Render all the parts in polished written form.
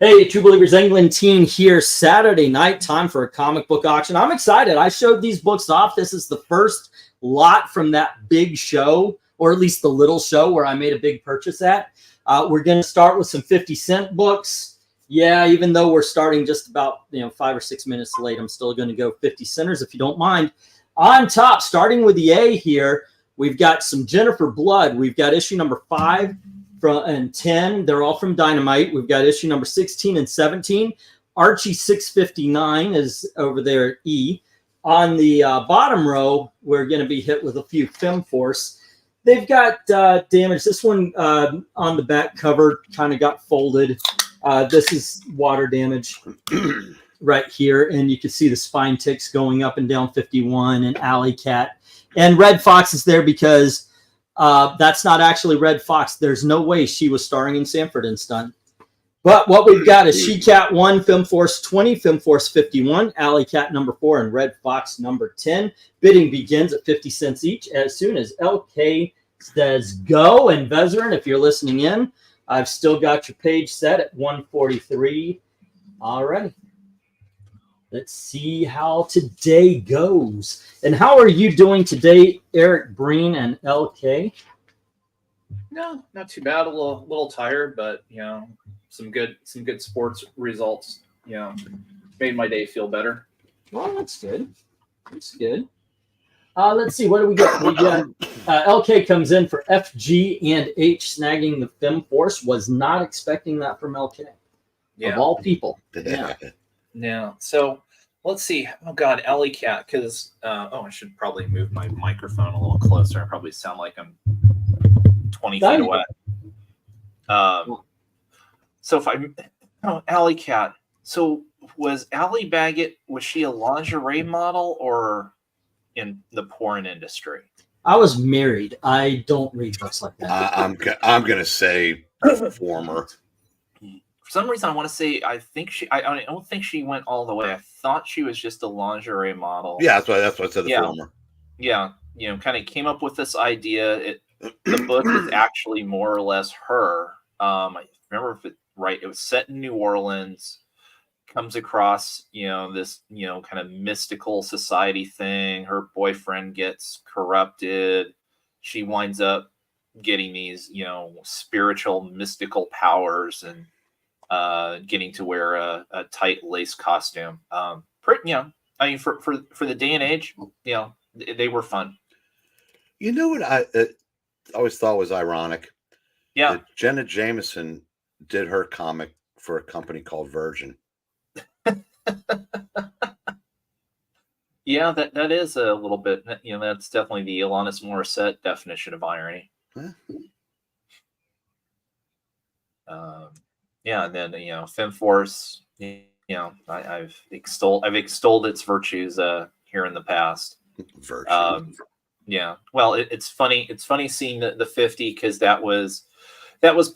Hey, True Believers England team here. Saturday night, time for a comic book auction. I'm excited. I showed these books off. This is the first lot from that big show, or at least the little show where I made a big purchase at. We're going to start with some 50-cent books. Yeah, even though we're starting just about 5 or 6 minutes late, I'm still going to go 50 centers if you don't mind. On top, starting with the A here, we've got some Jennifer Blood. We've got issue number 5 and 10. They're all from Dynamite. We've got issue number 16 and 17. Archie 659 is over there at E. On the bottom row, we're going to be hit with a few FemForce. They've got damage. This one on the back cover kind of got folded. This is water damage right here. And you can see the spine ticks going up and down 51 and Alley Cat. And Red Fox is there because that's not actually Red Fox. There's no way she was starring in Sanford and Son. But what we've got is She Cat 1, FemForce 20, FemForce 51, Alley Cat number 4, and Red Fox number 10. Bidding begins at 50 cents each as soon as LK says go. And Vezerin, if you're listening in, I've still got your page set at 143 already. Let's see how today goes. And how are you doing today, Eric Breen and LK? No, not too bad. A little tired, but some good sports results. Made my day feel better. Well, that's good. That's good. Let's see. What do we got? We got LK comes in for FG and H snagging the FemForce. Was not expecting that from LK. Yeah. Of all people. Yeah. Yeah. So let's see. Oh God, Alley Cat. Because I should probably move my microphone a little closer. I probably sound like I'm 20 feet away. So if Alley Cat. So was Alley Baggett? Was she a lingerie model or in the porn industry? I was married. I don't read books like that. I'm gonna say former. For some reason, I want to say I don't think she went all the way. I thought she was just a lingerie model. Yeah, that's why I said the former. Yeah, kind of came up with this idea. The book is actually more or less her. I remember it was set in New Orleans. Comes across this kind of mystical society thing. Her boyfriend gets corrupted. She winds up getting these spiritual mystical powers and getting to wear a tight lace costume. I mean, for the day and age, they were fun. You know what I always thought was ironic? Yeah, that Jenna Jameson did her comic for a company called Virgin. Yeah, that is a little bit. That's definitely the Alanis Morissette definition of irony. Huh? Yeah, and then FemForce. I've extolled its virtues here in the past. Virtue. Yeah. Well, it's funny. It's funny seeing the 50 because that was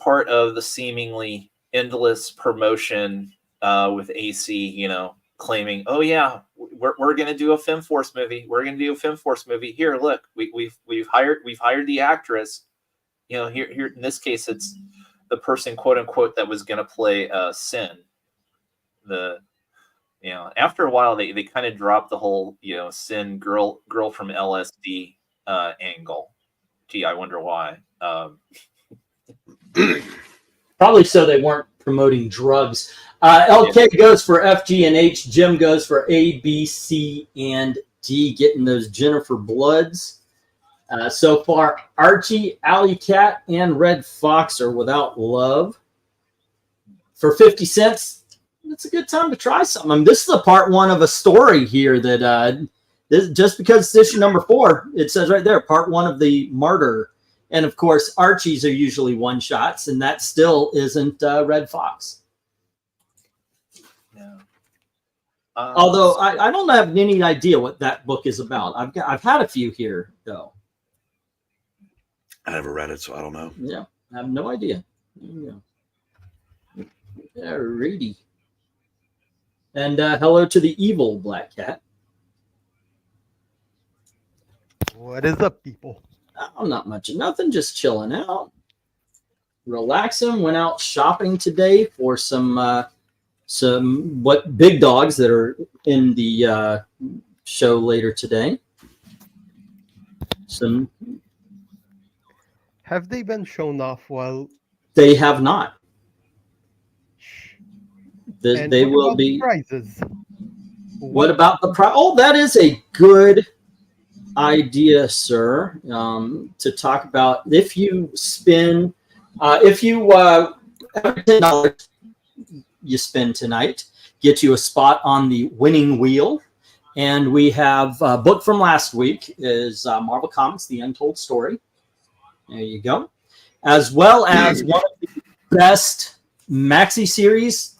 part of the seemingly endless promotion with AC. Claiming, oh yeah, we're going to do a FemForce movie. We're going to do a FemForce movie. Here, look, we've hired the actress. Here in this case, it's the person, quote unquote, that was going to play Sin. After a while, they kind of dropped the whole Sin girl from LSD angle. Gee, I wonder why. Probably so they weren't promoting drugs. LK goes for FG and H. Jim goes for A, B, C, and D, getting those Jennifer Bloods. So far, Archie, Alley Cat, and Red Fox are without love. For 50 cents, it's a good time to try something. I mean, this is the part one of a story here that just because it's issue number 4, it says right there, part one of the Martyr. And of course, Archies are usually one shots, and that still isn't Red Fox. Yeah. Although I don't have any idea what that book is about. I've had a few here though. I never read it, so I don't know. Yeah, I have no idea. Yeah. Alrighty. And hello to the evil Black Cat. What is up, people? Oh, not much of nothing, just chilling out. relaxing. Went out shopping today for some what big dogs that are in the show later today. Some Have they been shown off while? they have not. And They what will about be. prizes? What about the prize? Oh, that is a good idea, sir. To talk about if you spend, if you every $10 you spend tonight, get you a spot on the winning wheel. And we have a book from last week is Marvel Comics: The Untold Story. There you go, as well as one of the best maxi series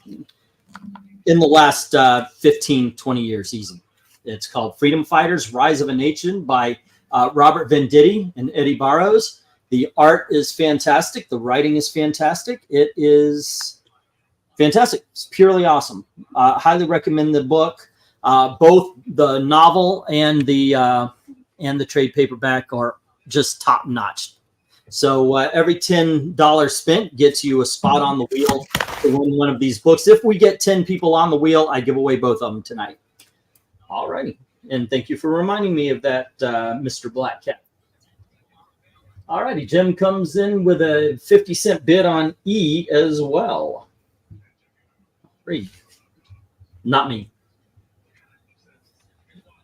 in the last 15, 20 years, easy. It's called Freedom Fighters: Rise of a Nation by Robert Venditti and Eddie Barrows. The art is fantastic. The writing is fantastic. It is fantastic. It's purely awesome. Highly recommend the book. Both the novel and the trade paperback are just top notch. So every $10 spent gets you a spot on the wheel to win one of these books. If we get 10 people on the wheel, I give away both of them tonight. All righty. And thank you for reminding me of that, Mr. Black Cat. All righty. Jim comes in with a 50-cent bid on E as well. Free. Not me.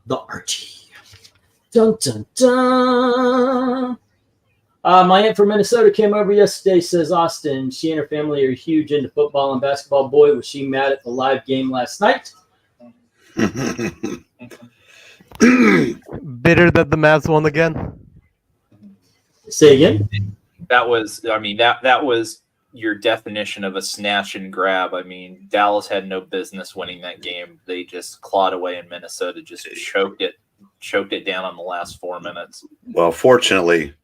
The Archie. Dun, dun, dun. My aunt from Minnesota came over yesterday, says Austin. She and her family are huge into football and basketball. Boy, was she mad at the live game last night. Bitter that the Mavs won again? Say again? That was, I mean, that was your definition of a snatch and grab. I mean, Dallas had no business winning that game. They just clawed away, and Minnesota just choked it down on the last 4 minutes. Well, fortunately,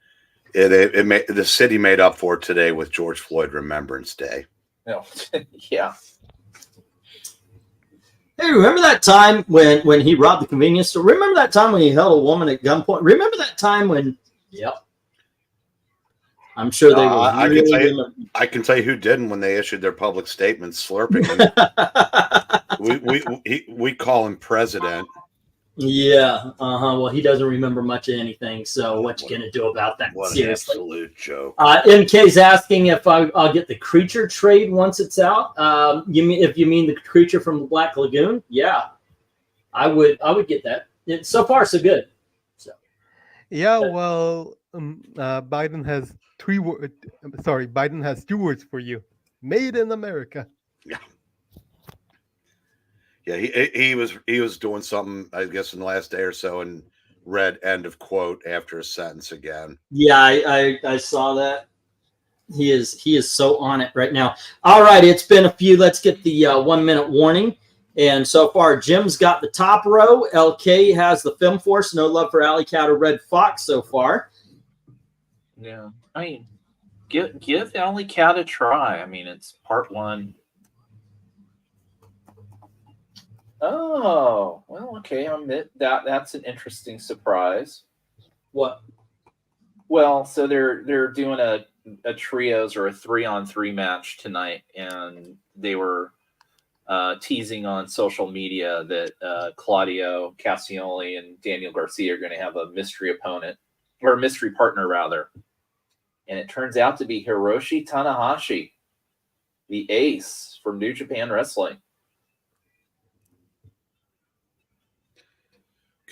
the city made up for it today with George Floyd Remembrance Day. Yeah. Hey, remember that time when he robbed the convenience store? Remember that time when he held a woman at gunpoint? Remember that time when? Yep. I'm sure they will. I can tell you who didn't when they issued their public statements, slurping. we call him president. Yeah. Well, he doesn't remember much of anything. So what you gonna do about that? What Seriously. an absolute joke. MK's asking if I'll get the creature trade once it's out. You mean the creature from the Black Lagoon? Yeah, I would get that. So far, so good. So. Yeah. Well, Biden has Biden has 2 words for you: "Made in America." Yeah. Yeah, he was doing something, I guess, in the last day or so, and read end of quote after a sentence again. Yeah, I saw that. He is so on it right now. All right, it's been a few. Let's get the 1 minute warning. And so far, Jim's got the top row. LK has the Film Force. No love for Alley Cat or Red Fox so far. Yeah, I mean, give Alley Cat a try. I mean, it's part 1. Oh, well, okay. That's an interesting surprise. What? Well, so they're doing a trios or a 3-on-3 match tonight, and they were teasing on social media that Claudio Castagnoli and Daniel Garcia are going to have a mystery opponent, or a mystery partner rather, and it turns out to be Hiroshi Tanahashi, the ace from New Japan Wrestling.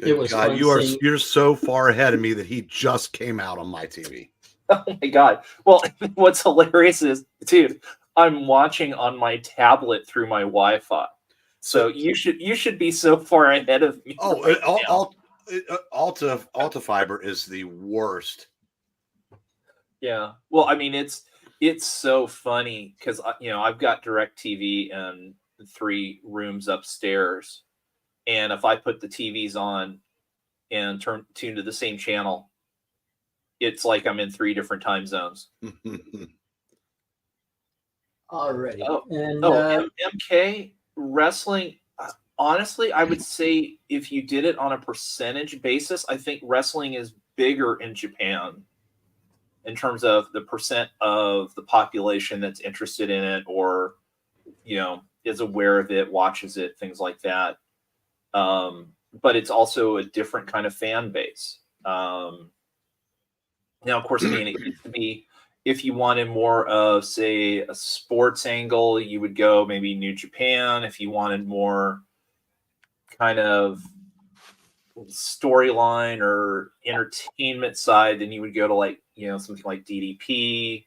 Good God, you're so far ahead of me that he just came out on my TV. Oh my God. Well, what's hilarious is, dude, I'm watching on my tablet through my Wi-Fi. So you should be so far ahead of me. Oh, Alta Fiber is the worst. Yeah. Well, I mean, it's so funny because I've got DirecTV in 3 rooms upstairs. And if I put the TVs on and tune to the same channel, it's like I'm in 3 different time zones. Alrighty. MK wrestling. Honestly, I would say if you did it on a percentage basis, I think wrestling is bigger in Japan. in terms of the percent of the population that's interested in it, or is aware of it, watches it, things like that. But it's also a different kind of fan base. Now, of course, I mean, it used to be, if you wanted more of, say, a sports angle, you would go maybe New Japan. If you wanted more kind of storyline or entertainment side, then you would go to like, something like DDP.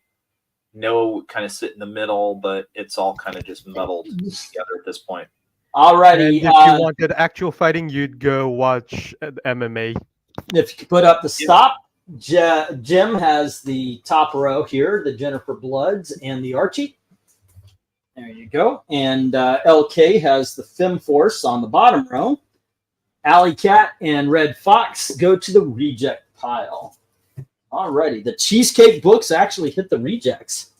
No, kind of sit in the middle, but it's all kind of just muddled together at this point. Alrighty. And if you wanted actual fighting, you'd go watch MMA. If you could put up the stop, Jim has the top row here, the Jennifer Bloods and the Archie. There you go. And LK has the Fem Force on the bottom row. Alley Cat and Red Fox go to the reject pile. Alrighty, the cheesecake books actually hit the rejects.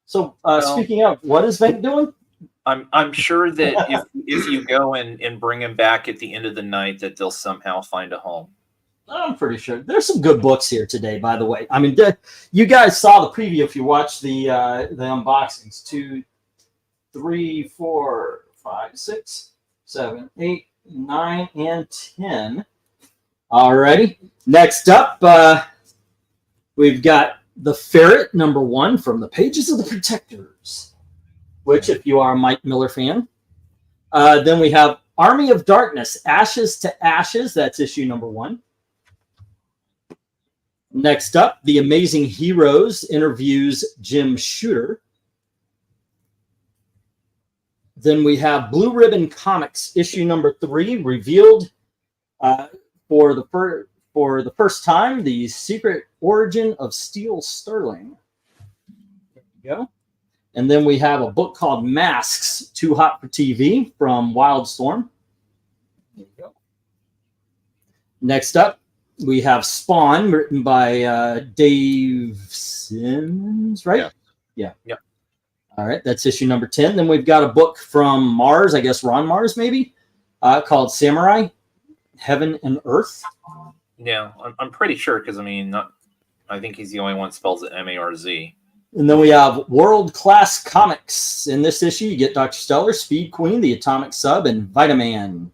So speaking of, what is Vank doing? I'm sure that if you go and bring him back at the end of the night, that they'll somehow find a home. I'm pretty sure there's some good books here today. By the way, I mean, you guys saw the preview if you watched the unboxings. 2, 3, 4, 5, 6, 7, 8, 9, and 10. Alrighty. Next up, we've got the Ferret #1 from the Pages of the Protectors, which, if you are a Mike Miller fan. Then we have Army of Darkness, Ashes to Ashes. That's issue #1. Next up, The Amazing Heroes interviews Jim Shooter. Then we have Blue Ribbon Comics, issue #3, revealed for the first time, the secret origin of Steel Sterling. There you go. And then we have a book called Masks, Too Hot for TV from Wildstorm. There you go. Next up, we have Spawn, written by Dave Simmons, right? Yeah. All right, that's issue #10. Then we've got a book from Mars, I guess Ron Mars maybe, called Samurai, Heaven and Earth. Yeah, I'm pretty sure, because I think he's the only one that spells it MARZ. And then we have World Class Comics. In this issue, you get Dr. Stellar, Speed Queen, the Atomic Sub, and Vitaman.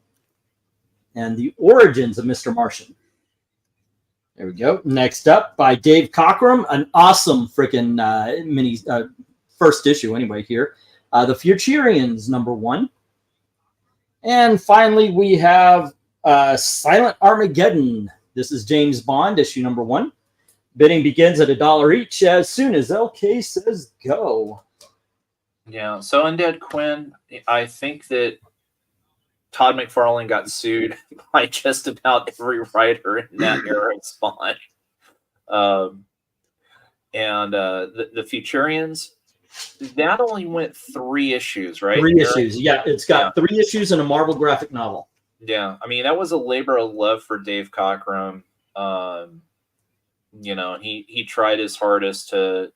And the origins of Mr. Martian. There we go. Next up, by Dave Cockrum, an awesome freaking mini first issue anyway here. The Futurians #1. And finally, we have Silent Armageddon. This is James Bond, issue #1. Bidding begins at $1 each as soon as LK says go. Yeah, so Undead Quinn, I think that Todd McFarlane got sued by just about every writer in that era of Spawn. And the Futurians, that only went 3 issues, right? 3 issues. Yeah, it's got 3 issues and a Marvel graphic novel. Yeah, I mean, that was a labor of love for Dave Cockrum. He tried his hardest to,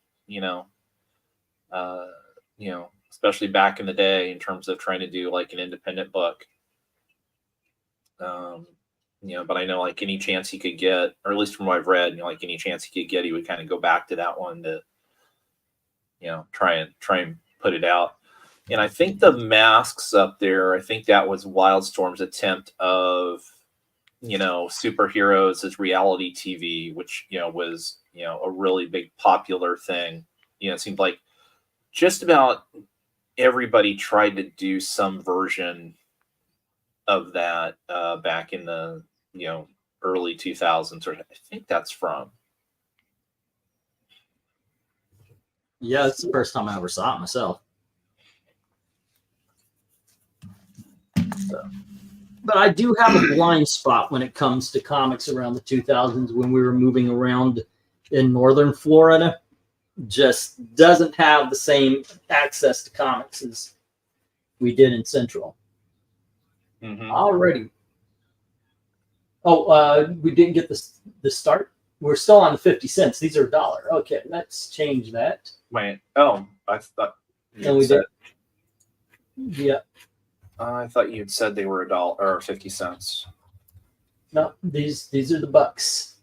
especially back in the day, in terms of trying to do like an independent book. But I know, like, any chance he could get, or at least from what I've read, like any chance he could get, he would kind of go back to that one to, try and put it out. And I think the Masks up there, I think that was Wildstorm's attempt of, superheroes as reality TV, which, was, a really big popular thing. It seemed like just about everybody tried to do some version of that back in the, early 2000s, or I think that's from. Yeah, it's the first time I ever saw it myself. But I do have a blind spot when it comes to comics around the 2000s when we were moving around in northern Florida. Just doesn't have the same access to comics as we did in Central. Mm-hmm. Already. Oh, we didn't get the start. We're still on the 50 cents. These are $1. Okay, let's change that. Wait. Oh, I thought. And we did. Yeah. I thought you had said they were $1 or 50 cents. No, these are the bucks.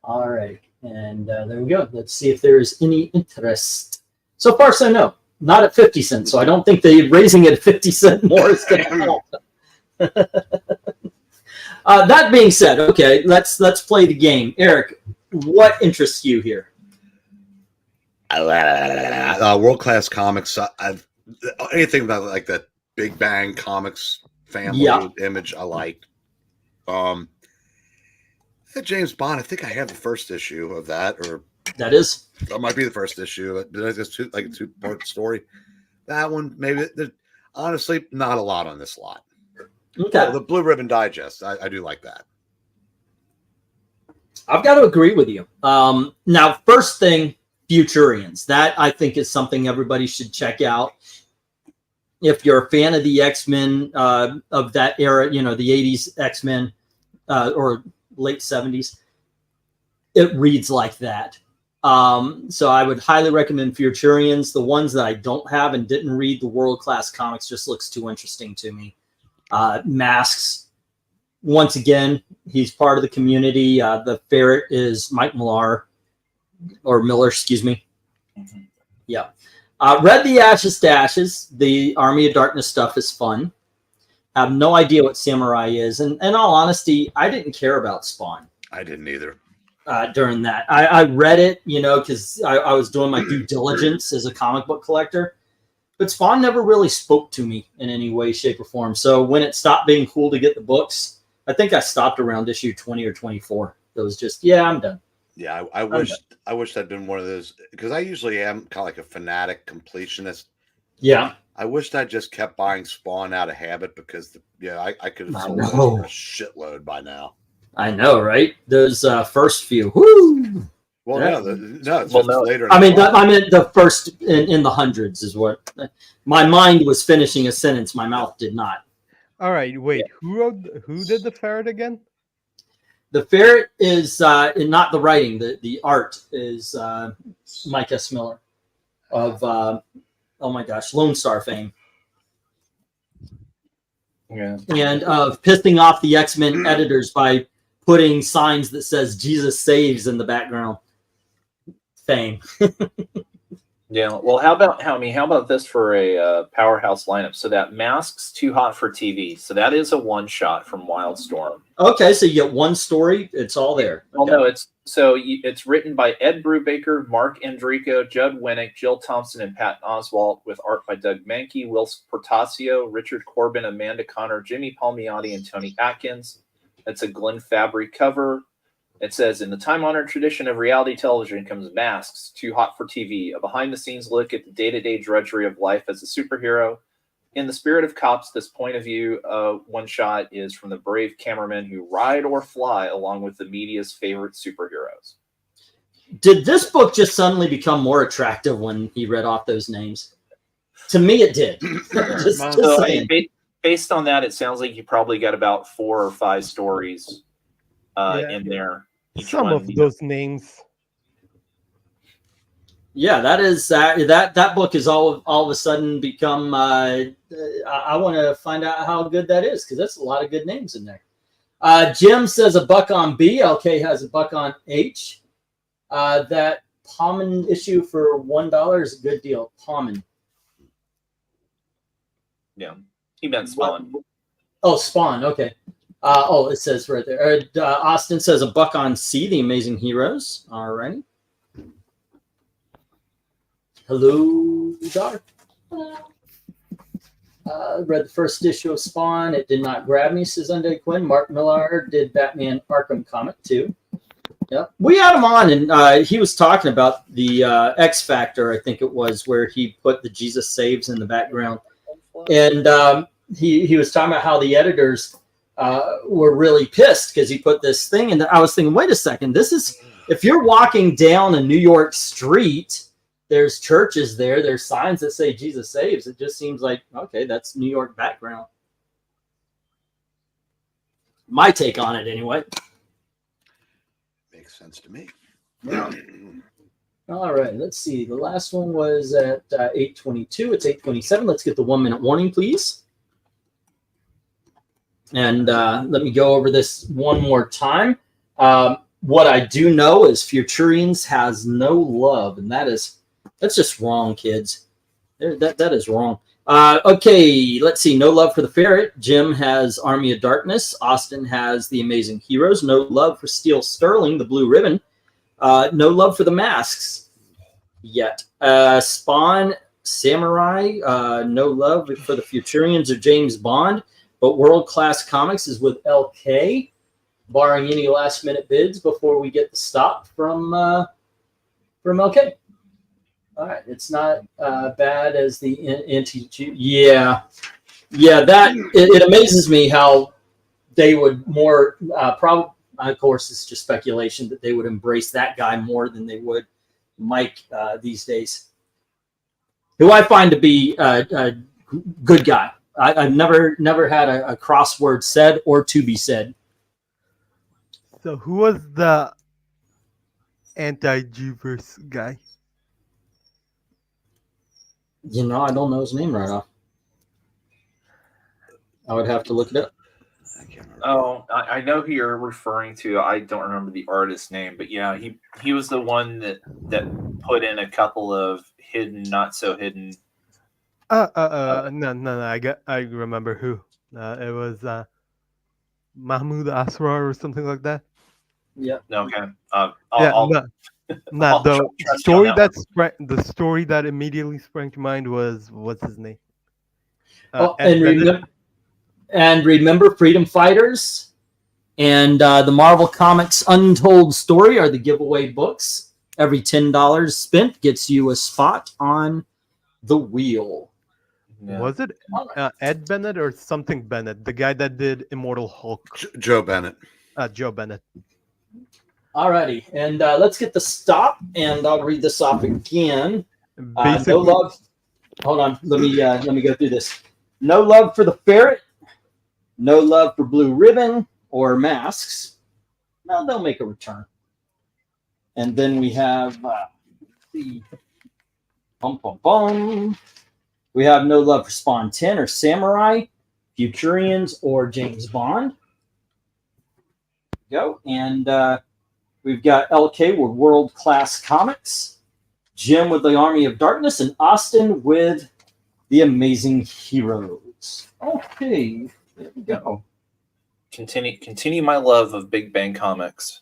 All right. And there we go. Let's see if there's any interest. So far, so no. Not at 50 cents. So I don't think they raising it at 50 cent more is going to help. That being said, okay, let's play the game. Eric, what interests you here? World class comics. Anything about like that Big Bang Comics family image I liked. James Bond. I think I have the first issue of that, or that might be the first issue. It's like a 2-part story. That one, maybe. Honestly, not a lot on this lot. Okay. The Blue Ribbon Digest. I do like that. I've got to agree with you. Now, first thing, Futurians. That I think is something everybody should check out. If you're a fan of the X-Men of that era, you know, the 80s X-Men or late 70s, it reads like that. So I would highly recommend Futurians. The ones that I don't have and didn't read, the world-class comics just looks too interesting to me. Masks, once again, he's part of the community. The ferret is Mike Miller, excuse me. Mm-hmm. Yeah. Read the Ashes to Ashes. The Army of Darkness stuff is fun. I have no idea what Samurai is. And in all honesty, I didn't care about Spawn. I didn't either. During that. I read it, you know, because I was doing my due diligence as a comic book collector. But Spawn never really spoke to me in any way, shape, or form. So when it stopped being cool to get the books, I think I stopped around issue 20 or 24. It was just, I'm done. Yeah, I wish I'd been one of those, because I usually am kind of like a fanatic completionist. Yeah. I wished I just kept buying Spawn out of habit, because I could have sold those for a shitload by now. I know, right? Those first few. Woo! Well, yeah. It's later. I meant the first in the hundreds is what my mind was finishing a sentence. My mouth did not. All right, wait. Who did the ferret again? The ferret is not the writing. The art is Mike S. Miller of oh my gosh, Lone Star fame. Yeah. And of pissing off the X-Men editors by putting signs that says Jesus saves in the background. Fame. Yeah. Well, how about this for a powerhouse lineup? So that Masks Too Hot for TV. So that is a one shot from Wildstorm. Okay, so you get one story. It's all there. Well, no, it's written by Ed Brubaker, Mark Andrico, Judd Winnick, Jill Thompson, and Pat Oswalt, with art by Doug Mankey, Will Portasio, Richard Corbin, Amanda Connor, Jimmy Palmiotti, and Tony Atkins. It's a Glenn Fabry cover. It says, in the time-honored tradition of reality television comes Masks, Too Hot for TV, a behind-the-scenes look at the day-to-day drudgery of life as a superhero. In the spirit of Cops, this point of view one-shot is from the brave cameramen who ride or fly along with the media's favorite superheroes. Did this book just suddenly become more attractive when he read off those names? To me, it did. Based on that, it sounds like you probably got about 4 or 5 stories in there. Some of those names. Yeah, that is that book is all of a sudden become. I want to find out how good that is, because that's a lot of good names in there. Jim says a buck on B. LK has a buck on H. That Pauman issue for $1 is a good deal. Pauman. Yeah, he meant Spawn. Oh, Spawn. Okay. It says right there. Austin says a buck on C, The Amazing Heroes. All right. Hello, daughter. Read the first issue of Spawn. It did not grab me, says Undead Quinn. Mark Millar did Batman Arkham comic too. Yep. We had him on, and he was talking about the X Factor, I think it was, where he put the Jesus Saves in the background. And he was talking about how the editors were really pissed because he put this thing. And I was thinking, wait a second, this is, if you're walking down a New York street, there's churches there, there's signs that say Jesus Saves. It just seems like, okay, that's New York background. My take on it, anyway. Makes sense to me. Yeah. All right, let's see. The last one was at 8:22. It's 8:27. Let's get the 1 minute warning, please. And let me go over this one more time. what I do know is Futurians has no love, and that's just wrong, kids. That is wrong. Okay, let's see. No love for the Ferret. Jim has Army of Darkness. Austin has The Amazing Heroes. No love for Steel Sterling, the Blue Ribbon. No love for the Masks yet. Spawn, Samurai. No love for the Futurians or James Bond. But World Class Comics is with LK, barring any last-minute bids before we get the stop from LK. All right, it's not bad as the NTG. Yeah. That it amazes me how they would more probably. Of course, it's just speculation that they would embrace that guy more than they would Mike these days, who I find to be a good guy. I've never had a crossword said or to be said. So who was the anti-G-verse guy? You know, I don't know his name right off. I would have to look it up. Oh, I know who you're referring to. I don't remember the artist's name, but yeah, he was the one that put in a couple of hidden, not so hidden. No. I remember who. It was Mahmoud Asrar or something like that. Yeah. Okay. The story that immediately sprang to mind was what's his name? And remember, Freedom Fighters and the Marvel Comics Untold Story are the giveaway books. Every $10 spent gets you a spot on the wheel. Yeah. Was it Ed Bennett or something Bennett? The guy that did Immortal Hulk. Joe Bennett. Joe Bennett. Alrighty, and let's get the stop, and I'll read this off again. Basically, No love. Hold on, let me go through this. No love for the Ferret. No love for Blue Ribbon or Masks. No, they'll make a return. And then we have the we have no love for Spawn 10 or Samurai, Futurians or James Bond. Go. And we've got LK with World Class Comics, Jim with the Army of Darkness, and Austin with The Amazing Heroes. Okay, there we go. Continue my love of Big Bang Comics.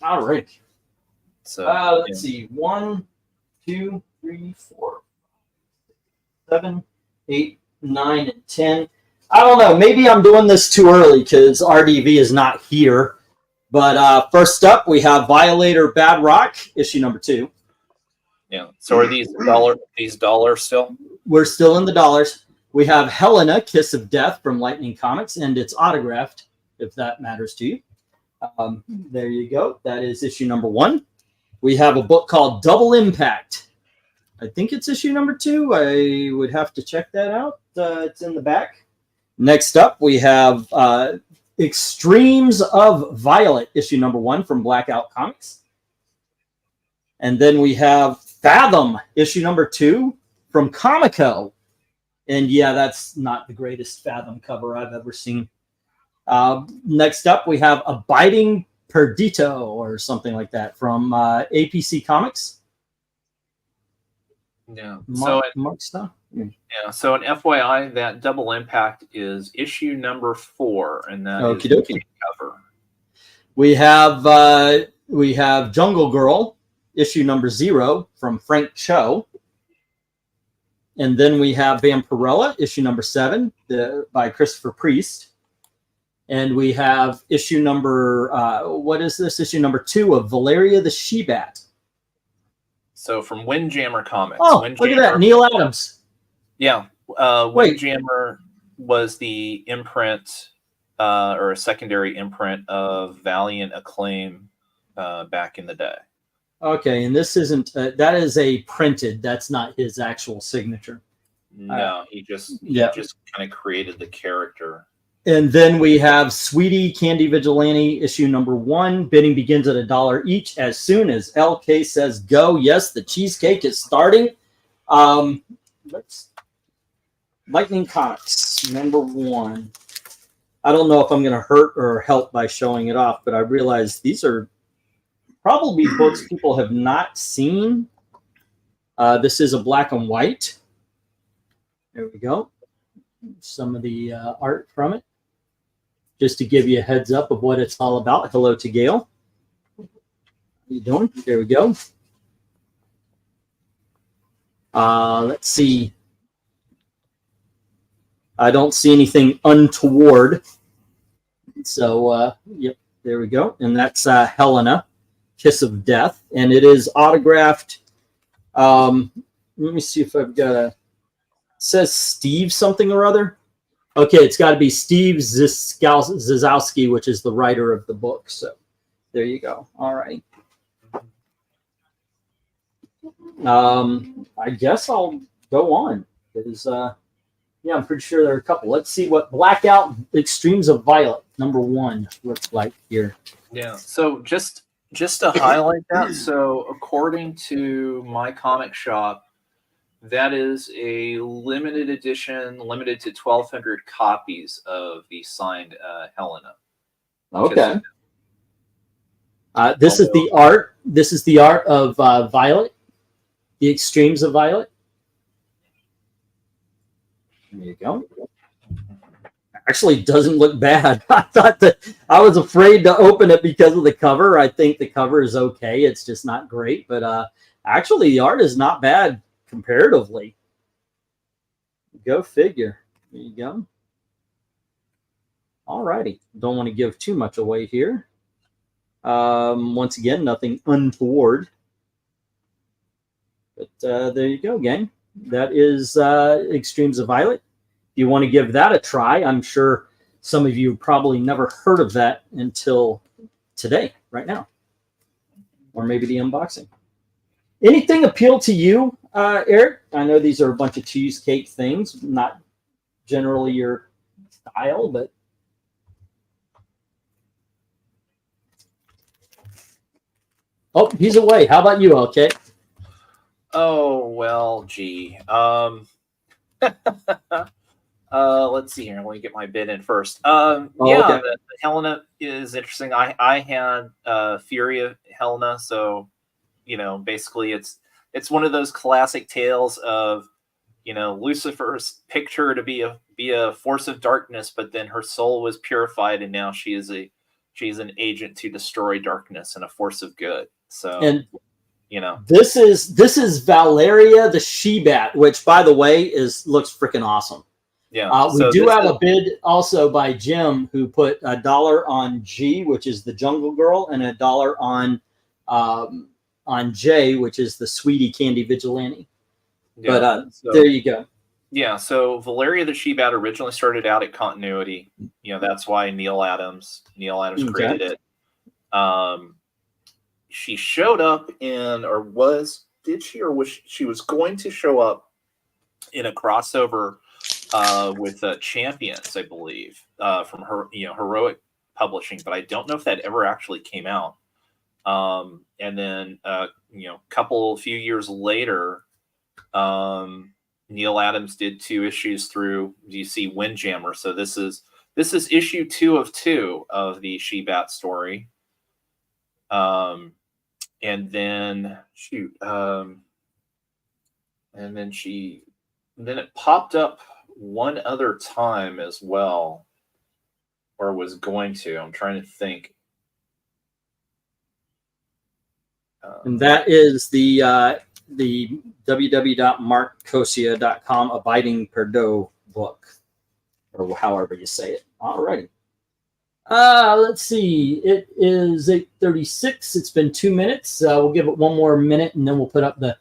All right. So let's see. 1, 2, 3, 4, 7, 8, 9, and 10. I don't know. Maybe I'm doing this too early because RDV is not here. But first up, we have Violator Bad Rock, issue number 2. Yeah. So are these dollars still? We're still in the dollars. We have Helena, Kiss of Death from Lightning Comics, and it's autographed, if that matters to you. There you go. That is issue number 1. We have a book called Double Impact. I think it's issue number 2. I would have to check that out. It's in the back. Next up, we have Extremes of Violet, issue number 1 from Blackout Comics. And then we have Fathom, issue number 2 from Comico. And yeah, that's not the greatest Fathom cover I've ever seen. Next up, we have Abiding Perdito or something like that from APC Comics. Yeah. Mark stuff. Yeah. So an FYI, that Double Impact is issue number 4, and that is the cover. We have Jungle Girl, issue number 0 from Frank Cho. And then we have Vampirella, issue number 7 by Christopher Priest. And we have issue number, issue number 2 of Valeria the She-Bat. So from Windjammer Comics. Oh, look at that, Neil Adams. Yeah. Windjammer was the imprint or a secondary imprint of Valiant Acclaim back in the day. Okay, and this isn't, that is a printed, that's not his actual signature. No, he just kind of created the character. And then we have Sweetie Candy Vigilante, issue number 1. Bidding begins at $1 each as soon as LK says go. Yes, the cheesecake is starting. Lightning Comics, number 1. I don't know if I'm going to hurt or help by showing it off, but I realize these are probably books people have not seen. This is a black and white. There we go. Some of the art from it. Just to give you a heads up of what it's all about. Hello to Gail. How you doing? There we go. Let's see. I don't see anything untoward. So, yep, there we go. And that's Helena, Kiss of Death. And it is autographed. Let me see if I've got a... It says Steve something or other. Okay, it's got to be Steve Zizowski, which is the writer of the book. So there you go. All right. I guess I'll go on. Because, yeah, I'm pretty sure there are a couple. Let's see what Blackout Extremes of Violet, #1, looks like here. Yeah, so just to highlight that, so according to my comic shop, that is a limited edition, limited to 1,200 copies of the signed Helena. Okay. This is the art. This is the art of Violet, the Extremes of Violet. There you go. Actually, doesn't look bad. I thought that I was afraid to open it because of the cover. I think the cover is okay. It's just not great, but actually, the art is not bad comparatively. Go figure. There you go. All righty. Don't want to give too much away here. Once again, nothing untoward. But there you go, gang. That is Extremes of Violet. If you want to give that a try, I'm sure some of you probably never heard of that until today, right now. Or maybe the unboxing. Anything appeal to you, Eric? I know these are a bunch of cheesecake things, not generally your style, but... Oh, he's away. How about you, LK? Oh, well, gee. Let's see here. Let me get my bid in first. Yeah, okay. the Helena is interesting. I had Fury of Helena, so basically it's one of those classic tales of Lucifer's picked her to be a force of darkness, but then her soul was purified, and now she's an agent to destroy darkness and a force of good. So this is Valeria the She-Bat, which, by the way, looks freaking awesome. Yeah, we do have a bid also by Jim, who put $1 on G, which is the Jungle Girl, and $1 on J, which is the Sweetie Candy Vigilante. Yeah, but there you go. Yeah, so Valeria the She-Bat originally started out at Continuity. That's why Neil Adams created it. She showed up was she was going to show up in a crossover with Champions, I believe, from her Heroic Publishing, but I don't know if that ever actually came out. And then few years later, Neil Adams did 2 issues through DC Windjammer. So this is issue 2 of 2 of the She-Bat story. And then then it popped up one other time as well, or was going to. I'm trying to think. And that is the www.markkosia.com Abiding Perdo book, or however you say it. All righty. Let's see. It is 8:36. It's been 2 minutes. We'll give it one more minute, and then we'll put up the...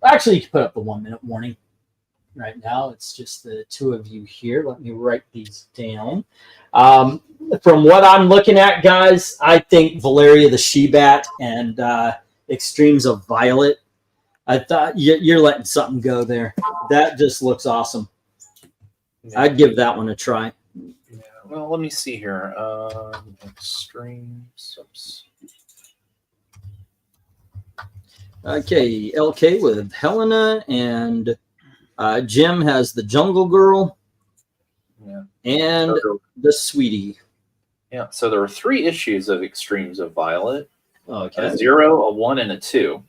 actually, you can put up the 1 minute warning. Right now, it's just the two of you here. Let me write these down. From what I'm looking at, guys, I think Valeria the She-Bat and Extremes of Violet. I thought you're letting something go there. That just looks awesome. Yeah. I'd give that one a try. Yeah. Well, let me see here. Extremes. Oops. Okay, LK with Helena, and Jim has the Jungle Girl. Yeah. and the Sweetie. Yeah, so there were 3 issues of Extremes of Violet. Okay. A 0, a 1, and a 2.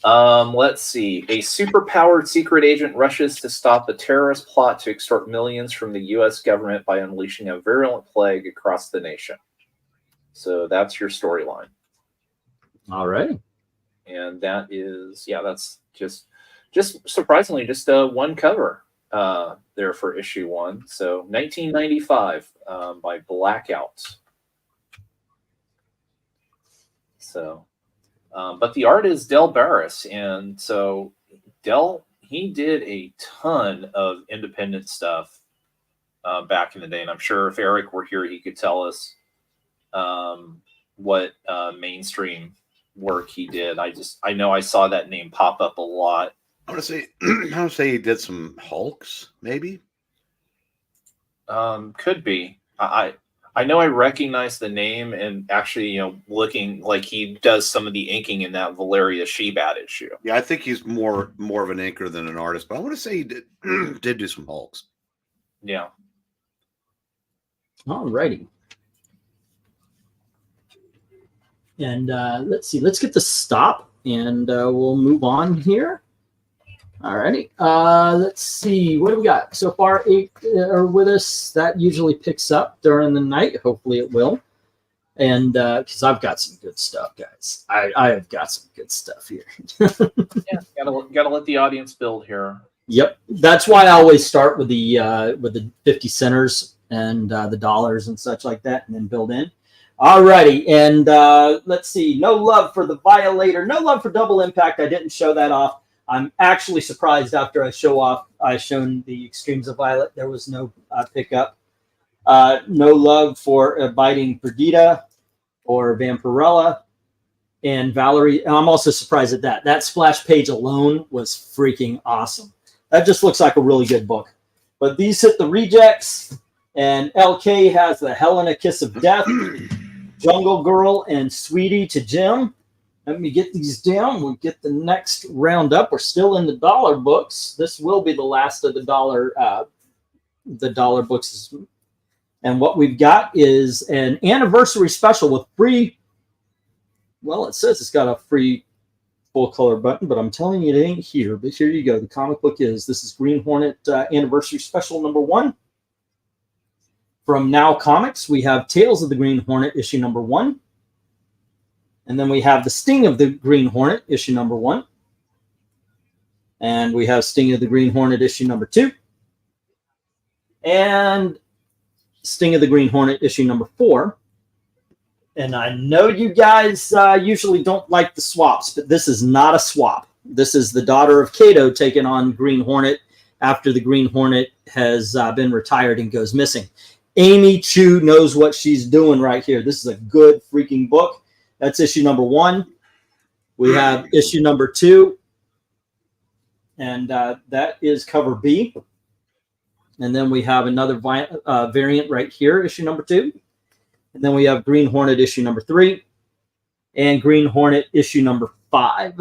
Let's see. A superpowered secret agent rushes to stop a terrorist plot to extort millions from the U.S. government by unleashing a virulent plague across the nation. So that's your storyline. All right. And that is, that's just surprisingly just one cover there for issue 1. So 1995 by Blackout. So, but the art is Del Barris, and so Del, he did a ton of independent stuff back in the day, and I'm sure if Eric were here, he could tell us what mainstream work he did. I know I saw that name pop up a lot. I want to say he did some Hulks, maybe. Could be. I know I recognize the name, and actually, looking like he does some of the inking in that Valeria Shebat issue. Yeah, I think he's more of an inker than an artist, but I want to say he did do some Hulks. Yeah. All righty. And let's see. Let's get the stop, and we'll move on here. All righty. Let's see. What do we got? So far, 8 are with us. That usually picks up during the night. Hopefully it will. And because I've got some good stuff, guys. I have got some good stuff here. Yeah, gotta let the audience build here. Yep. That's why I always start with the 50 centers and the dollars and such like that, and then build in. All righty. And let's see. No love for the Violator. No love for Double Impact. I didn't show that off. I'm actually surprised after I shown the Extremes of Violet, there was no pickup. No love for Biting Perdita or Vampirella and Valerie. And I'm also surprised at that. That splash page alone was freaking awesome. That just looks like a really good book. But these hit the rejects, and LK has the Helena Kiss of Death, Jungle Girl, and Sweetie to Jim. Let me get these down. We'll get the next round up. We're still in the dollar books. This will be the last of the dollar books. And what we've got is an anniversary special with free. Well, it says it's got a free full color button, but I'm telling you it ain't here. But here you go. The comic book is. This is Green Hornet anniversary special number 1. From Now Comics, we have Tales of the Green Hornet issue number 1. And then we have The Sting of the Green Hornet, issue number 1. And we have Sting of the Green Hornet, issue number 2. And Sting of the Green Hornet, issue number 4. And I know you guys usually don't like the swaps, but this is not a swap. This is the daughter of Kato taking on Green Hornet after the Green Hornet has been retired and goes missing. Amy Chu knows what she's doing right here. This is a good freaking book. That's issue number 1. We have issue number 2. And that is cover B. And then we have another variant right here, issue number 2. And then we have Green Hornet issue number 3. And Green Hornet issue number 5.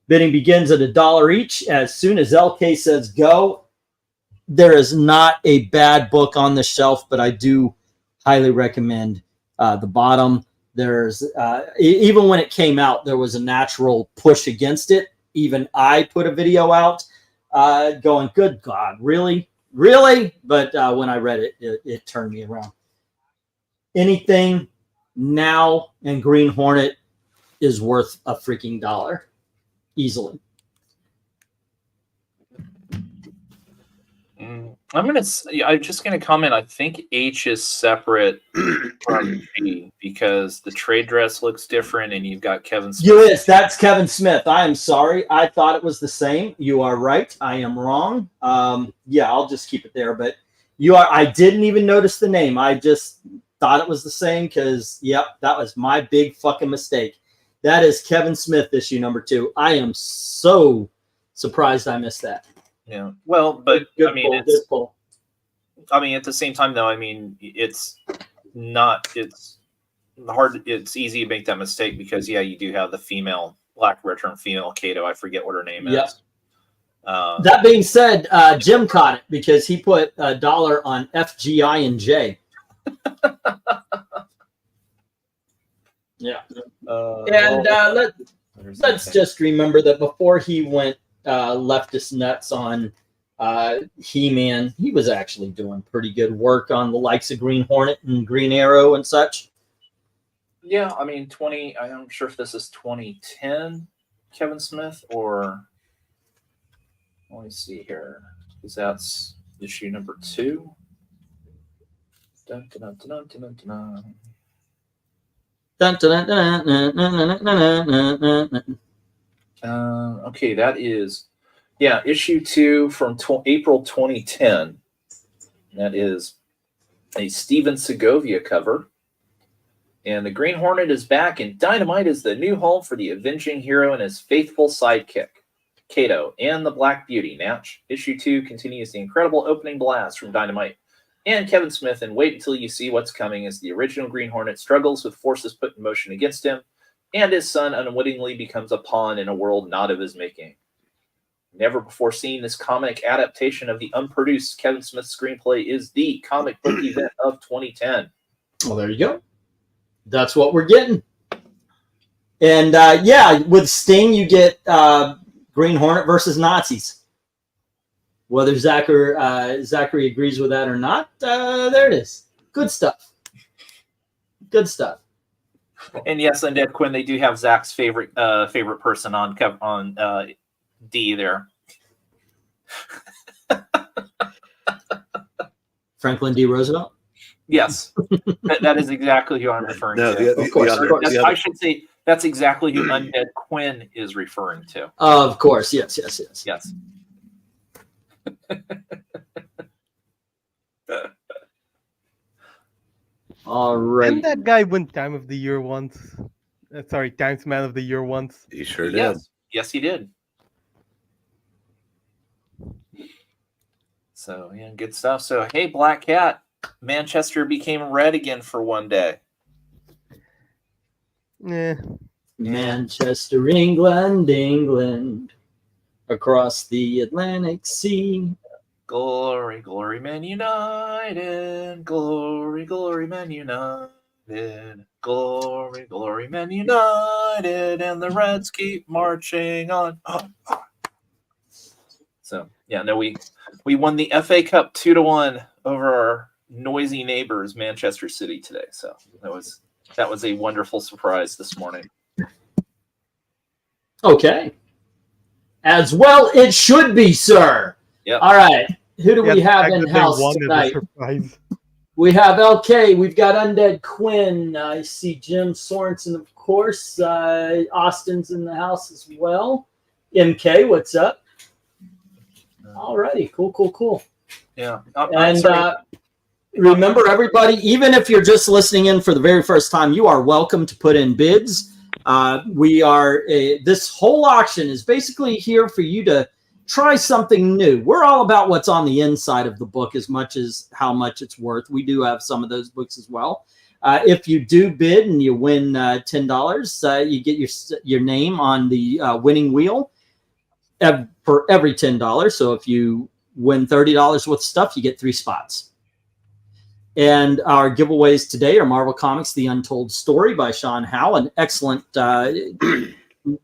Bidding begins at $1 each. As soon as LK says go, there is not a bad book on the shelf, but I do highly recommend the bottom. There's even when it came out, there was a natural push against it. Even I put a video out going, good God, really? But when I read it, it turned me around. Anything Now and Green Hornet is worth a freaking $1 easily. I'm just gonna comment. I think H is separate from G because the trade dress looks different, and you've got Kevin Smith. Yes, that's Kevin Smith. I am sorry. I thought it was the same. You are right. I am wrong. Yeah, I'll just keep it there. But I didn't even notice the name. I just thought it was the same because, yep, that was my big fucking mistake. That is Kevin Smith issue number 2. I am so surprised I missed that. Yeah. Well, but good I mean, pull. I mean, at the same time, though, I mean, it's hard. It's easy to make that mistake because, yeah, you do have the female Black Veteran female Kato. I forget what her name is. That being said, Jim caught it because he put $1 on FGI and J. Yeah. And let's just remember that before he went leftist nuts on He-Man, he was actually doing pretty good work on the likes of Green Hornet and Green Arrow and such. Yeah, I mean, I'm sure if this is 2010 Kevin Smith, or let me see here, because that's issue number 2. Dun, dun, dun, dun, dun, dun, dun. Okay, that is, issue 2 from April 2010. That is a Steven Segovia cover. And the Green Hornet is back, and Dynamite is the new home for the avenging hero and his faithful sidekick, Kato, and the Black Beauty. Natch. Issue 2 continues the incredible opening blast from Dynamite and Kevin Smith, and wait until you see what's coming as the original Green Hornet struggles with forces put in motion against him, and his son unwittingly becomes a pawn in a world not of his making. Never before seen, this comic adaptation of the unproduced Kevin Smith screenplay is the comic book event of 2010. Well, there you go. That's what we're getting. And with Sting, you get Green Hornet versus Nazis. Whether Zachary agrees with that or not, there it is. Good stuff. Good stuff. And yes, Undead Quinn, they do have Zach's favorite person on D there. Franklin D. Roosevelt? Yes, that is exactly who I'm referring to. Of course. I should say that's exactly who Undead Quinn is referring to. Of course, yes. Yes. All right. Didn't that guy win Time of the Year once? Times Man of the Year once. He sure did. Yes, he did. So, yeah, good stuff. So, hey, Black Cat, Manchester became red again for one day. Manchester, England, across the Atlantic Sea. Glory, glory, Man United. Glory, glory, Man United. Glory, glory, Man United. And the Reds keep marching on. So, yeah, no, we won the FA Cup 2-1 over our noisy neighbors, Manchester City, today. So that was a wonderful surprise this morning. Okay. As well it should be, sir. Yep. All right. Who do we have in house tonight? We have LK. We've got Undead Quinn. I see Jim Sorensen, of course. Austin's in the house as well. MK, what's up? All righty. Cool. Yeah. Remember, everybody, even if you're just listening in for the very first time, you are welcome to put in bids. This whole auction is basically here for you to try something new. We're all about what's on the inside of the book as much as how much it's worth. We do have some of those books as well. If you do bid and you win $10, you get your name on the winning wheel for every $10. So if you win $30 worth of stuff, you get 3 spots. And our giveaways today are Marvel Comics: The Untold Story by Sean Howe, an excellent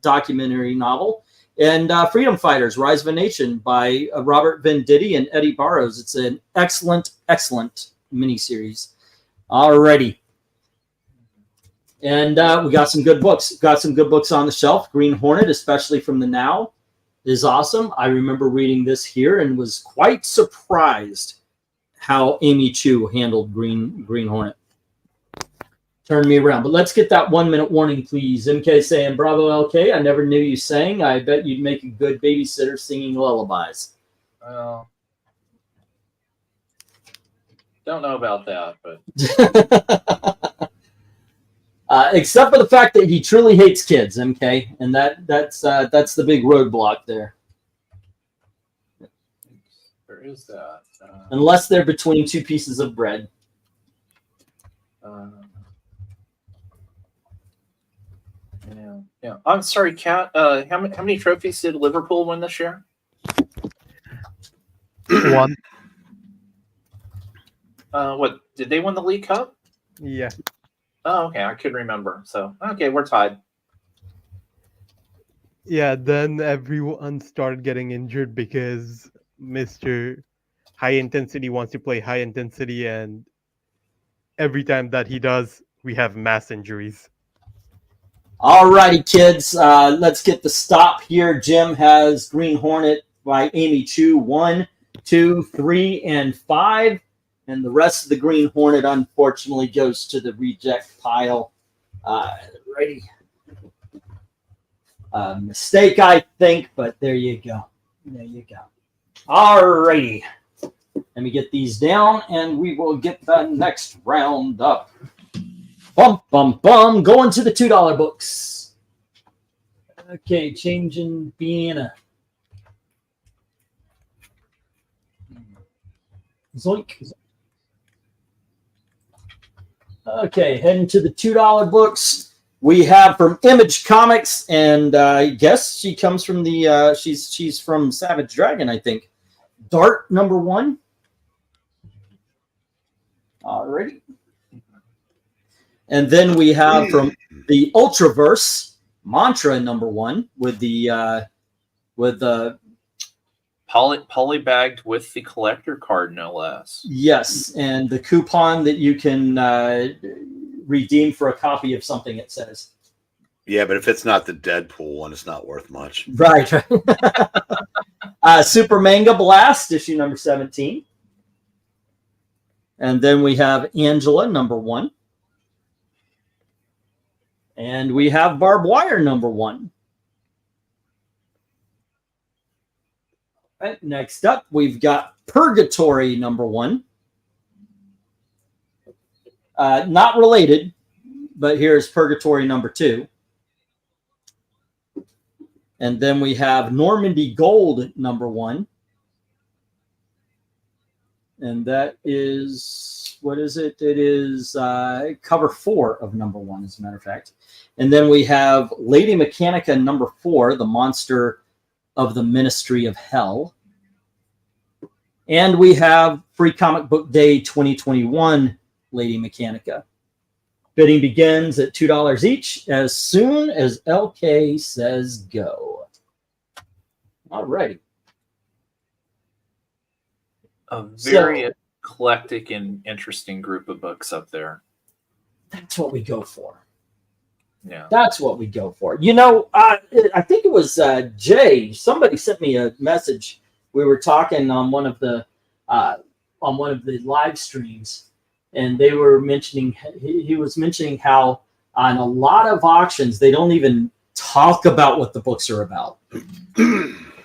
documentary novel. And Freedom Fighters: Rise of a Nation by Robert Venditti and Eddie Barrows. It's an excellent miniseries. Alrighty. And we got some good books. Got some good books on the shelf. Green Hornet, especially from the Now, is awesome. I remember reading this here and was quite surprised how Amy Chu handled Green Hornet. Turn me around. But let's get that 1-minute warning, please. MK saying, "Bravo, LK. I never knew you sang. I bet you'd make a good babysitter singing lullabies." Well, don't know about that, but except for the fact that he truly hates kids, MK, and that's the big roadblock there. Where is that? Unless they're between 2 pieces of bread. Yeah. I'm sorry, Kat. How many trophies did Liverpool win this year? One. What did they win the League Cup? Yeah. Oh, okay. I couldn't remember. So okay, we're tied. Yeah, then everyone started getting injured because Mr. High Intensity wants to play high intensity, and every time that he does, we have mass injuries. All righty, kids. Let's get the stop here. Jim has Green Hornet by Amy Chu 1, 2, 3, and 5. And the rest of the Green Hornet, unfortunately, goes to the reject pile. Ready. Mistake, I think, but there you go. There you go. All righty. Let me get these down, and we will get the next round up. Bum, bum, bum. Going to the $2 books. Okay, changing Vienna. Zoink. Okay, heading to the $2 books. We have from Image Comics, and I guess she comes from the she's from Savage Dragon, I think. Dart #1. Alrighty. And then we have from the Ultraverse Mantra #1 with the polybagged with the collector card, no less. yes, and the coupon that you can redeem for a copy of something, it says. Yeah, but if it's not the Deadpool one, it's not worth much. Right. Super Manga Blast, issue number 17. And then we have Angela #1. And we have Barbed Wire #1. Right, next up, we've got Purgatory #1. Not related, but here's Purgatory #2. And then we have Normandy Gold #1. And that is, what is it? It is cover 4 of #1, as a matter of fact. And then we have Lady Mechanica #4, the monster of the Ministry of Hell. And we have Free Comic Book Day 2021 Lady Mechanica. Bidding begins at $2 each as soon as LK says go. All righty. A very eclectic and interesting group of books up there. That's what we go for. Yeah. That's what we go for. You know, I think it was Jay. Somebody sent me a message. We were talking on one of the live streams, and they were mentioning, he was mentioning how on a lot of auctions they don't even talk about what the books are about.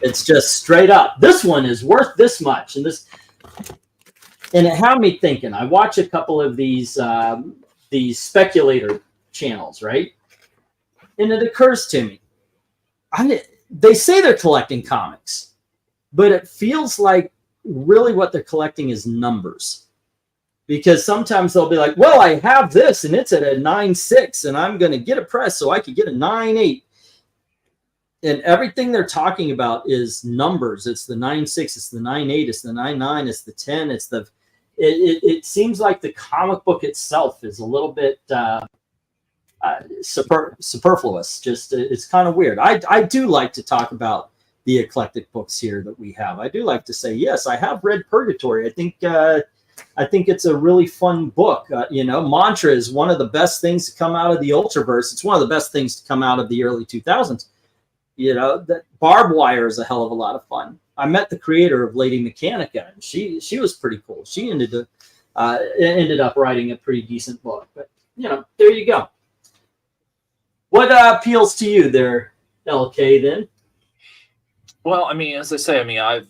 It's just straight up, this one is worth this much, and it had me thinking. I watch a couple of these speculator channels, right? And it occurs to me, they say they're collecting comics, but it feels like really what they're collecting is numbers. Because sometimes they'll be like, well, I have this and it's at a 9.6 and I'm going to get a press so I could get a 9.8. And everything they're talking about is numbers. It's the 9.6, it's the 9.8, it's the 9.9, it's the 10, it's the... It seems like the comic book itself is a little bit superfluous. Just it's kind of weird. I do like to talk about the eclectic books here that we have. I do like to say, yes, I have read Purgatory. I think it's a really fun book. Mantra is one of the best things to come out of the Ultraverse. It's one of the best things to come out of the early 2000s. That Barbed Wire is a hell of a lot of fun. I met the creator of Lady Mechanica, and she was pretty cool. She ended up writing a pretty decent book. But there you go. What appeals to you there, LK? Then. Well, I mean, as I say, I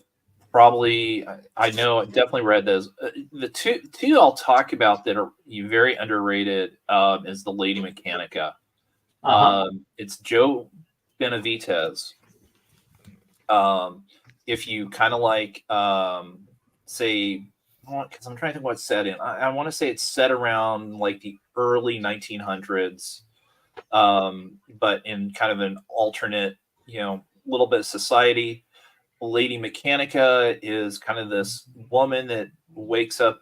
definitely read those. The two I'll talk about that are very underrated is the Lady Mechanica. It's Joe Benavidez. If you kind of like, say, because I'm trying to think what it's set in. I want to say it's set around like the early 1900s, but in kind of an alternate, little bit of society. Lady Mechanica is kind of this woman that wakes up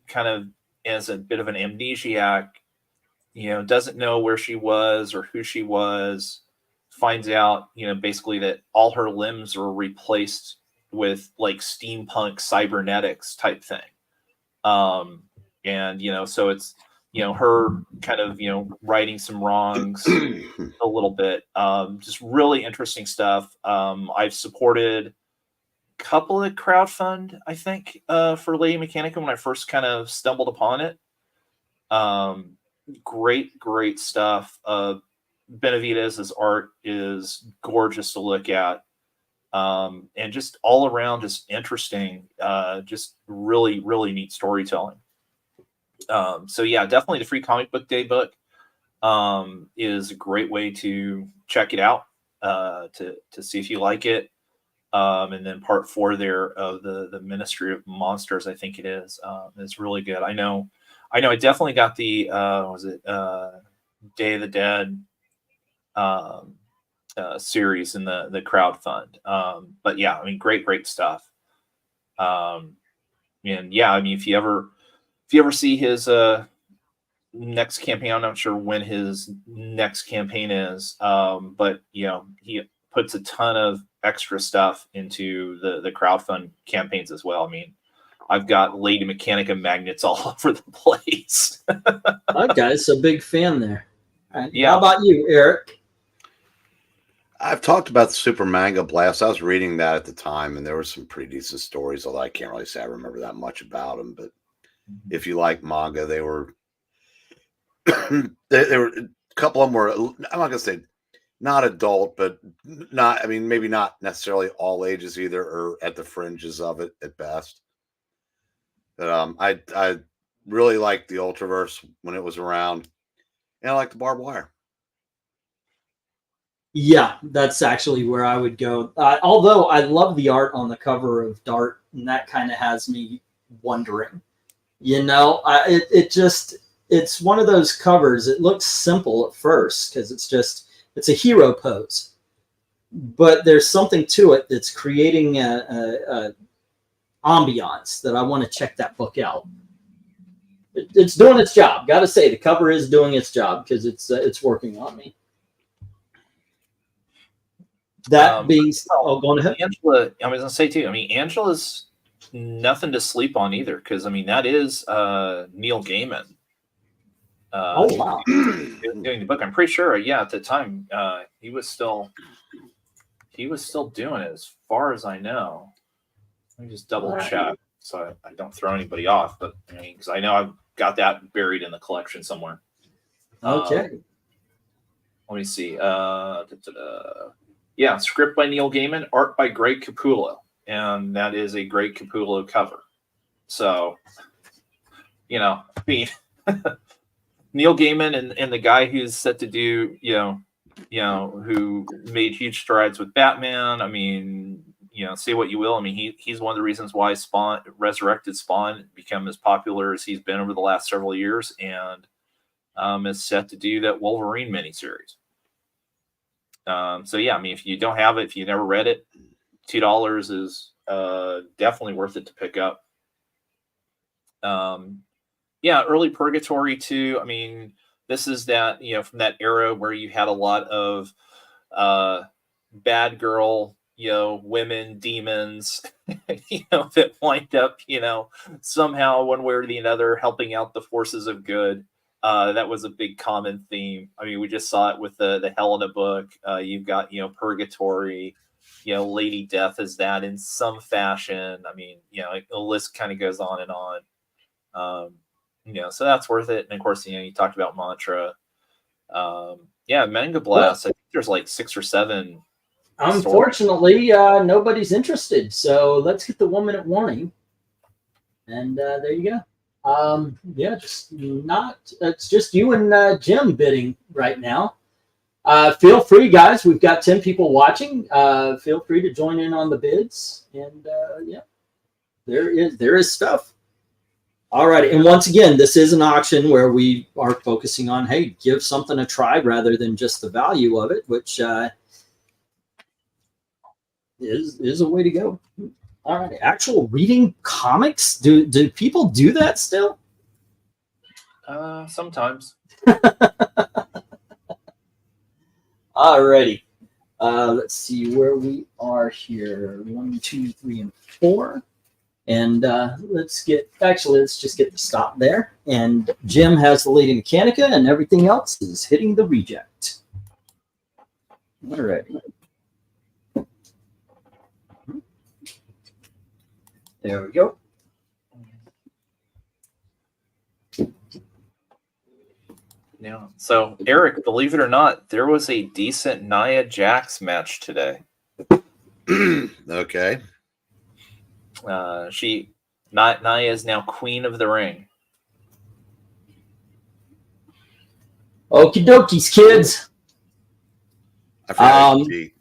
kind of as a bit of an amnesiac, doesn't know where she was or who she was, finds out, basically that all her limbs were replaced with like steampunk cybernetics type thing. And, so it's, her kind of, righting some wrongs a little bit. Just really interesting stuff. I've supported a couple of crowdfund, I think, for Lady Mechanica when I first kind of stumbled upon it. Great stuff. Benavidez's art is gorgeous to look at. And just all around just interesting, just really, really neat storytelling. So yeah, definitely the Free Comic Book Day book is a great way to check it out, to see if you like it. And then part 4 there of the Ministry of Monsters, I think it is really good. I know I definitely got the Day of the Dead series in the crowdfund. But yeah, I mean, great stuff. And yeah, I mean, if you ever see his next campaign, I'm not sure when his next campaign is, but he puts a ton of extra stuff into the crowdfund campaigns as well. I mean, I've got Lady Mechanica magnets all over the place. Okay, so big fan there. All right. Yeah. How about you, Eric? I've talked about the Super Manga Blast. I was reading that at the time, and there were some pretty decent stories, although I can't really say I remember that much about them. But if you like manga, they were they were a couple of them were, I'm not gonna say not adult, but not, I mean, maybe not necessarily all ages either, or at the fringes of it at best. But I really liked the Ultraverse when it was around, and I liked the Barbed Wire. Yeah, that's actually where I would go. Although I love the art on the cover of Dart, and that kind of has me wondering. It's one of those covers. It looks simple at first because it's a hero pose, but there's something to it that's creating a ambiance that I want to check that book out. It's doing its job. Got to say, the cover is doing its job because it's working on me. That being going ahead. Angela, I was gonna say too. I mean, Angela's nothing to sleep on either, because I mean that is Neil Gaiman. Oh wow! Doing the book, I'm pretty sure. Yeah, at the time, he was still doing it, as far as I know. Let me just double check so I don't throw anybody off. But I mean, because I know I've got that buried in the collection somewhere. Okay. Let me see. Yeah, script by Neil Gaiman, art by Greg Capullo, and that is a Greg Capullo cover. So, I mean, Neil Gaiman and the guy who's set to do, who made huge strides with Batman. I mean, say what you will. I mean, he's one of the reasons why Resurrected Spawn became as popular as he's been over the last several years, and is set to do that Wolverine miniseries. So yeah, I mean, if you don't have it, if you never read it, $2 is definitely worth it to pick up. Yeah, early Purgatory too. I mean, this is that, from that era where you had a lot of bad girl, women, demons, that wind up, somehow one way or the other helping out the forces of good. That was a big common theme. I mean, we just saw it with the Helena book. You've got, Purgatory, Lady Death is that in some fashion. I mean, the list kind of goes on and on. So that's worth it. And of course, you talked about Mantra. Yeah, Manga Blast. I think there's like 6 or 7. Unfortunately, nobody's interested. So let's get the 1 minute warning. And there you go. Yeah, it's just you and Jim bidding right now. Feel free, guys. We've got 10 people watching. Feel free to join in on the bids. And yeah, there is stuff. All right. And once again, this is an auction where we are focusing on, hey, give something a try rather than just the value of it, which is a way to go. All right, actual reading comics. Do people do that still? Sometimes. Alrighty. Let's see where we are here. 1, 2, 3, and 4. And let's just get the stop there. And Jim has the Lady Mechanica, and everything else is hitting the reject. All right. There we go. Yeah. So, Eric, believe it or not, there was a decent Nia Jax match today. Okay. Nia is now Queen of the Ring. Okie dokies, kids. I forgot she beat.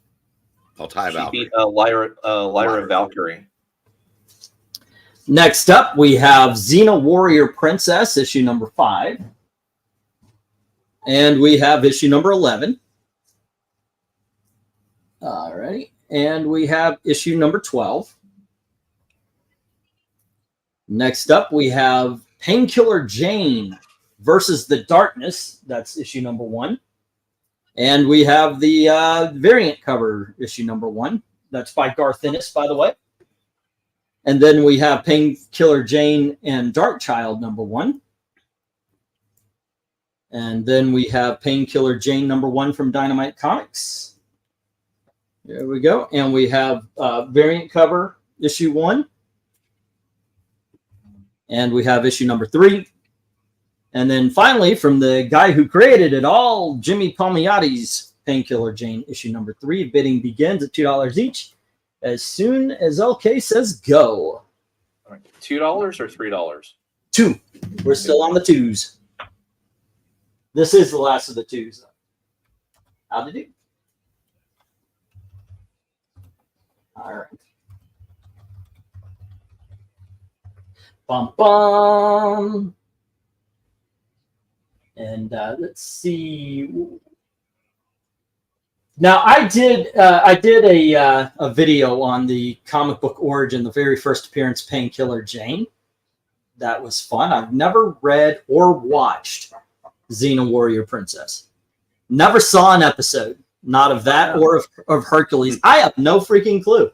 I'll tie She Valkyrie. beat Lyra Valkyrie. Next up, we have Xena Warrior Princess, issue number 5. And we have issue number 11. All right. And we have issue number 12. Next up, we have Painkiller Jane versus the Darkness. That's issue number 1. And we have the variant cover, issue number 1. That's by Garth Ennis, by the way. And then we have Painkiller Jane and Darkchild number 1. And then we have Painkiller Jane number 1 from Dynamite Comics. There we go. And we have variant cover, issue 1. And we have issue number 3. And then finally, from the guy who created it all, Jimmy Palmiotti's Painkiller Jane, issue number 3. Bidding begins at $2 each. As soon as OK says go. All right. $2 or $3? 2. We're still on the 2s. This is the last of the 2s. How'd it do? All right. Bum bum. And let's see. Now I did a video on the comic book origin, the very first appearance, Painkiller Jane. That was fun. I've never read or watched Xena Warrior Princess. Never saw an episode, not of that or of Hercules. I have no freaking clue.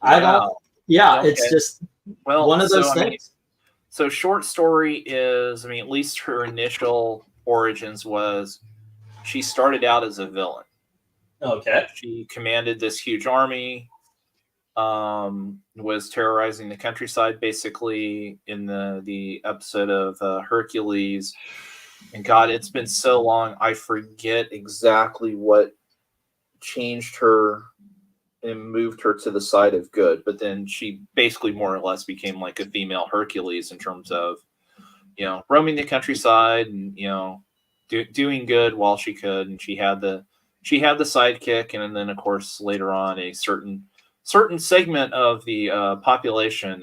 I don't. Yeah, okay. It's just one of those things. So short story is, at least her initial origins was she started out as a villain. Okay. She commanded this huge army, was terrorizing the countryside basically in the episode of Hercules. And God, it's been so long, I forget exactly what changed her and moved her to the side of good. But then she basically more or less became like a female Hercules in terms of, roaming the countryside and, doing good while she could. And she had the sidekick. And then, of course, later on, a certain segment of the population,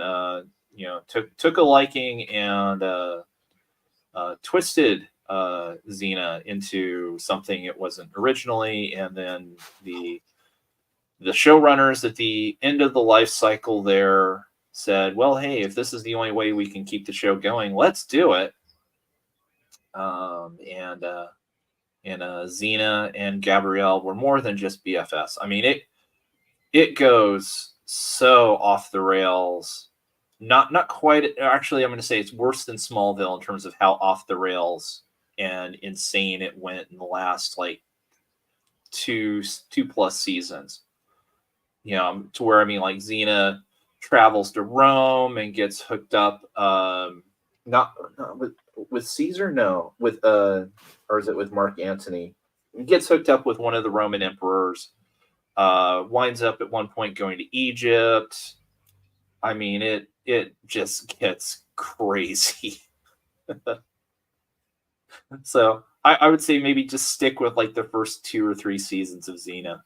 took a liking and twisted Xena into something it wasn't originally. And then the showrunners at the end of the life cycle there said, well, hey, if this is the only way we can keep the show going, let's do it. And Xena and Gabrielle were more than just BFFs. It goes so off the rails. Not quite. Actually, I'm going to say it's worse than Smallville in terms of how off the rails and insane it went in the last like two plus seasons. To where like Xena travels to Rome and gets hooked up. Not with Caesar, no. With or is it with Mark Antony? He gets hooked up with one of the Roman emperors. Winds up at one point going to Egypt. It just gets crazy. So I would say maybe just stick with like the first 2 or 3 seasons of Xena.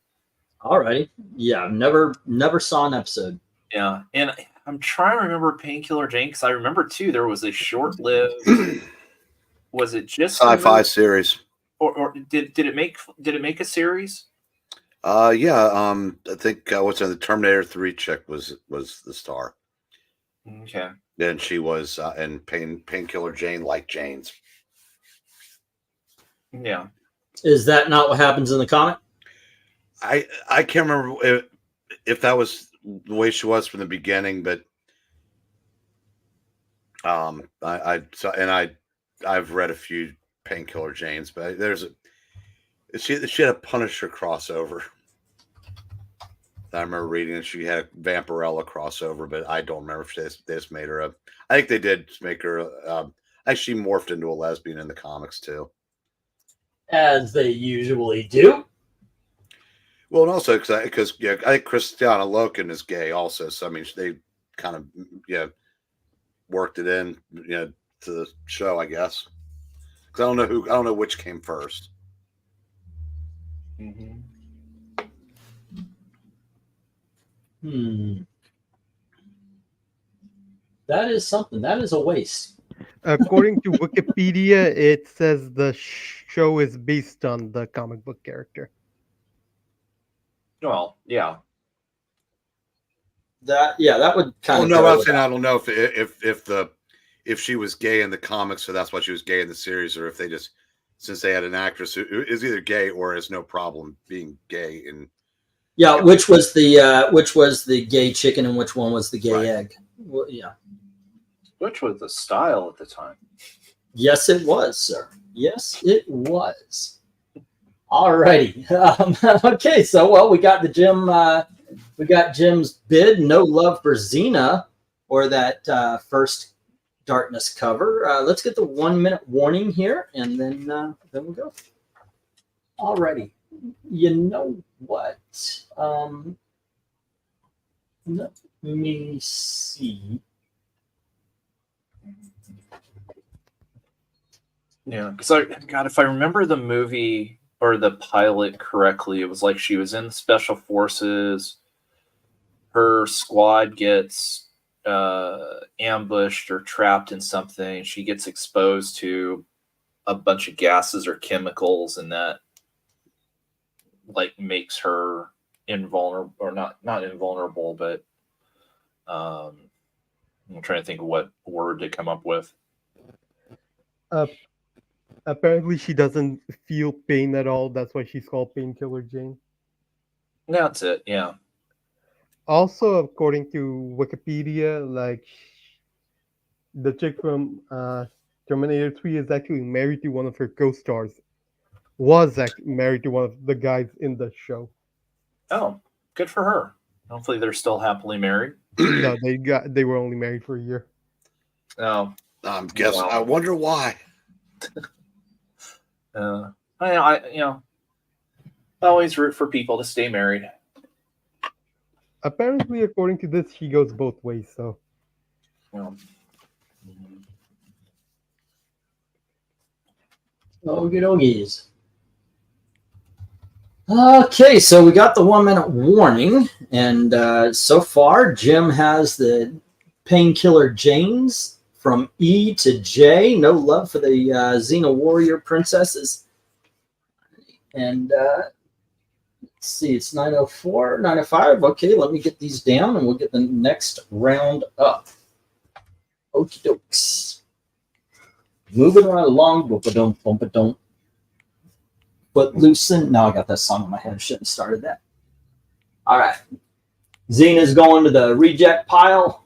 All right. Yeah, never saw an episode. Yeah, and I'm trying to remember Painkiller Jane because I remember too there was a short-lived. Was it just sci-fi series? Or did it make a series? Yeah. I think what's in the Terminator 3 chick was the star. Okay. Then she was in Painkiller Jane, like Jane's. Yeah. Is that not what happens in the comic? I can't remember if that was the way she was from the beginning, but I've read a few Painkiller Janes, but she had a Punisher crossover. I remember reading it. She had a Vampirella crossover, but I don't remember if they just made her I think they did make her. She morphed into a lesbian in the comics too, As they usually do. well, and also because I think Christiana Loken is gay also. So I mean, they kind of worked it in to the show, I guess. Because I don't know which came first. Mm-hmm. That is something. That is a waste. According to Wikipedia, it says the show is based on the comic book character. Well, yeah. That would kind of. Oh no, I'm saying I don't know if she was gay in the comics, so that's why she was gay in the series, or if they just, since they had an actress who is either gay or has no problem being gay. And yeah, which was the gay chicken and which one was the gay egg? Well, yeah. Which was the style at the time. Yes, it was, sir. Yes, it was. Alrighty. Okay, so we got the Jim. We got Jim's bid. No love for Xena, or that first Darkness cover. Let's get the 1 minute warning here, and then we'll go. Alrighty. You know what? Let me see. Yeah, because if I remember the movie or the pilot correctly, it was like she was in the special forces. Her squad gets ambushed or trapped in something. She gets exposed to a bunch of gases or chemicals, and that makes her invulnerable, or not invulnerable, but I'm trying to think of what word to come up with. Apparently, she doesn't feel pain at all. That's why she's called Painkiller Jane. That's it. Yeah. Also, according to Wikipedia, the chick from Terminator 3 is actually married to one of her co-stars. Was married to one of the guys in the show. Oh, good for her. Hopefully, they're still happily married. No, they were only married for a year. Oh, I'm guessing. Wow. I wonder why. I always root for people to stay married. Apparently, according to this, she goes both ways. So, Okie dokies. Okay, so we got the 1 minute warning, and so far Jim has the Painkiller Janes from E to J. No love for the Xena Warrior Princesses. And let's see, it's 9:04, 9:05. Okay, let me get these down, and we'll get the next round up. Okie dokes. Moving right along. Bumpa-dum, bumpa-dum. But loosen. Now I got that song in my head. Shouldn't have started that. All right. Xena's going to the reject pile.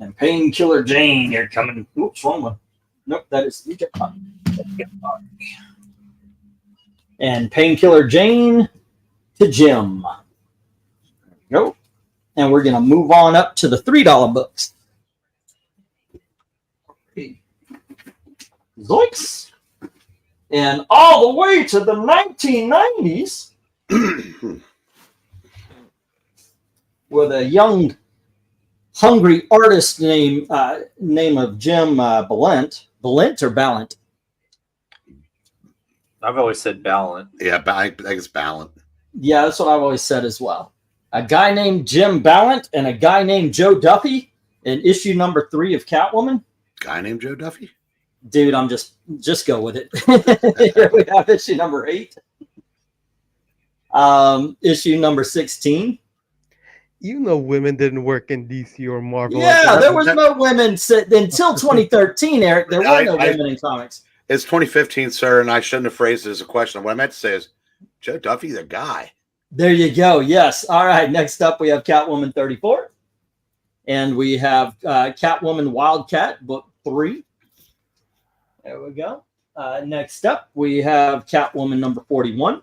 And Painkiller Jane, you're coming. Oops, wrong one. Nope, that is the reject pile. And Painkiller Jane to Jim. There we go. And we're going to move on up to the $3 books. Zoinks. And all the way to the 1990s with a young, hungry artist name of Jim Balent. Balent or Ballant? I've always said Ballant. Yeah, I think it's Ballant. Yeah, that's what I've always said as well. A guy named Jim Ballant and a guy named Joe Duffy in issue number 3 of Catwoman. Guy named Joe Duffy? Dude, I'm just go with it. Here we have issue number 8. Issue number 16. You know, women didn't work in DC or Marvel. Yeah, there was no women until 2013, Eric. There were no women in comics. It's 2015, sir, and I shouldn't have phrased it as a question. What I meant to say is, Joe Duffy's a guy. There you go. Yes. All right. Next up, we have Catwoman 34. And we have Catwoman Wildcat, book 3. There we go. Next up, we have Catwoman number 41.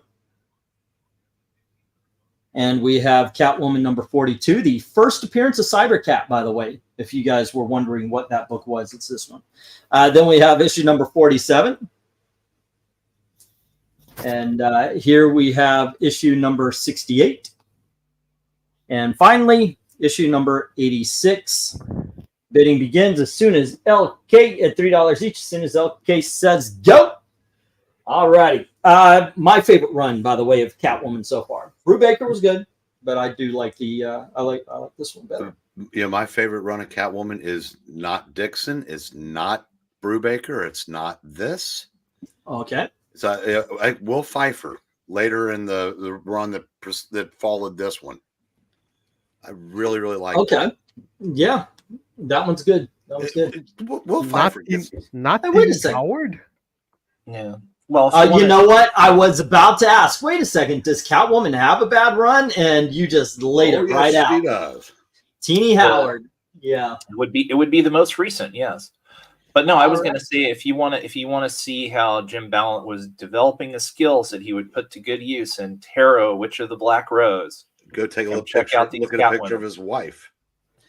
And we have Catwoman number 42, the first appearance of Cybercat, by the way, if you guys were wondering what that book was, it's this one. Then we have issue number 47. And here we have issue number 68. And finally, issue number 86. Bidding begins as soon as LK at $3 each, as soon as LK says go. All righty. My favorite run, by the way, of Catwoman so far. Brubaker was good, but I do like I like this one better. You know, my favorite run of Catwoman is not Dixon, it's not Brubaker, it's not this. Okay. So Will Pfeiffer later in the run that followed this one. I really, really like. Okay. Yeah, that one's good. That was good. Will Pfeiffer not wait a second. Howard. Yeah. Well, you know what? I was about to ask. Wait a second. Does Catwoman have a bad run? And you just laid it right out. She does. Teeny Howard. Yeah. It would be the most recent, yes. But no, I was going to say if you want to see how Jim Ballant was developing the skills that he would put to good use in Tarot, Witch of the Black Rose, go take a look. Check out these look at a picture of his wife.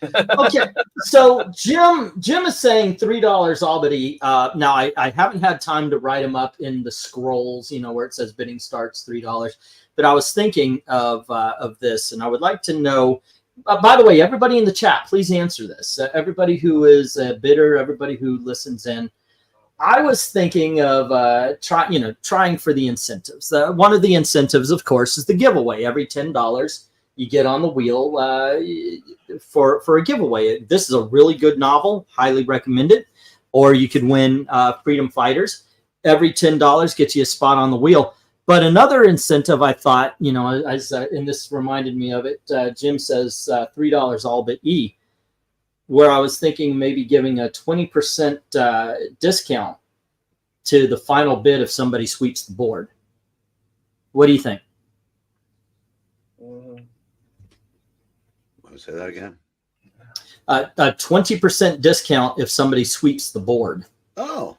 Okay, so Jim is saying $3 Albany. Now I haven't had time to write him up in the scrolls, where it says bidding starts $3. But I was thinking of this, and I would like to know. By the way, everybody in the chat, please answer this. Everybody who is a bidder, everybody who listens in. I was thinking of trying for the incentives. One of the incentives, of course, is the giveaway. Every $10 you get on the wheel for a giveaway. This is a really good novel, highly recommended. Or you could win Freedom Fighters. Every $10 gets you a spot on the wheel. But another incentive, I thought, and this reminded me of it. Jim says $3 all but E, where I was thinking maybe giving a 20% discount to the final bid if somebody sweeps the board. What do you think? Say that again. A 20% discount if somebody sweeps the board. Oh,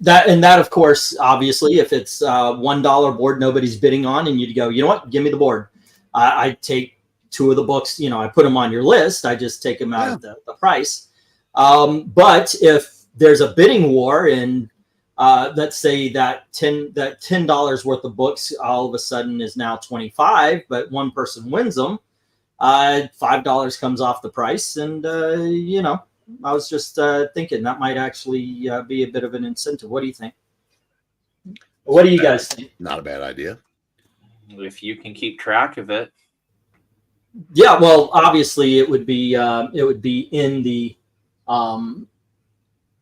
that of course, obviously, if it's $1 board nobody's bidding on, and you go, you know what, give me the board. I take 2 of the books. I put them on your list. I just take them out of the price. But if there's a bidding war and let's say that $10 worth of books all of a sudden is now $25, but one person wins them, $5 comes off the price, and I was just thinking that might actually be a bit of an incentive. What do you think? What do you guys think? Not a bad idea. If you can keep track of it. Yeah, well, obviously it would be in the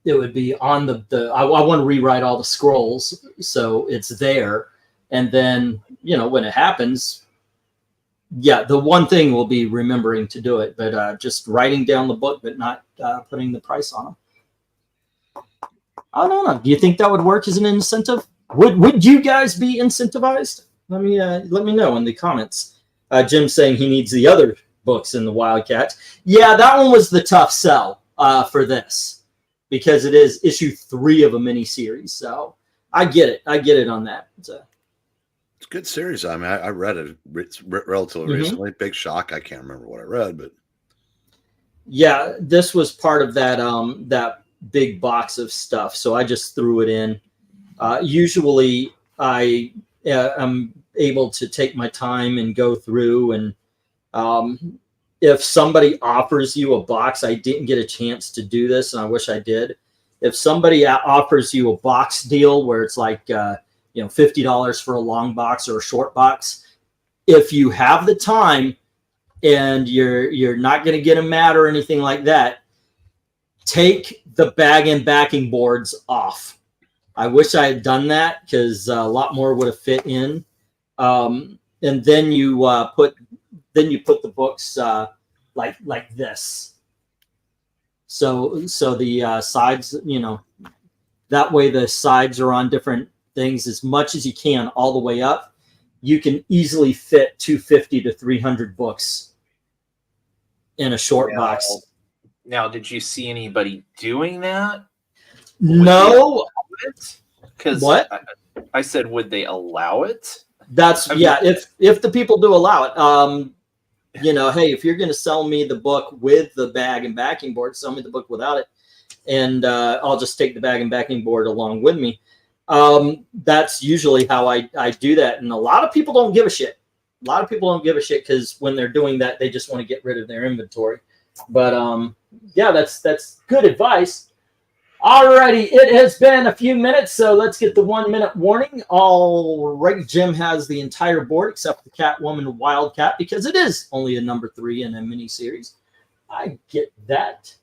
it would be on the I want to rewrite all the scrolls so it's there, and then when it happens, the one thing will be remembering to do it, but just writing down the book but not putting the price on them. I don't know. Do you think that would work as an incentive? Would you guys be incentivized? Let me know in the comments. Jim's saying he needs the other books in the Wildcat. Yeah, that one was the tough sell for this, because it is issue 3 of a mini series. So I get it on that. It's a good series. I mean, I read it relatively recently. Big shock. I can't remember what I read, but yeah, this was part of that that big box of stuff. So I just threw it in. Usually I am able to take my time and go through, and if somebody offers you a box, I didn't get a chance to do this, and I wish I did. If somebody offers you a box deal where it's like $50 for a long box or a short box, if you have the time and you're not going to get them mad or anything like that, take the bag and backing boards off. I wish I had done that because a lot more would have fit in. And then you put the books like this. So the sides, that way the sides are on different things as much as you can all the way up. You can easily fit 250 to 300 books in a short box. Now, did you see anybody doing that? No. Because what? I said, would they allow it? That's if the people do allow it. Hey, if you're going to sell me the book with the bag and backing board, sell me the book without it, and I'll just take the bag and backing board along with me. That's usually how I do that, and a lot of people don't give a shit. A lot of people don't give a shit because when they're doing that, they just want to get rid of their inventory. But that's good advice. Alrighty, it has been a few minutes, so let's get the 1 minute warning. All right, Jim has the entire board except the Catwoman Wildcat because it is only a number 3 in a mini series. I get that.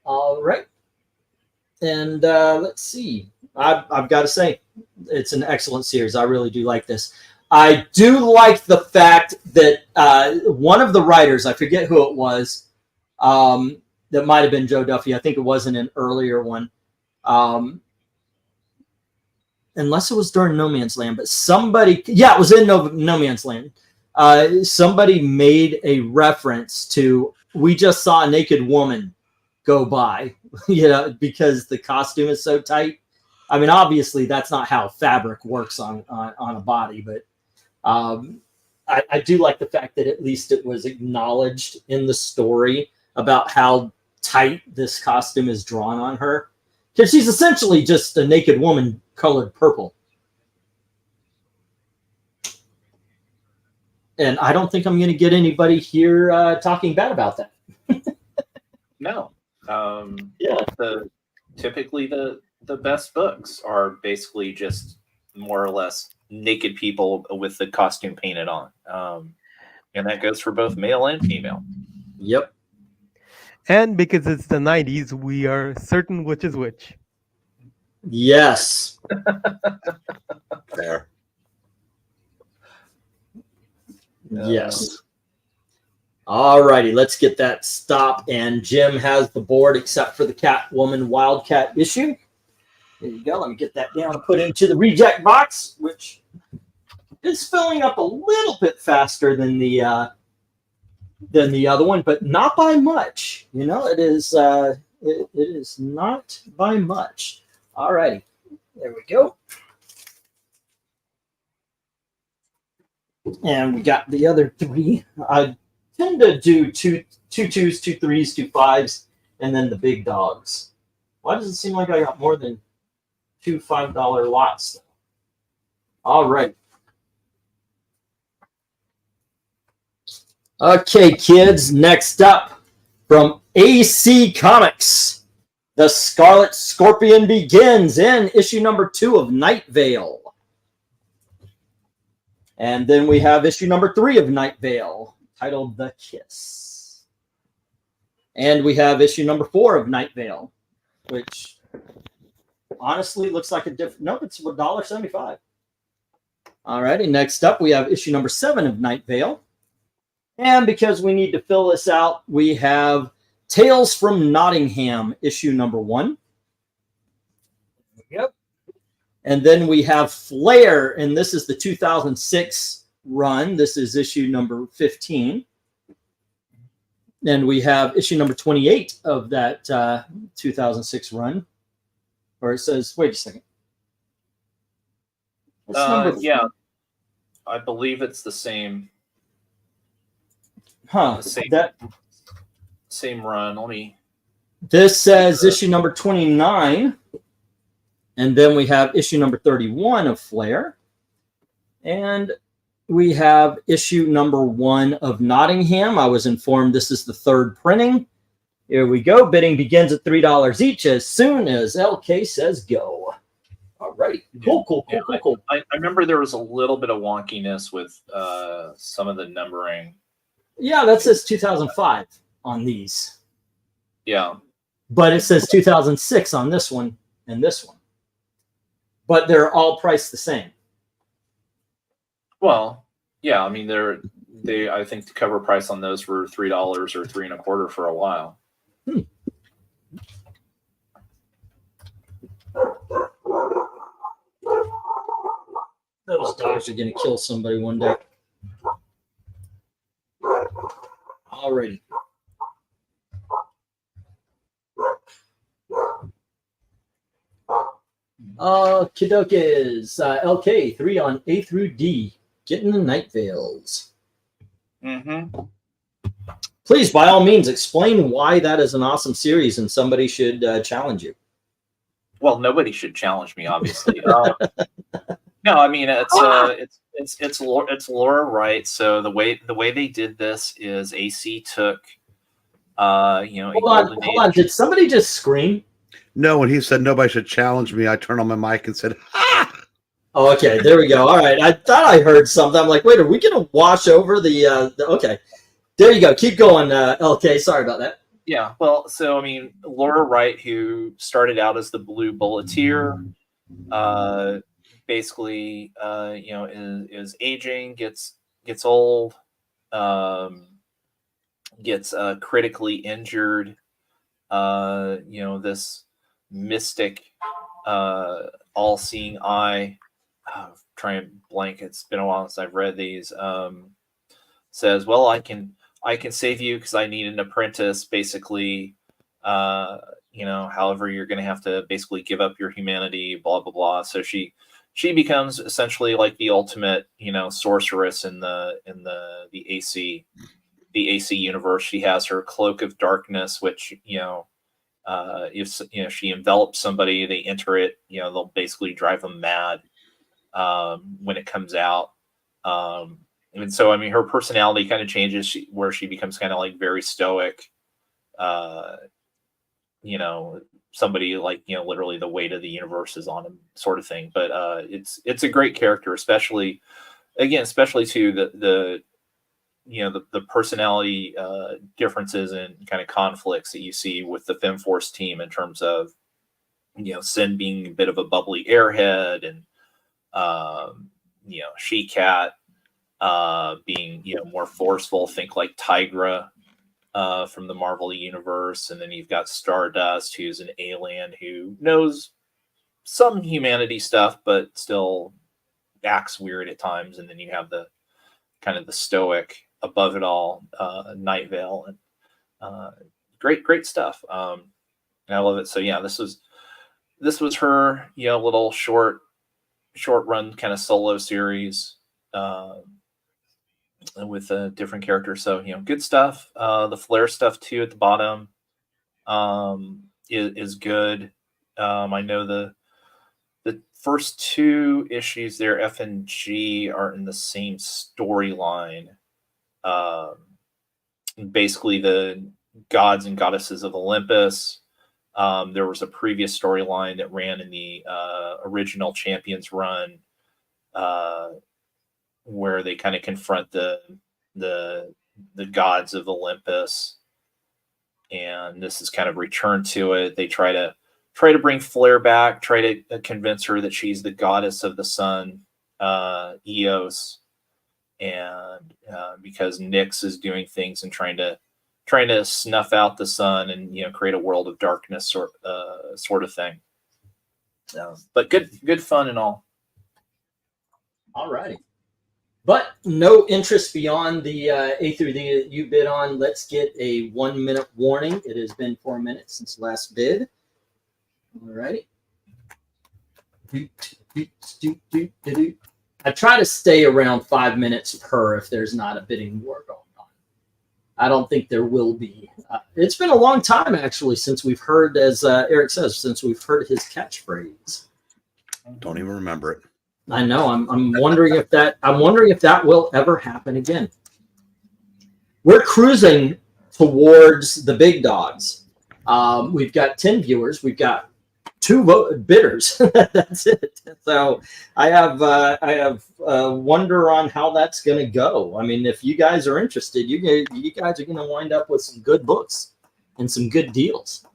All right, and let's see. I've got to say, it's an excellent series. I really do like this. I do like the fact that one of the writers, I forget who it was, that might have been Joe Duffy. I think it was in an earlier one. Unless it was during No Man's Land, but somebody, it was in No Man's Land. Somebody made a reference to, we just saw a naked woman go by, because the costume is so tight. I mean, obviously that's not how fabric works on a body, but I do like the fact that at least it was acknowledged in the story about how tight this costume is drawn on her, because she's essentially just a naked woman colored purple. And I don't think I'm going to get anybody here talking bad about that. No. Typically the best books are basically just more or less naked people with the costume painted on. And that goes for both male and female. Yep. And because it's the 90s, we are certain which is which. Yes. Fair. Yes. All righty, let's get that stop. And Jim has the board except for the Catwoman Wildcat issue. There you go. Let me get that down and put into the reject box, which is filling up a little bit faster than the other one, but not by much. It is it is not by much. All righty, there we go. And we got the other 3. I tend to do two twos, 2 3s, 2 5s, and then the big dogs. Why does it seem like I got more than 2 $5 lots? All right. Okay, kids, next up from AC Comics, The Scarlet Scorpion Begins in issue number 2 of Night Vale. And then we have issue number 3 of Night Vale, titled The Kiss. And we have issue number 4 of Night Vale, which honestly looks like a different. Nope, it's $1.75. All righty, next up we have issue number 7 of Night Vale. And because we need to fill this out, we have Tales from Nottingham, issue number 1. Yep. And then we have Flare, and this is the 2006 run. This is issue number 15. And we have issue number 28 of that 2006 run. Or it says, wait a second. Yeah, I believe it's the same. Huh. Same run. Let me. This says issue number 29. And then we have issue number 31 of Flare. And we have issue number 1 of Nottingham. I was informed this is the 3rd printing. Here we go. Bidding begins at $3 each as soon as LK says go. All right. Cool. I remember there was a little bit of wonkiness with some of the numbering. Yeah, that says 2005 on these. Yeah. But it says 2006 on this one and this one. but they're all priced the same. Well, yeah, I mean they I think the cover price on those were $3 or $3.25 for a while. Those dogs are going to kill somebody one day. Alrighty. Kidokis, LK, 3 on A through D. Getting the Night Veils. Mm-hmm. Please, by all means, explain why that is an awesome series and somebody should challenge you. Well, nobody should challenge me, obviously. No, I mean it's Laura Wright. So the way they did this is AC took Hold on. Did somebody just scream? No, when he said nobody should challenge me, I turned on my mic and said, "Ha!" Oh, okay, there we go. All right, I thought I heard something. I'm like, wait, are we gonna wash over the okay? There you go. Keep going, LK. Sorry about that. Yeah, well, so I mean, Laura Wright, who started out as the Blue Bulleteer, basically, is aging, gets old, gets critically injured. This mystic, all-seeing eye. Try and blank. It's been a while since I've read these. Says, well, I can save you because I need an apprentice. Basically, however, you're going to have to basically give up your humanity. Blah blah blah. So she becomes essentially like the ultimate, sorceress in the AC universe. She has her cloak of darkness, which if she envelops somebody, they enter it. They'll basically drive them mad when it comes out. And so, I mean, her personality kind of changes where she becomes kind of like very stoic, somebody like, literally the weight of the universe is on him sort of thing. But it's a great character, especially to the personality differences and kind of conflicts that you see with the FemForce team in terms of, Sin being a bit of a bubbly airhead and, She-Cat being, more forceful. Think like Tigra from the Marvel universe. And then you've got Stardust, who's an alien who knows some humanity stuff, but still acts weird at times. And then you have the kind of the stoic above it all, Night Veil, and great stuff. And I love it. So yeah, this was her, little short run kind of solo series with a different character. So good stuff. The flare stuff too at the bottom is good. I know the first two issues there, F and G, are in the same storyline. Basically the gods and goddesses of Olympus. There was a previous storyline that ran in the original Champions run, where they kind of confront the gods of Olympus, and this is kind of return to it. They try to bring Flare back, try to convince her that she's the goddess of the sun, Eos. And because Nyx is doing things and trying to snuff out the sun and create a world of darkness sort of thing. But good fun and all. All righty. But no interest beyond the A through D that you bid on. Let's get a 1 minute warning. It has been 4 minutes since last bid. All righty. I try to stay around 5 minutes per if there's not a bidding war going on. I don't think there will be. It's been a long time, actually, since we've heard, as Eric says, since we've heard his catchphrase. Don't even remember it. I know. I'm wondering if that will ever happen again. We're cruising towards the big dogs. We've got 10 viewers. We've got 2 bidders. That's it. So I have wonder on how that's going to go. I mean, if you guys are interested, you guys are going to wind up with some good books and some good deals.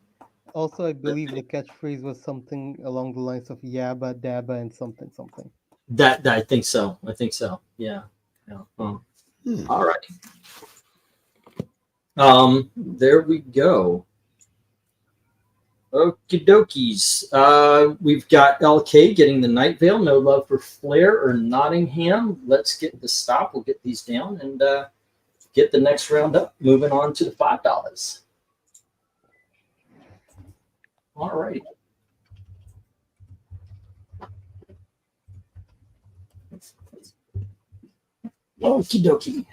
Also, I believe the catchphrase was something along the lines of "yabba dabba" and something something. That I think so. I think so. Yeah. Yeah. All right. There we go. Okie dokies. We've got LK getting the Night Vale. No love for Flair or Nottingham. Let's get the stop. We'll get these down and get the next round up. Moving on to the $5. All right. Okie dokie.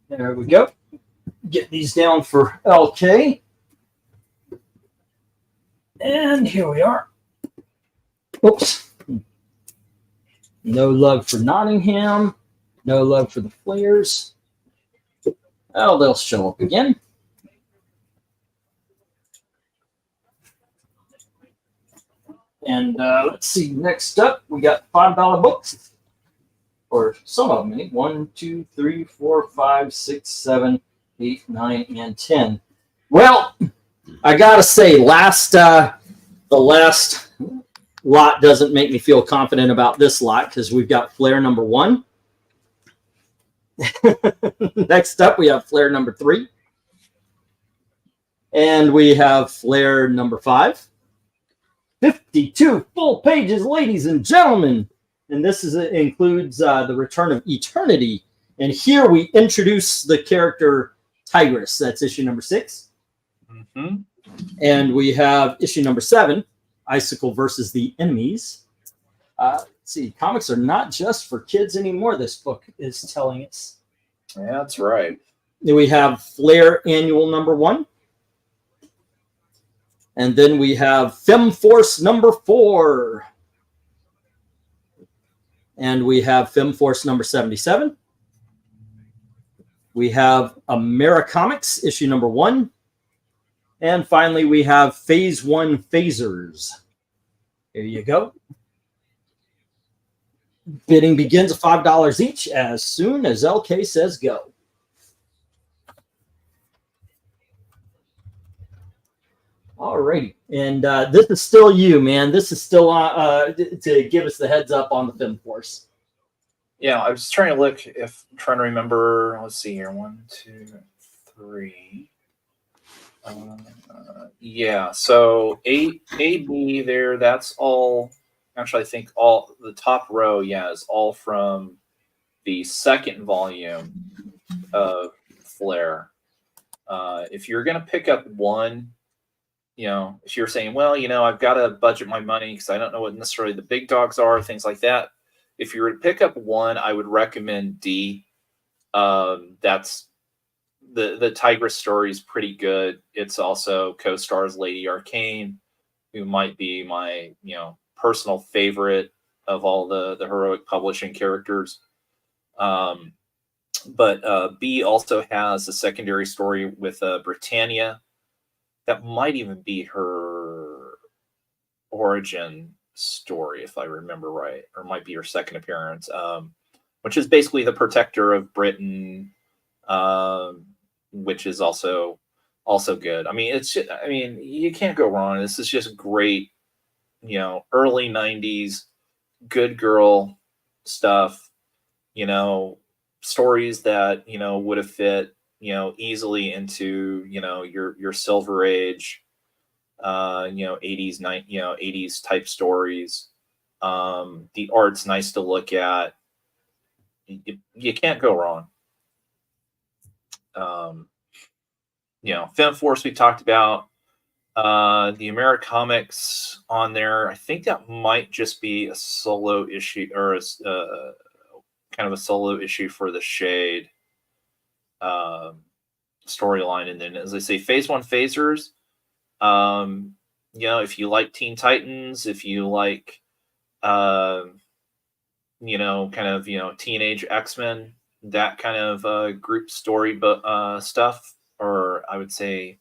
There we go. Get these down for LK. And here we are. Oops. No love for Nottingham. No love for the Flares. Oh, they'll show up again. And let's see. Next up, we got $5 books. Or some of them. 1, 2, 3, 4, 5, 6, 7, 8, 9, and 10. Well, I gotta say, the last lot doesn't make me feel confident about this lot because we've got Flare number 1. Next up, we have Flare number 3. And we have Flare number 5. 52 full pages, ladies and gentlemen. And this includes the Return of Eternity. And here we introduce the character Tigress. That's issue number 6. Mm-hmm. And we have issue number 7, Icicle versus the Enemies. Let's see, comics are not just for kids anymore, this book is telling us. Yeah, that's right. Then we have Flare Annual number 1. And then we have Fem Force number 4. And we have Fem Force number 77. We have Americomics issue number 1. And finally, we have Phase 1 Phasers. Here you go. Bidding begins at $5 each as soon as LK says go. All righty. And this is still you, man. This is still to give us the heads up on the Fem Force. Yeah, I was trying to remember. Let's see here. 1, 2, 3. Yeah, so A, B there, that's all. Actually, I think all the top row, is all from the second volume of Flare. If you're going to pick up one, if you're saying, well, I've got to budget my money because I don't know what necessarily the big dogs are, things like that. If you were to pick up one, I would recommend D. That's the Tigress story is pretty good. It's also co-stars Lady Arcane, who might be my personal favorite of all the heroic publishing characters. But B also has a secondary story with Britannia that might even be her origin story, if I remember right, or might be her second appearance, which is basically the protector of Britain, which is also good. I mean, you can't go wrong. This is just great, early 90s good girl stuff, stories that would have fit easily into your Silver Age 80s 80s type stories. The art's nice to look at. You can't go wrong. Fem Force we talked about. The Americomics on there, I think that might just be a solo issue, or kind of a solo issue for the Shade storyline. And then, as I say, Phase 1 Phasers. If you like Teen Titans, if you like, kind of, teenage X-Men, that kind of group story stuff, or I would say,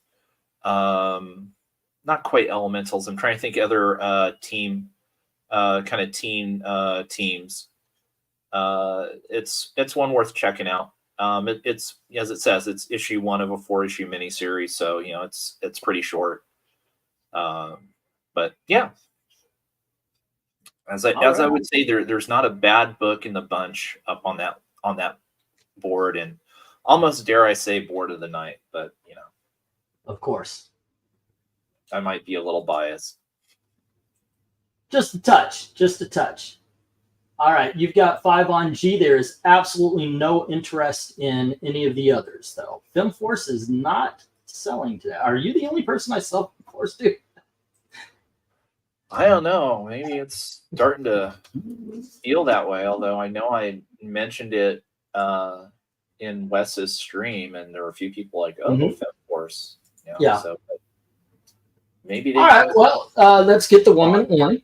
not quite elementals. I'm trying to think other team, kind of teen teams. It's one worth checking out. It's as it says, it's issue 1 of a 4-issue miniseries, so it's pretty short. But yeah, as I would say, there's not a bad book in the bunch up on that board, and almost dare I say board of the night, but Of course. I might be a little biased. Just a touch. All right, you've got 5 on G. There is absolutely no interest in any of the others, though. FemForce is not selling today. Are you the only person I sell FemForce to? I don't know. Maybe it's starting to feel that way, although I know I mentioned it in Wes's stream, and there were a few people like, oh, FemForce. Yeah. So maybe they. All right, well, let's get the woman on.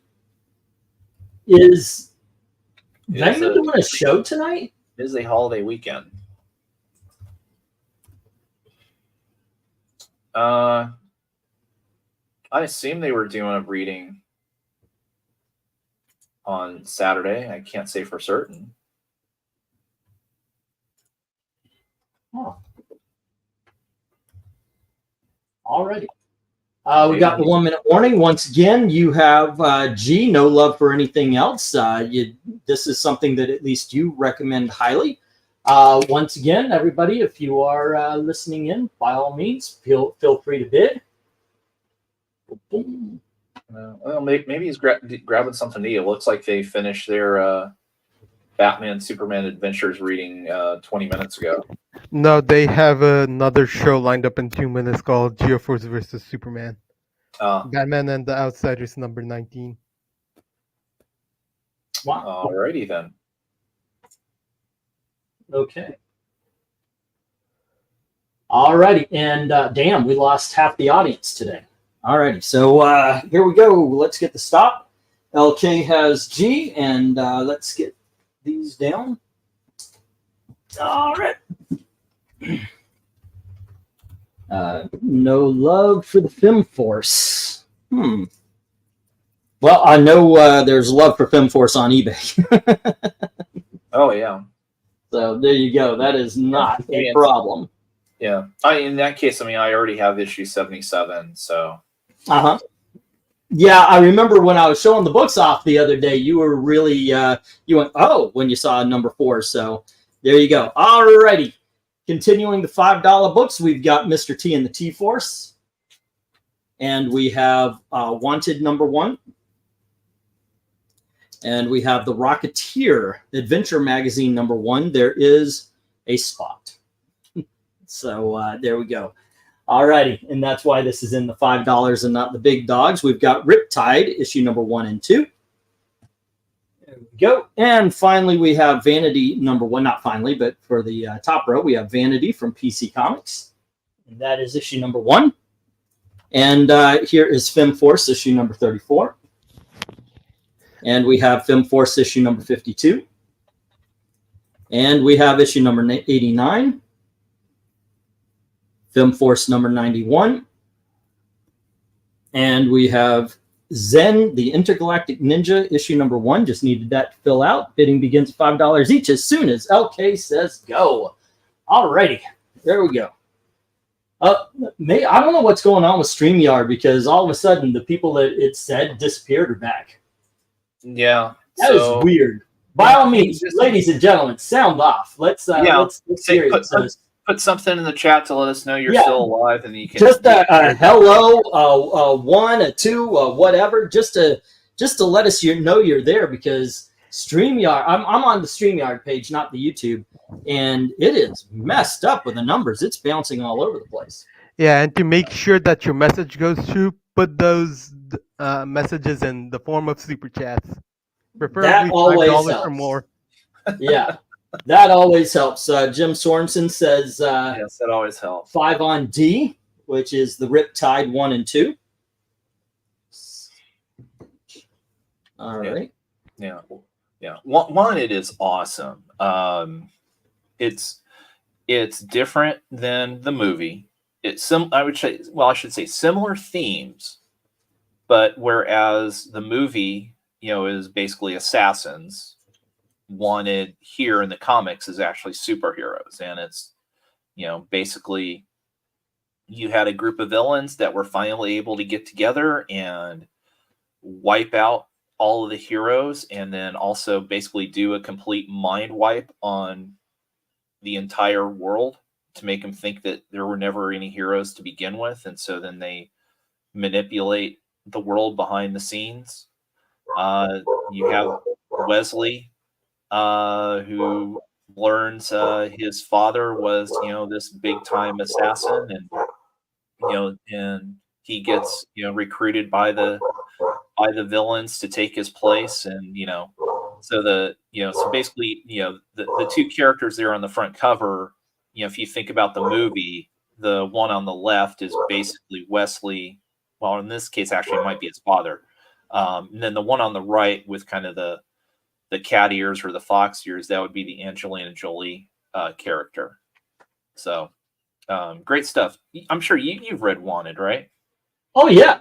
Is Vegna doing a show tonight? It is a holiday weekend. I assume they were doing a reading on Saturday. I can't say for certain. Oh. Alrighty. We got the 1 minute warning. Once again, you have G, no love for anything else. This is something that at least you recommend highly. Once again, everybody, if you are listening in, by all means, feel free to bid. Boom. Well, maybe he's grabbing something to eat. It looks like they finished their Batman Superman Adventures reading 20 minutes ago. No, they have another show lined up in 2 minutes called Geoforce versus Superman. Batman and the Outsiders number 19. Wow. Alrighty then. Okay. Alrighty, and damn, we lost half the audience today. Alrighty, so here we go. Let's get the stop. LK has G, and let's get these down. All right. No love for the FemForce. Well, I know there's love for FemForce on eBay. Oh, yeah. So there you go. That is not a problem. Yeah. In that case, I already have issue 77, so. Uh-huh. Yeah, I remember when I was showing the books off the other day, you were really, you went, oh, when you saw number 4. So there you go. Alrighty. Continuing the $5 books, we've got Mr. T and the T-Force. And we have Wanted number 1. And we have the Rocketeer Adventure Magazine number 1. There is a spot. So there we go. Alrighty, and that's why this is in the $5 and not the big dogs. We've got Riptide, issue number 1 and 2. There we go. And finally, we have Vanity number 1. Not finally, but for the top row, we have Vanity from PC Comics. And that is issue number 1. And here is FemForce, issue number 34. And we have FemForce, issue number 52. And we have issue number 89. FemForce number 91. And we have Zen, the Intergalactic Ninja, issue number 1. Just needed that to fill out. Bidding begins at $5 each as soon as LK says go. Alrighty, there we go. I don't know what's going on with StreamYard because all of a sudden the people that it said disappeared are back. Yeah. That is weird. By all means, ladies and gentlemen, sound off. Let's hear it. Put something in the chat to let us know you're still alive, and you can just a hello, a 1, a 2, whatever, just to let us know you're there because StreamYard. I'm on the StreamYard page, not the YouTube, and it is messed up with the numbers. It's bouncing all over the place. Yeah, and to make sure that your message goes through, put those messages in the form of super chats, preferably $5 or more. Yeah. That always helps. Jim Sorensen says yes, that always helps. 5 on D, which is the Riptide 1 and 2. All right. Yeah. Wanted is awesome. It's different than the movie. I should say similar themes, but whereas the movie, is basically assassins, Wanted here in the comics is actually superheroes, and it's, basically you had a group of villains that were finally able to get together and wipe out all of the heroes, and then also basically do a complete mind wipe on the entire world to make them think that there were never any heroes to begin with. And so then they manipulate the world behind the scenes. You have Wesley, who learns his father was, this big time assassin, and he gets, recruited by the villains to take his place. And, so basically, the two characters there on the front cover, if you think about the movie, the one on the left is basically Wesley. Well, in this case, actually, it might be his father. And then the one on the right with kind of the cat ears or the fox ears, that would be the Angelina Jolie character. So great stuff. I'm sure you've read Wanted, right? Oh yeah.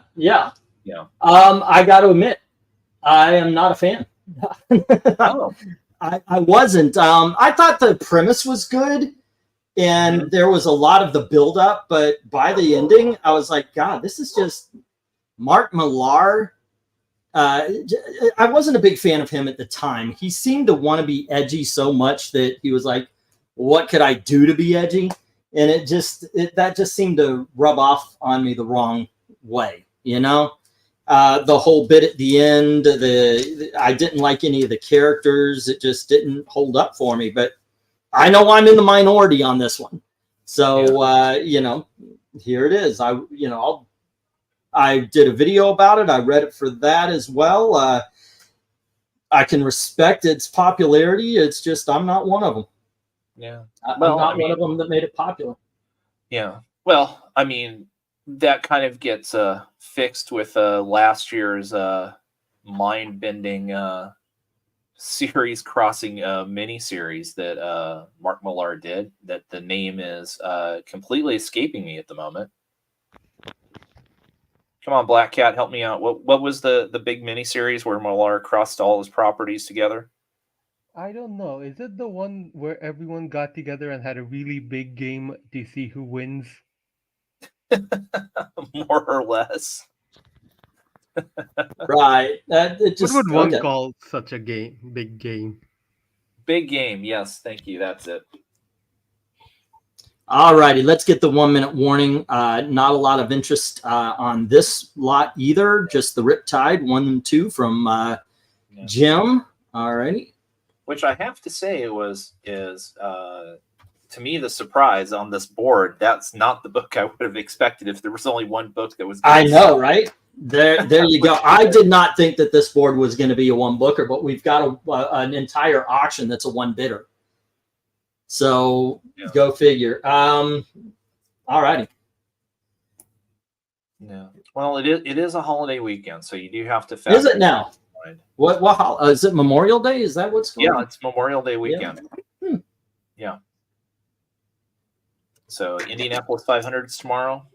I got to admit, I am not a fan. Oh. I wasn't. I thought the premise was good, and there was a lot of the build-up, but by the ending, I was like, God, this is just Mark Millar. I wasn't a big fan of him at the time. He seemed to want to be edgy so much that he was like, what could I do to be edgy? And that just seemed to rub off on me the wrong way, the whole bit at the end, I didn't like any of the characters. It just didn't hold up for me, but I know I'm in the minority on this one. So, here it is. I did a video about it. I read it for that as well. I can respect its popularity. It's just, I'm not one of them. Yeah. I'm not one of them that made it popular. Yeah. Well, I mean, that kind of gets fixed with last year's mind-bending series crossing mini-series that Mark Millar did, that the name is completely escaping me at the moment. Come on, Black Cat, help me out. What was the big mini-series where Millar crossed all his properties together? I don't know. Is it the one where everyone got together and had a really big game to see who wins? More or less. Right. What would one call such a game? Big game. Big game. Yes. Thank you. That's it. All righty. Let's get the 1 minute warning. Not a lot of interest on this lot either. Just the Riptide 1 and 2 from Jim. All righty. Which I have to say is to me the surprise on this board. That's not the book I would have expected if there was only one book that was. I know, right? There you go. I did not think that this board was going to be a one booker, but we've got an entire auction that's a one bidder. So Go figure. All righty. Yeah. Well, it is a holiday weekend, so you do have to. Is it now? What is it? Memorial Day? Is that what's going on? Yeah, it's Memorial Day weekend. Yeah. Yeah. So Indianapolis 500s tomorrow.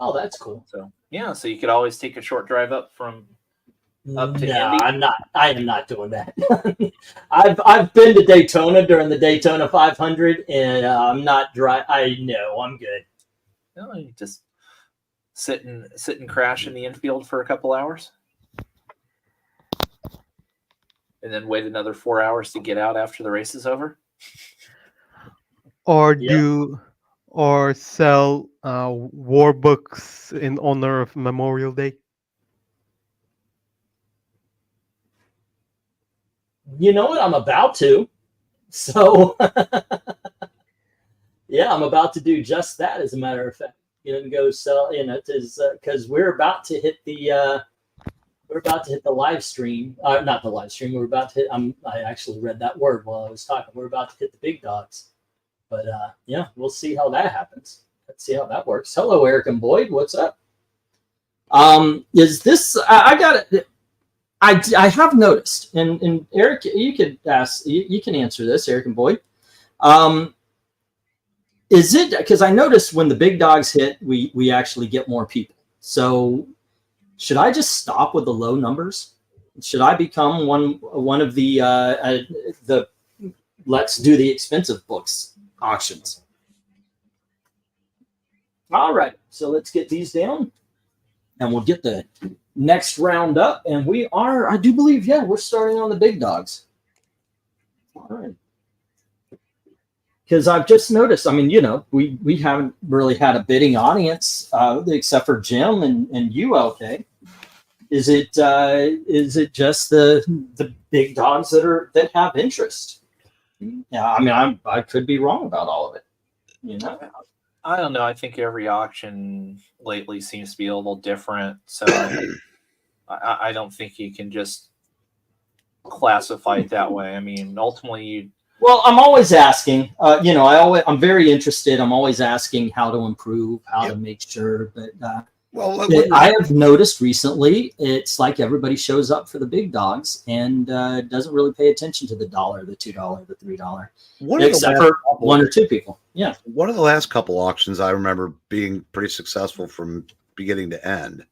Oh, that's cool. So so you could always take a short drive up to Indy. I am not doing that. I've been to Daytona during the Daytona 500, and I'm not dry. I know I'm good. No, you just sit and crash in the infield for a couple hours, and then wait another 4 hours to get out after the race is over. Or sell war books in honor of Memorial Day. You know what? I'm about to. So, I'm about to do just that. As a matter of fact, go sell. Because we're about to hit the live stream. Not the live stream. We're about to hit. I actually read that word while I was talking. We're about to hit the big dogs. But we'll see how that happens. Let's see how that works. Hello, Eric and Boyd. What's up? Is this? I got it. I have noticed, and Eric, you could ask. You can answer this, Eric and Boyd. Is it because I noticed when the big dogs hit, we actually get more people. So should I just stop with the low numbers? should I become one of the let's do the expensive books auctions? All right, so let's get these down, and we'll get the next round up. And we are, I do believe, yeah, we're starting on the big dogs. All right. Because I've just noticed, I mean, we haven't really had a bidding audience except for Jim and you, LK. Is it just the big dogs that have interest? Yeah, I mean, I could be wrong about all of it. I don't know. I think every auction lately seems to be a little different. So I don't think you can just classify it that way. I mean, ultimately, Well, I'm always asking. I'm very interested. I'm always asking how to improve, how to make sure. But I have noticed recently, it's like everybody shows up for the big dogs and doesn't really pay attention to the $1, the $2, the $3, except for one or two people. Yeah. One of the last couple auctions I remember being pretty successful from beginning to end.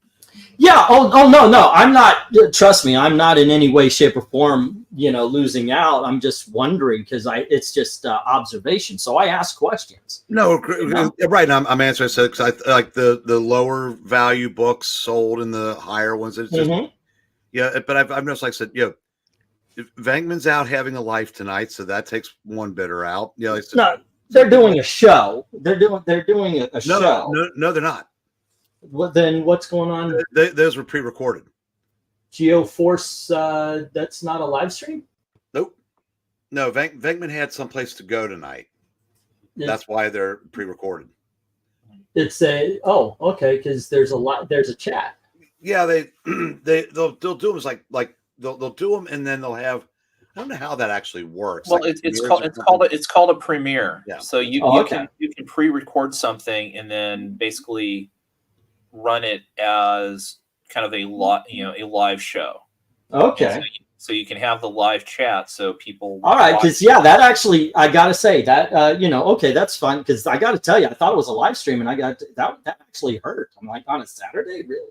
Yeah. Oh no. I'm not. Trust me. I'm not in any way, shape, or form, losing out. I'm just wondering because it's just observation. So I ask questions. No, right. Now I'm answering because I like the lower value books sold and the higher ones. It's just But I've noticed, like I said, Venkman's out having a life tonight, so that takes one bidder out. No, they're doing a show. They're doing a show. No, they're not. Then what's going on? Those were pre-recorded. GeoForce, that's not a live stream? Nope. No, Venkman had someplace to go tonight. That's why they're pre-recorded. It's okay, because there's a chat. Yeah, they'll do them like they'll do them and then they'll have, I don't know how that actually works. Well, like it's called a premiere. Yeah. So you can pre-record something and then basically run it as kind of a live show. Okay. So you can have the live chat so people. All right, because that actually, I gotta say that okay, that's fun because I gotta tell you, I thought it was a live stream and that actually hurt. I'm like, on a Saturday, really?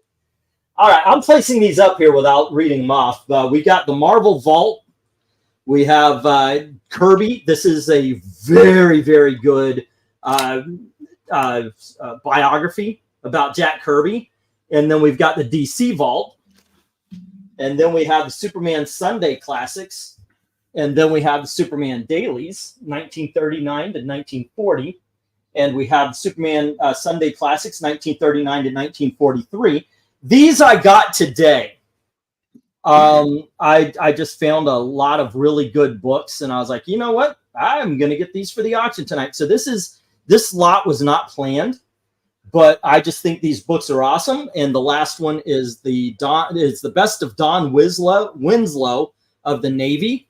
All right, I'm placing these up here without reading them off. We got the Marvel Vault. We have Kirby. This is a very, very good biography about Jack Kirby. And then we've got the DC Vault. And then we have the Superman Sunday Classics. And then we have the Superman Dailies, 1939 to 1940. And we have the Superman Sunday Classics, 1939 to 1943. These I got today. I just found a lot of really good books. And I was like, you know what? I'm going to get these for the auction tonight. So this lot was not planned. But I just think these books are awesome. And the last one is the best of Don Winslow of the Navy.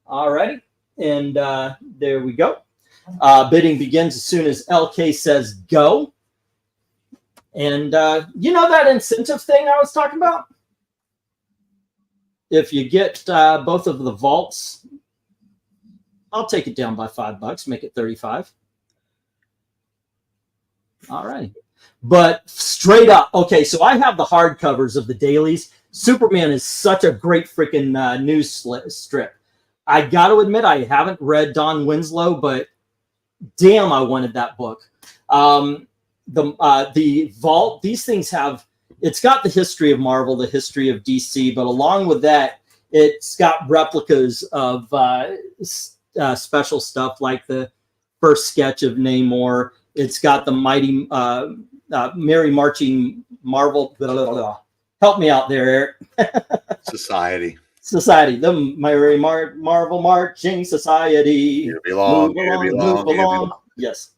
All righty. And there we go. Bidding begins as soon as LK says go. And that incentive thing I was talking about? If you get both of the vaults, I'll take it down by $5, make it 35. All right. But straight up, okay, so I have the hardcovers of the dailies. Superman is such a great freaking news strip. I got to admit, I haven't read Don Winslow, but damn, I wanted that book. The vault, these things it's got the history of Marvel, the history of DC, but along with that, it's got replicas of special stuff like the first sketch of Namor. It's got the mighty Merry Marching Marvel. Blah, blah, blah. Help me out there, Eric. Society. The Merry Marvel Marching Society. Here belong. Move along. Yes.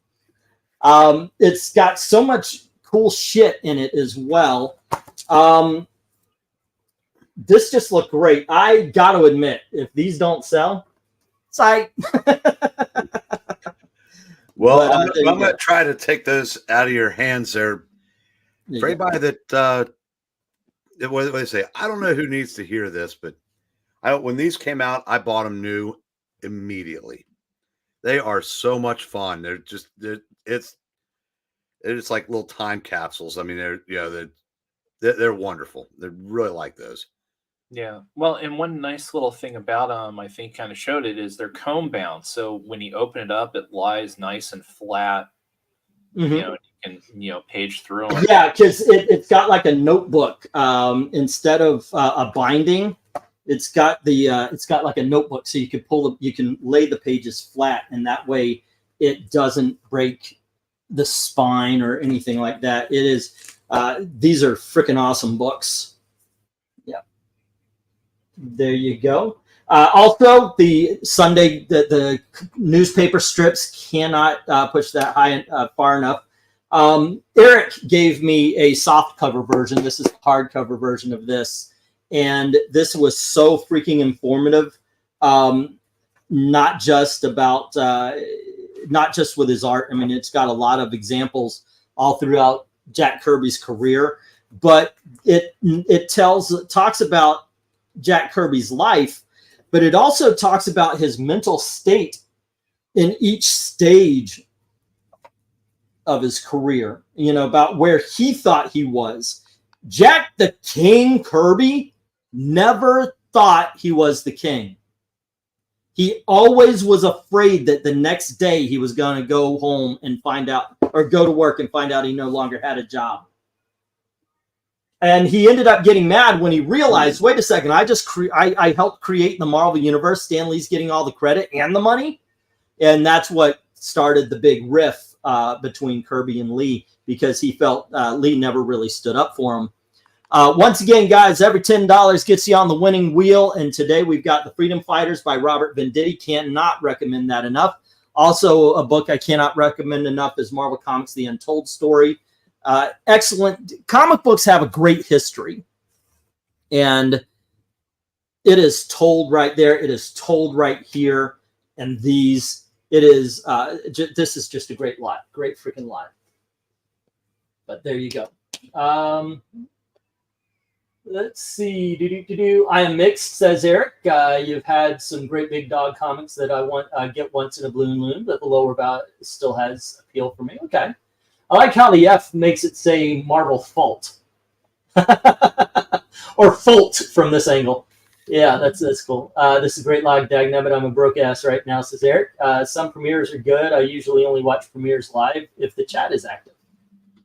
It's got so much cool shit in it as well. This just looked great. I got to admit, if these don't sell, sight. Well, I'm going to try to take those out of your hands there. For anybody that, what do they say? I don't know who needs to hear this, but when these came out, I bought them new immediately. They are so much fun. It's like little time capsules. I mean, they're wonderful. They really like those. Yeah. Well, and one nice little thing about them, I think, kind of showed it is they're comb bound. So when you open it up, it lies nice and flat. Mhm. You know, and you can page through them. Yeah, because it's got like a notebook instead of a binding. It's got like a notebook, so you can you can lay the pages flat, and that way it doesn't break the spine or anything like that. It is these are freaking awesome books. Yeah, there you go. Also, the Sunday the newspaper strips cannot push that high far enough. Eric gave me a soft cover version. This is the hardcover version of this, and this was so freaking informative. Not just about not just with his art. I mean, it's got a lot of examples all throughout Jack Kirby's career, but it talks about Jack Kirby's life, but it also talks about his mental state in each stage of his career, you know, about where he thought he was. Jack the King Kirby never thought he was the king. He always was afraid that the next day he was going to go home and find out, or go to work and find out he no longer had a job. And he ended up getting mad when he realized, wait a second, I helped create the Marvel Universe. Stan Lee's getting all the credit and the money. And that's what started the big riff between Kirby and Lee, because he felt Lee never really stood up for him. Once again, guys, every $10 gets you on the winning wheel. And today we've got The Freedom Fighters by Robert Venditti. Cannot recommend that enough. Also, a book I cannot recommend enough is Marvel Comics: The Untold Story. Excellent. Comic books have a great history. And it is told right there. It is told right here. And this is just a great lot. Great freaking lot. But there you go. Let's see. I am mixed, says Eric. You've had some great big dog comics that I want get once in a blue moon, but the lower bout still has appeal for me. Okay. I like how the F makes it say Marvel Fault. Or Fault from this angle. Yeah, that's cool. This is a great log, Dagnabbit. I'm a broke ass right now, says Eric. Some premieres are good. I usually only watch premieres live if the chat is active.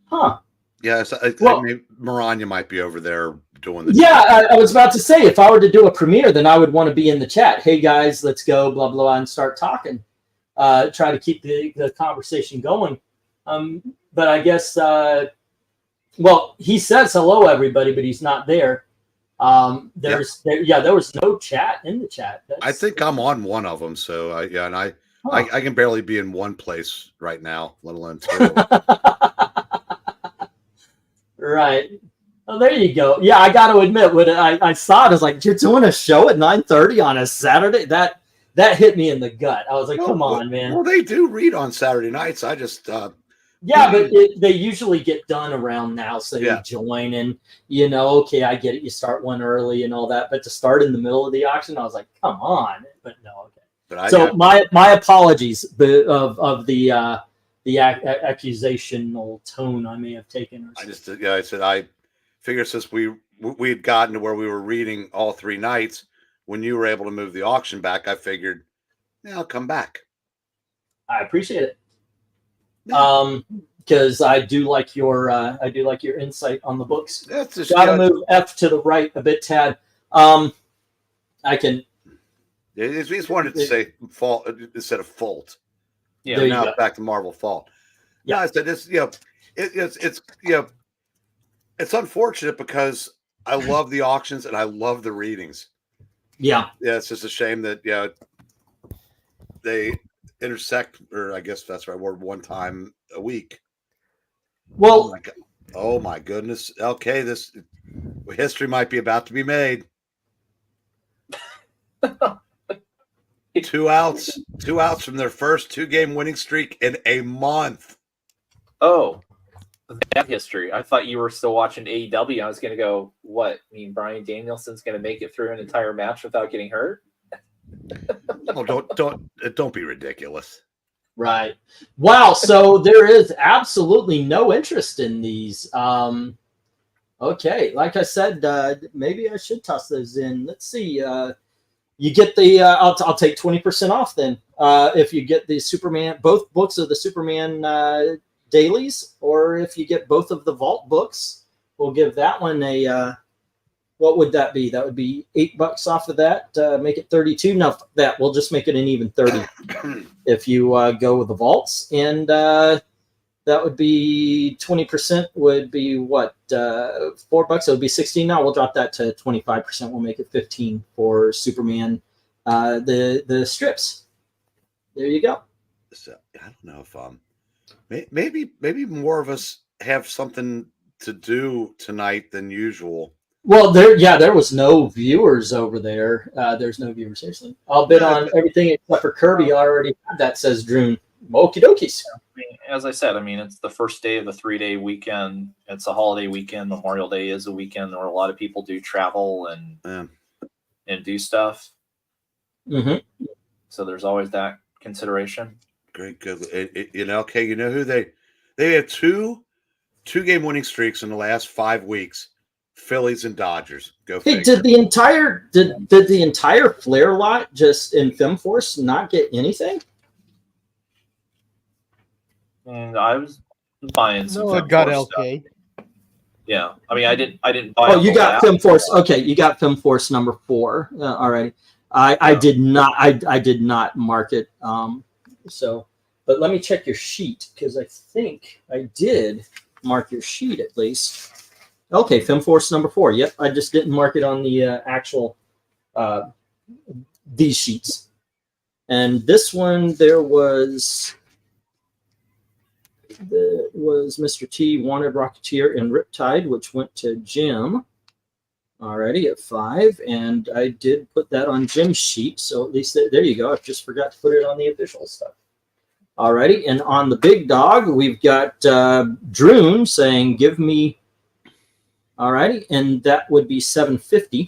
Huh. Yeah, so I mean, Maranya might be over there doing the. Yeah, I was about to say, if I were to do a premiere, then I would want to be in the chat. Hey guys, let's go, blah blah, and start talking. Try to keep the conversation going. But I guess, well, he says hello everybody, but he's not there. There was no chat in the chat. I think I'm on one of them, so I can barely be in one place right now, let alone two. Right. Oh, there you go. Yeah, I got to admit, when I saw it, I was like, "You're doing a show at 9:30 on a Saturday?" That hit me in the gut. I was like, "Come on, man." Well, they do read on Saturday nights. I just yeah, but they usually get done around now, so you join and okay, I get it. You start one early and all that, but to start in the middle of the auction, I was like, "Come on!" But no, okay. So my apologies of the accusational tone I may have taken. I said I figured since we had gotten to where we were reading all 3 nights, when you were able to move the auction back, I figured, I'll come back. I appreciate it. Because I do like your insight on the books. That's just gotta move F to the right a bit, Tad. I can. He just wanted to say fault instead of fault. Yeah. Now back to Marvel Fault. Yeah, I said this. It's unfortunate because I love the auctions and I love the readings. Yeah. Yeah, it's just a shame that they intersect, or I guess that's the right word, one time a week. Well, oh my goodness. Okay, this history might be about to be made. 2 outs from their first 2-game winning streak in a month. Oh, that history. I thought you were still watching AEW. I was going to go, what? I mean, Bryan Danielson's going to make it through an entire match without getting hurt? Oh, don't be ridiculous. Right. Wow. So there is absolutely no interest in these. Okay, like I said, maybe I should toss those in. Let's see. You get the. I'll take 20% off then. If you get the Superman, both books of the Superman dailies, or if you get both of the Vault books, we'll give that one a. What would that be? That would be $8 off of that. Make it 32. No, that we'll just make it an even 30 if you go with the vaults, and that would be 20%. Would be what $4? It would be 16. Now we'll drop that to 25%. We'll make it 15 for Superman. The strips. There you go. So I don't know if maybe more of us have something to do tonight than usual. Well, there was no viewers over there. There's no viewers, seriously. I'll bid on everything except for Kirby. I already had that, says Droon. Okie dokies. I mean, as I said, I mean, it's the first day of the 3-day weekend. It's a holiday weekend. Memorial Day is a weekend where a lot of people do travel and do stuff. Mm-hmm. So there's always that consideration. Great, good. Okay, you know who they have two game winning streaks in the last 5 weeks. Phillies and Dodgers. Go. Hey, figure. did the entire Flair lot just in FemForce not get anything? And I was buying some. No, it got LK. Stuff. Yeah, I mean, I didn't buy. Oh, you got FemForce. Okay, you got FemForce number 4 already. I did not. I did not mark it. So, but let me check your sheet because I think I did mark your sheet at least. Okay, FemForce number 4. Yep, I just didn't mark it on the actual these sheets. And this one, there was Mr. T Wanted Rocketeer and Riptide, which went to Jim already at 5, and I did put that on Jim's sheet. So at least there you go. I just forgot to put it on the official stuff. Alrighty, and on the big dog, we've got Droon saying, "Give me." Alrighty, and that would be $7.50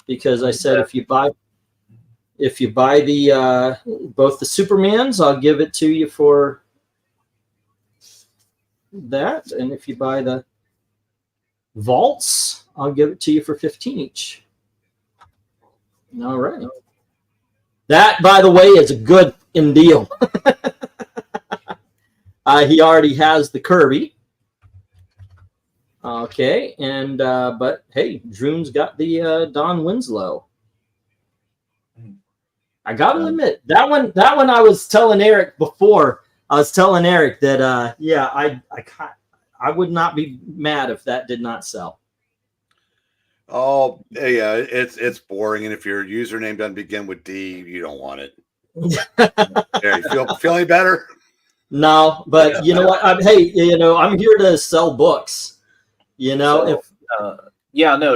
because I said if you buy the both the Supermans, I'll give it to you for that, and if you buy the Vaults, I'll give it to you for 15 each. All right. That, by the way, is a good deal. He already has the Kirby. Okay, and but hey, Droon's got the Don Winslow. I gotta admit that one I was telling Eric before. I was telling Eric that I would not be mad if that did not sell. Oh yeah, it's boring, and if your username doesn't begin with D, you don't want it. There, you feel any better? No, but you know what? I'm here to sell books. No,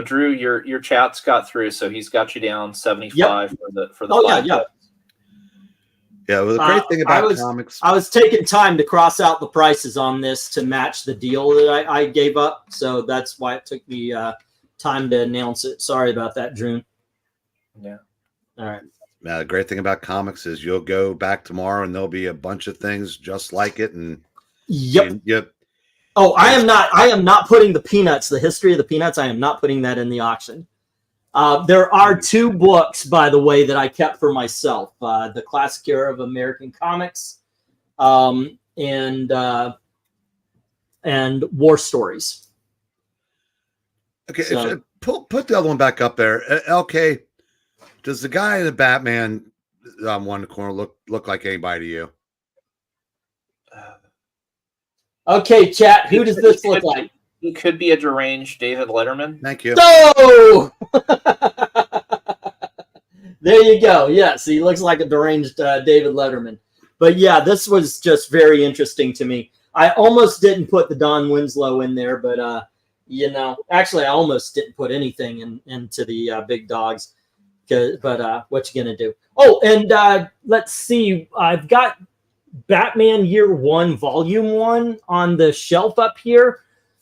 Drew, your chat's got through, so he's got you down 75 for the. Oh yeah. Yeah, well, the great thing about comics, I was taking time to cross out the prices on this to match the deal that I gave up, so that's why it took me time to announce it. Sorry about that, Drew. Yeah. All right. Now, the great thing about comics is you'll go back tomorrow and there'll be a bunch of things just like it, and yep. Oh, I am not putting the Peanuts, the history of the Peanuts. I am not putting that in the auction. There are 2 books, by the way, that I kept for myself: the Classic Era of American Comics, and War Stories. Okay, so, put the other one back up there. LK, does the guy in the Batman on one corner look like anybody to you? Okay, chat. Who does this look like? He could be a deranged David Letterman. Thank you. No! There you go. Yes, he looks like a deranged David Letterman. But yeah, this was just very interesting to me. I almost didn't put the Don Winslow in there, but actually I almost didn't put anything into the big dogs. But what you gonna do? Oh, and let's see. I've got Batman Year 1 Volume 1 on the shelf up here,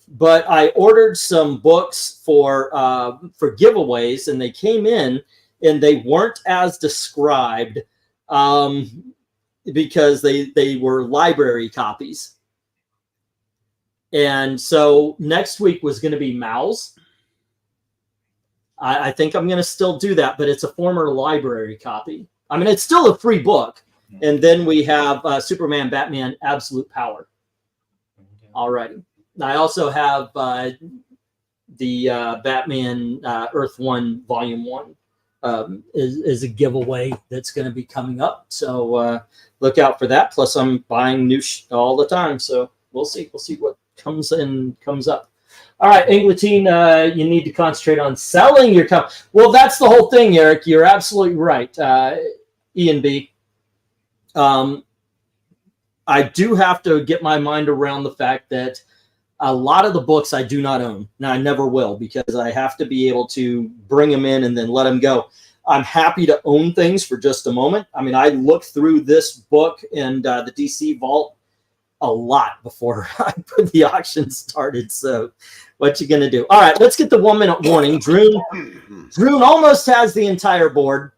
but I ordered some books for giveaways, and they came in and they weren't as described because they were library copies. And so next week was going to be Mal's. I think I'm going to still do that, but it's a former library copy. I mean, it's still a free book. And then we have Superman, Batman, Absolute Power. Alrighty. I also have the Batman Earth 1 Volume 1 is a giveaway that's going to be coming up. So look out for that. Plus, I'm buying new all the time. So we'll see. We'll see what comes up. All right, Englatine, you need to concentrate on selling your company. Well, that's the whole thing, Eric. You're absolutely right. Ian B. I do have to get my mind around the fact that a lot of the books I do not own. Now, I never will, because I have to be able to bring them in and then let them go. I'm happy to own things for just a moment. I mean, I looked through this book and the DC Vault a lot before I put the auction started. So what you going to do? All right, let's get the 1 minute warning. Drew almost has the entire board.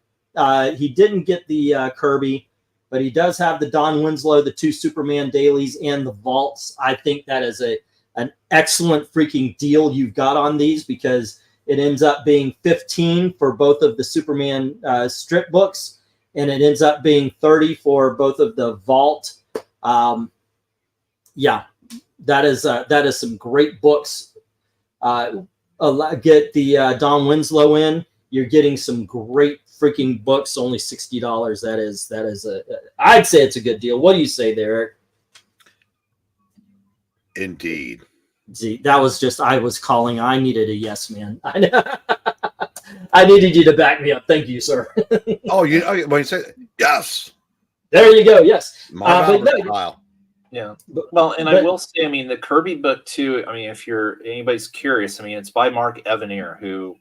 He didn't get the Kirby, but he does have the Don Winslow, the 2 Superman dailies, and the vaults. I think that is an excellent freaking deal you've got on these, because it ends up being $15 for both of the Superman strip books, and it ends up being $30 for both of the vault. Yeah, that is some great books. Get the Don Winslow in. You're getting some great freaking books. Only $60. That is I'd say it's a good deal. What do you say there, Eric? Indeed. See, that was just, I was calling. I needed a yes, man. I needed you to back me up. Thank you, sir. When you say yes, there you go. Yes. Yeah. Well, and I will say, I mean, the Kirby book too. I mean, if anybody's curious, I mean, it's by Mark Evanier, who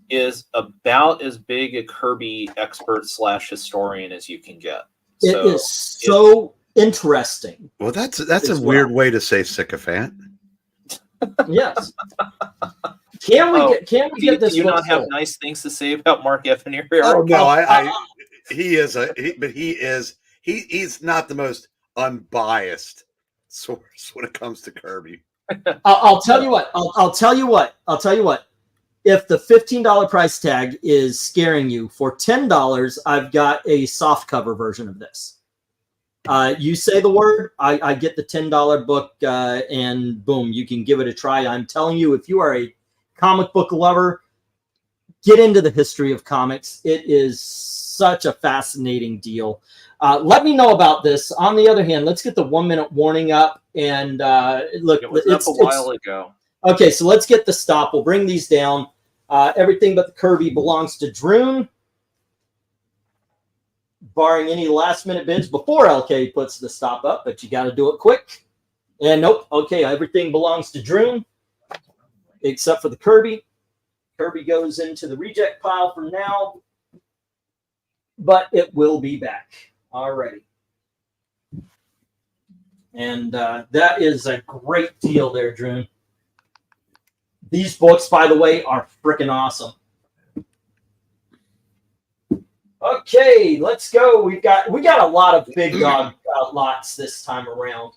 is about as big a Kirby expert / historian as you can get. It is so interesting. Well, that's a weird way to say sycophant. Yes. Can we get this? Do you not have nice things to say about Mark Evanier? Oh no, he's not the most unbiased source when it comes to Kirby. I'll tell you what. I'll tell you what. If the $15 price tag is scaring you, for $10, I've got a soft cover version of this. You say the word, I get the $10 book, and boom, you can give it a try. I'm telling you, if you are a comic book lover, get into the history of comics. It is such a fascinating deal. Let me know about this. On the other hand, let's get the 1 minute warning up. And look, it was up a while ago. Okay, so let's get the stop. We'll bring these down. Everything but the Kirby belongs to Droon, barring any last-minute bids before LK puts the stop up, but you got to do it quick. And nope, okay, everything belongs to Droon, except for the Kirby. Kirby goes into the reject pile for now, but it will be back. Alrighty. And that is a great deal there, Droon. These books, by the way, are freaking awesome. Okay, let's go. We got a lot of big dog lots this time around.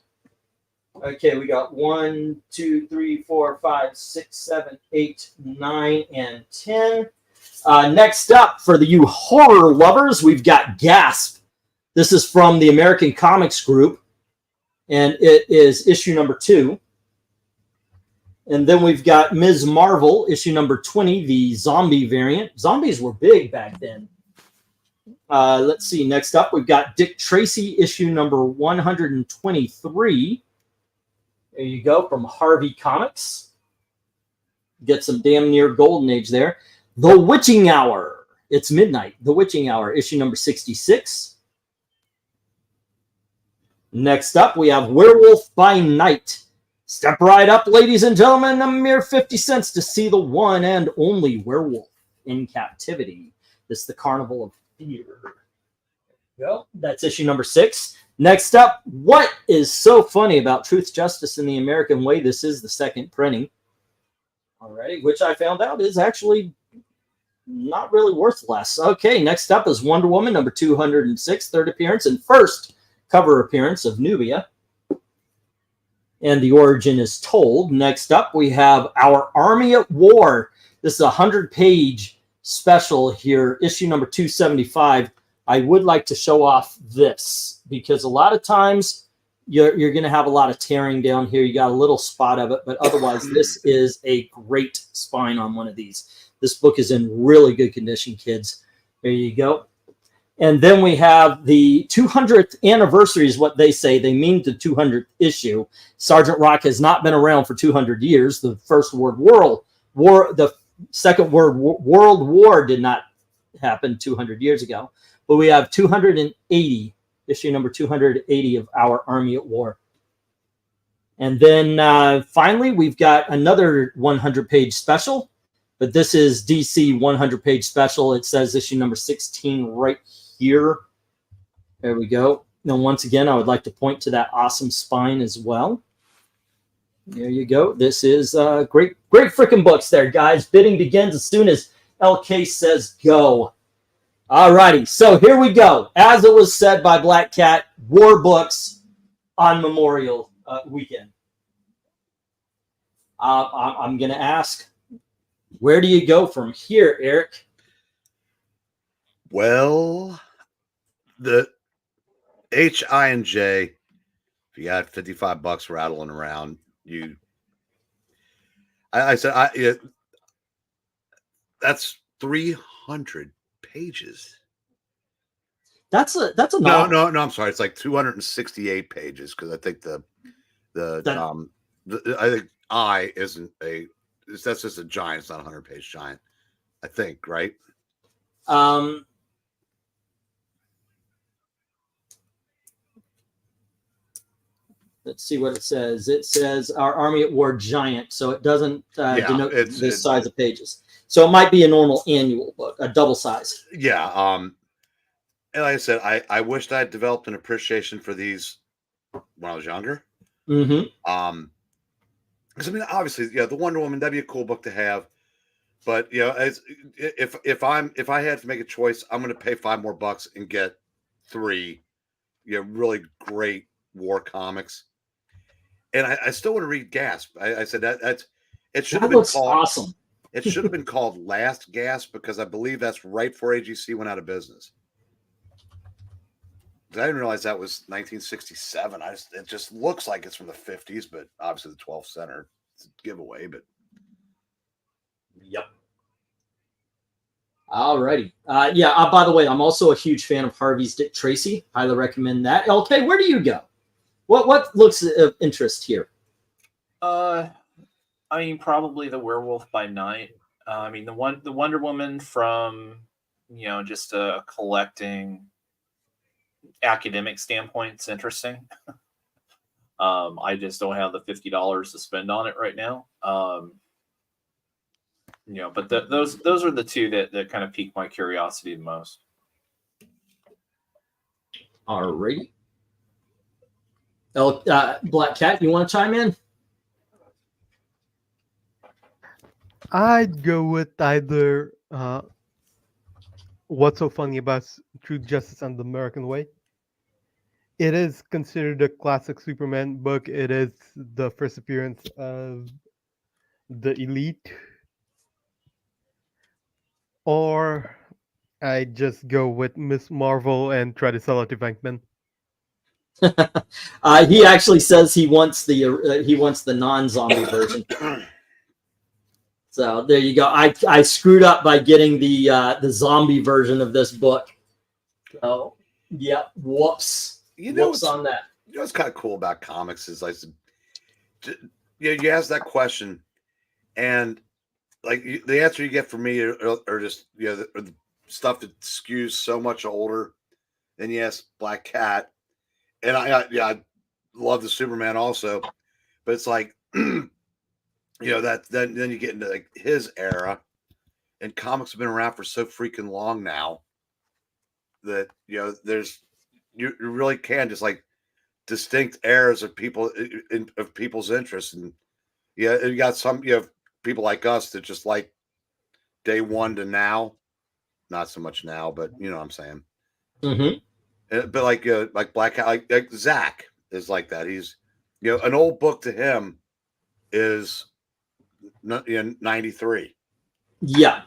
Okay, we got 1, 2, 3, 4, 5, 6, 7, 8, 9, and 10. Next up, for you horror lovers, we've got Gasp. This is from the American Comics Group, and it is issue number 2. And then we've got Ms. Marvel, issue number 20, the zombie variant. Zombies were big back then. Let's see. Next up, we've got Dick Tracy, issue number 123. There you go, from Harvey Comics. Get some damn near golden age there. The Witching Hour. It's midnight. The Witching Hour, issue number 66. Next up, we have Werewolf by Night. Step right up, ladies and gentlemen. A mere 50 cents to see the one and only werewolf in captivity. This is the Carnival of Fear. Well, that's issue number 6. Next up, what is so funny about Truth, Justice, and the American Way? This is the second printing. Alrighty, which I found out is actually not really worth less. Okay, next up is Wonder Woman, number 206, third appearance and first cover appearance of Nubia. and the origin is told. Next up, we have Our Army at War. This is a 100-page special here, issue number 275. I would like to show off this because a lot of times you're going to have a lot of tearing down here. You got a little spot of it, but otherwise this is a great spine on one of these. This book is in really good condition, kids. There you go. And then we have the 200th anniversary is what they say. They mean the 200th issue. Sergeant Rock has not been around for 200 years. The Second World War did not happen 200 years ago. But we have 280, issue number 280 of Our Army at War. And then finally, we've got another 100-page special. But this is DC 100-page special. It says issue number 16 right here. There we go. Now, once again, I would like to point to that awesome spine as well. There you go. This is great freaking books there, guys. Bidding begins as soon as LK says go. All righty. So here we go. As it was said by Black Cat, war books on Memorial weekend. I'm going to ask, where do you go from here, Eric? Well, the HI and J, if you got $55 rattling around, that's 300 pages. That's a no. I'm sorry. It's like 268 pages because I think I think I isn't that's just a giant. It's not a 100-page giant. I think, right? Let's see what it says. It says Our Army at War giant, so it doesn't denote the size of pages. So it might be a normal annual book, a double size. Yeah. And like I said, I wished I had developed an appreciation for these when I was younger. Mm-hmm. Because I mean, obviously, the Wonder Woman, that'd be a cool book to have. But if I had to make a choice, I'm going to pay $5 more and get 3, really great war comics. And I still want to read Gasp. I said it should have been called awesome. It should have been called Last Gasp because I believe that's right before AGC went out of business. I didn't realize that was 1967. It just looks like it's from the 50s, but obviously the 12th Center, it's a giveaway. But yep. All righty. By the way, I'm also a huge fan of Harvey's Dick Tracy. Highly recommend that. LK, where do you go? What looks of interest here? I mean, probably the Werewolf by Night. I mean, the Wonder Woman from just a collecting academic standpoint. It's interesting. I just don't have the $50 to spend on it right now. But those are the two that kind of pique my curiosity the most. All righty. Black Cat, you want to chime in? I'd go with either What's So Funny About Truth, Justice, and the American Way. It is considered a classic Superman book. It is the first appearance of the Elite. Or I just go with Miss Marvel and try to sell it to Venkman. He actually says he wants the non-zombie version. So there you go. I screwed up by getting the zombie version of this book. So yeah, whoops. Whoops on that. What's kind of cool about comics is like, you ask that question, and like the answer you get from me are just the stuff that skews so much older. And yes, Black Cat, and I love the Superman also, but it's like that then you get into like his era, and comics have been around for so freaking long now that there's you really can just like distinct eras of people's interests, and you got some people like us that just like day one to now, not so much now, but you know what I'm saying. Mm-hmm. But like Black Cat, like Zach is like that. He's an old book to him is 93. Yeah.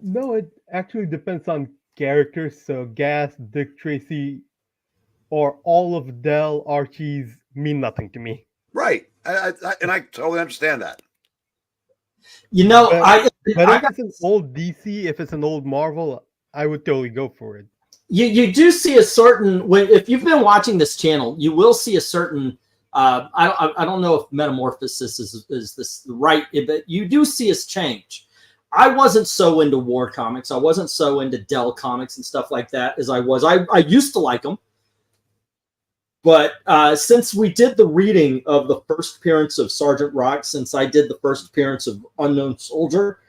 No, it actually depends on characters. So Gas, Dick Tracy, or all of Del Archie's mean nothing to me. Right. And I totally understand that. You know, But if it's an old DC, if it's an old Marvel, I would totally go for it. You do see a certain, if you've been watching this channel, you will see a certain, I don't know if metamorphosis is this right, but you do see us change. I wasn't so into war comics. I wasn't so into Dell comics and stuff like that as I was. I used to like them. But since we did the reading of the first appearance of Sergeant Rock, since I did the first appearance of Unknown Soldier,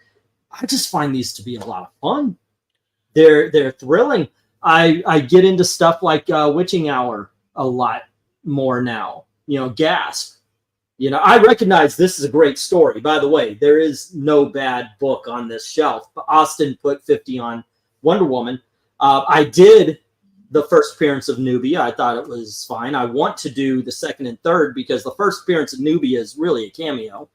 I just find these to be a lot of fun. They're thrilling. I get into stuff like Witching Hour a lot more now. Gasp. I recognize this is a great story. By the way, there is no bad book on this shelf. But Austin put 50 on Wonder Woman. I did the first appearance of Nubia. I thought it was fine. I want to do the second and third because the first appearance of Nubia is really a cameo.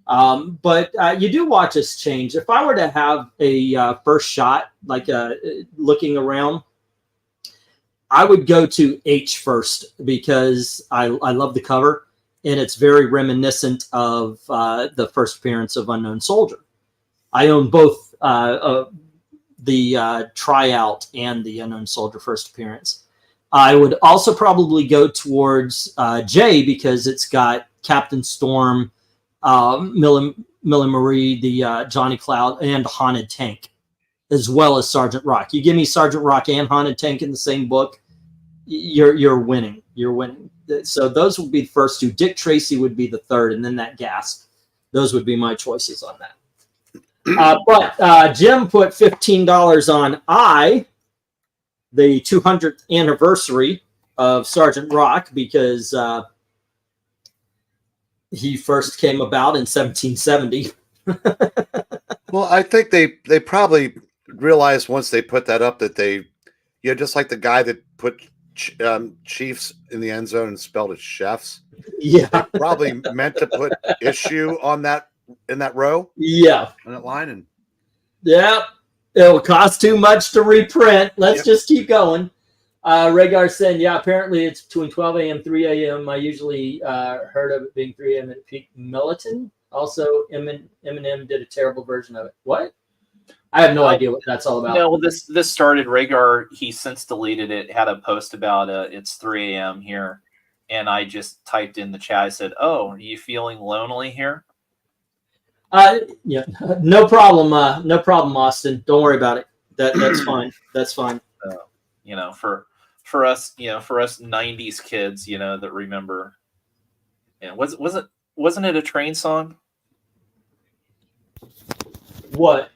But you do watch us change. If I were to have a first shot, like looking around, I would go to H first because I love the cover and it's very reminiscent of the first appearance of Unknown Soldier. I own both the tryout and the Unknown Soldier first appearance. I would also probably go towards J because it's got Captain Storm, Millie Marie, the Johnny Cloud, and Haunted Tank, as well as Sergeant Rock. You give me Sergeant Rock and Haunted Tank in the same book, you're winning. You're winning. So those would be the first two. Dick Tracy would be the third, and then that Gasp. Those would be my choices on that. But Jim put $15 on the 200th anniversary of Sergeant Rock because he first came about in 1770. Well, I think they probably realized once they put that up that just like the guy that put Chiefs in the end zone and spelled it chefs. Yeah, they probably meant to put issue on that in that row. Yeah, on that line, and yeah, it will cost too much to reprint. Let's just keep going. Rhaegar saying, yeah, apparently it's between 12 a.m. 3 a.m. I usually heard of it being 3 a.m. at peak Militant. Also, Eminem did a terrible version of it. What? I have no idea what that's all about. No, well, this started. Rhaegar, he since deleted it, had a post about it's 3 a.m. here. And I just typed in the chat. I said, oh, are you feeling lonely here? Yeah, no problem. No problem, Austin. Don't worry about it. That's fine. That's fine. For us, for us 90s kids, that remember. Yeah, wasn't it a train song? What?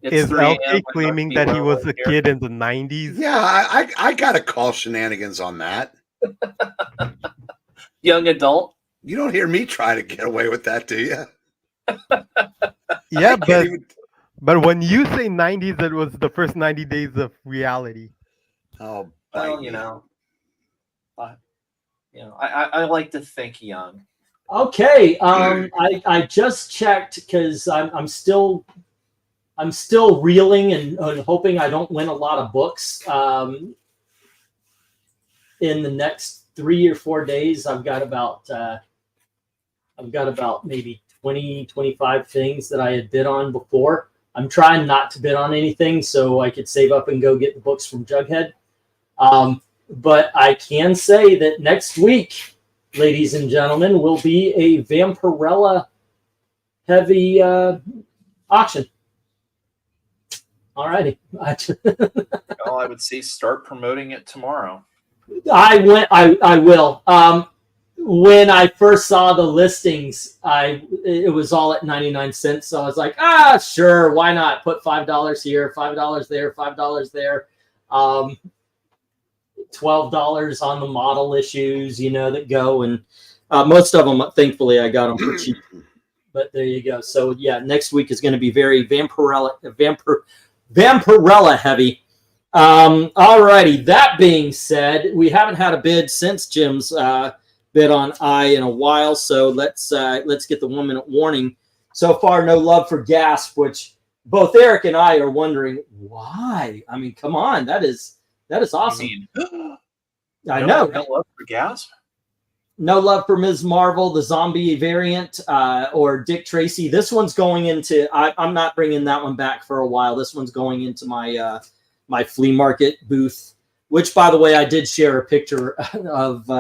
Is LK claiming that he was a kid in the 90s? Yeah, I got to call shenanigans on that. Young adult? You don't hear me try to get away with that, do you? Yeah, but when you say 90s, it was the first 90 days of reality. Oh, well, I like to think young. Okay, I just checked because I'm still reeling and hoping I don't win a lot of books. In the next 3 or 4 days, I've got about maybe 20, 25 things that I had bid on before. I'm trying not to bid on anything so I could save up and go get the books from Jughead. But I can say that next week, ladies and gentlemen, will be a Vampirella heavy auction. All righty. Well, I would say start promoting it tomorrow. I will. When I first saw the listings, it was all at 99 cents. So I was like, sure, why not? Put $5 here, $5 there, $5 there. $12 on the model issues, that go. And most of them, thankfully, I got them for cheap. But there you go. So yeah, next week is going to be very Vampirella heavy. All righty. That being said, we haven't had a bid since Jim's bit on I in a while. So let's get the 1 minute warning. So far, no love for Gasp, which both Eric and I are wondering why. I mean, come on, that is awesome. I know. No love for Gasp. No love for Ms. Marvel, the zombie variant, or Dick Tracy. This one's going into. I'm not bringing that one back for a while. This one's going into my my flea market booth, which, by the way, I did share a picture of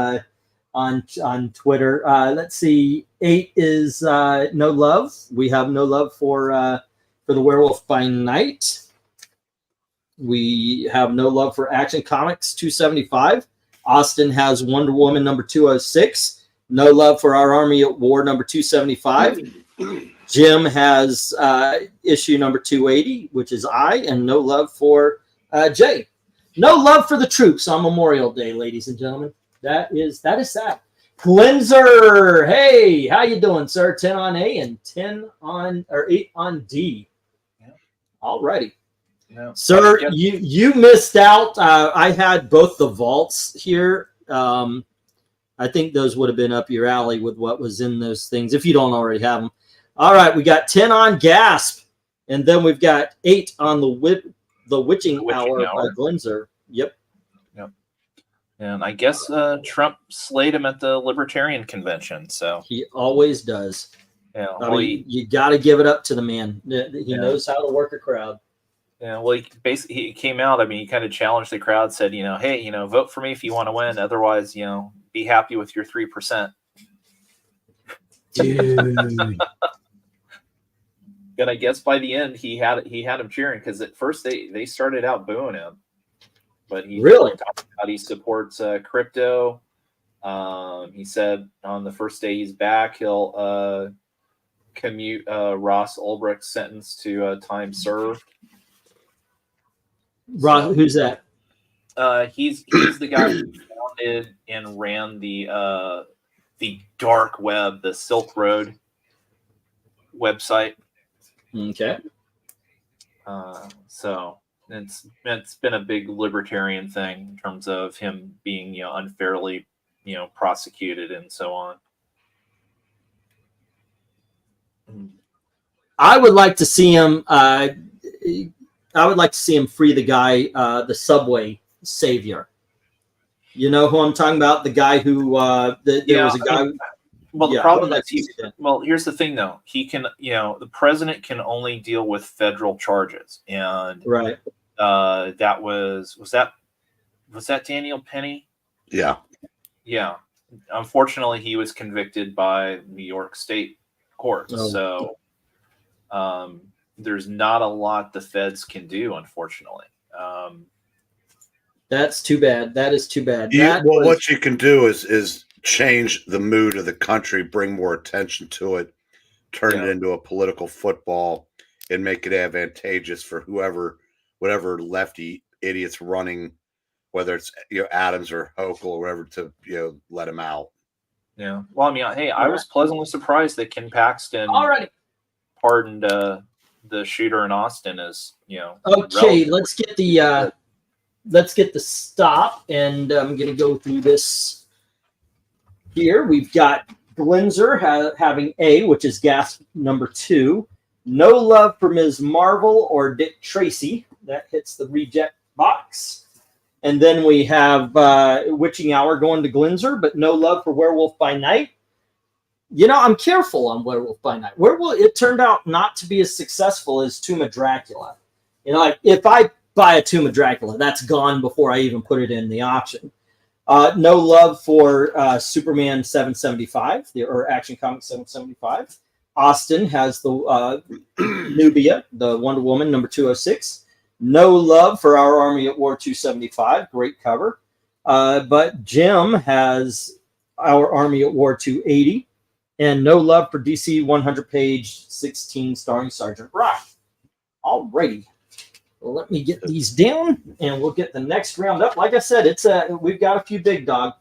on Twitter. Let's see. 8 is no love. We have no love for the Werewolf by Night. We have no love for Action Comics 275. Austin has Wonder Woman number 206. No love for Our Army at War number 275. Jim has issue number 280, which is I, and no love for Jay. No love for the troops on Memorial Day, ladies and gentlemen. That is sad. Glenzer, hey, how you doing, sir? 10 on A and 8 on D. Yeah. All righty. No. Sir, you missed out. I had both the vaults here. I think those would have been up your alley with what was in those things, if you don't already have them. All right, we got 10 on Gasp, and then we've got 8 on the Witching Hour by Glenzer. Yep. And I guess Trump slayed him at the Libertarian Convention. So he always does. Yeah, I mean, you got to give it up to the man. He knows how to work a crowd. Yeah, well, he came out. I mean, he kind of challenged the crowd, said, hey, vote for me if you want to win. Otherwise, be happy with your 3%. Dude. And I guess by the end, he had him cheering, because at first they started out booing him, but he really talked about he supports crypto. He said on the first day he's back, he'll commute Ross Ulbricht's sentence to time served. Ross, who's that? He's the guy who founded and ran the dark web, the Silk Road website. Okay. So it's been a big libertarian thing in terms of him being unfairly prosecuted and so on. I would like to see him. I would like to see him free the guy, the subway savior. You know who I'm talking about? The guy who there was a guy. Well, the problem is here's the thing though. He can, the president can only deal with federal charges, and right. That was that Daniel Penny? Yeah. Yeah. Unfortunately, he was convicted by New York State courts. So there's not a lot the feds can do, unfortunately. That's too bad. That is too bad. What you can do is change the mood of the country, bring more attention to it, turn it into a political football, and make it advantageous for whatever lefty idiots running, whether it's Adams or Hochul or whatever, to let him out. Yeah. Well, I mean, hey, I was pleasantly surprised that Ken Paxton pardoned the shooter in Austin as Okay, let's get the stop, and I'm gonna go through this here. We've got Glenzer having A, which is Gasp number 2. No love for Ms. Marvel or Dick Tracy. That hits the reject box. And then we have Witching Hour going to Glenzer, but no love for Werewolf by Night. I'm careful on Werewolf by Night. It turned out not to be as successful as Tomb of Dracula. Like if I buy a Tomb of Dracula, that's gone before I even put it in the auction. No love for Superman 775, or Action Comics 775. Austin has the Nubia, the Wonder Woman number 206. No love for Our Army at War 275. Great cover. But Jim has Our Army at War 280. And no love for DC 100 page 16 starring Sergeant Rock. All righty. Well, let me get these down, and we'll get the next round up. Like I said, we've got a few big dog.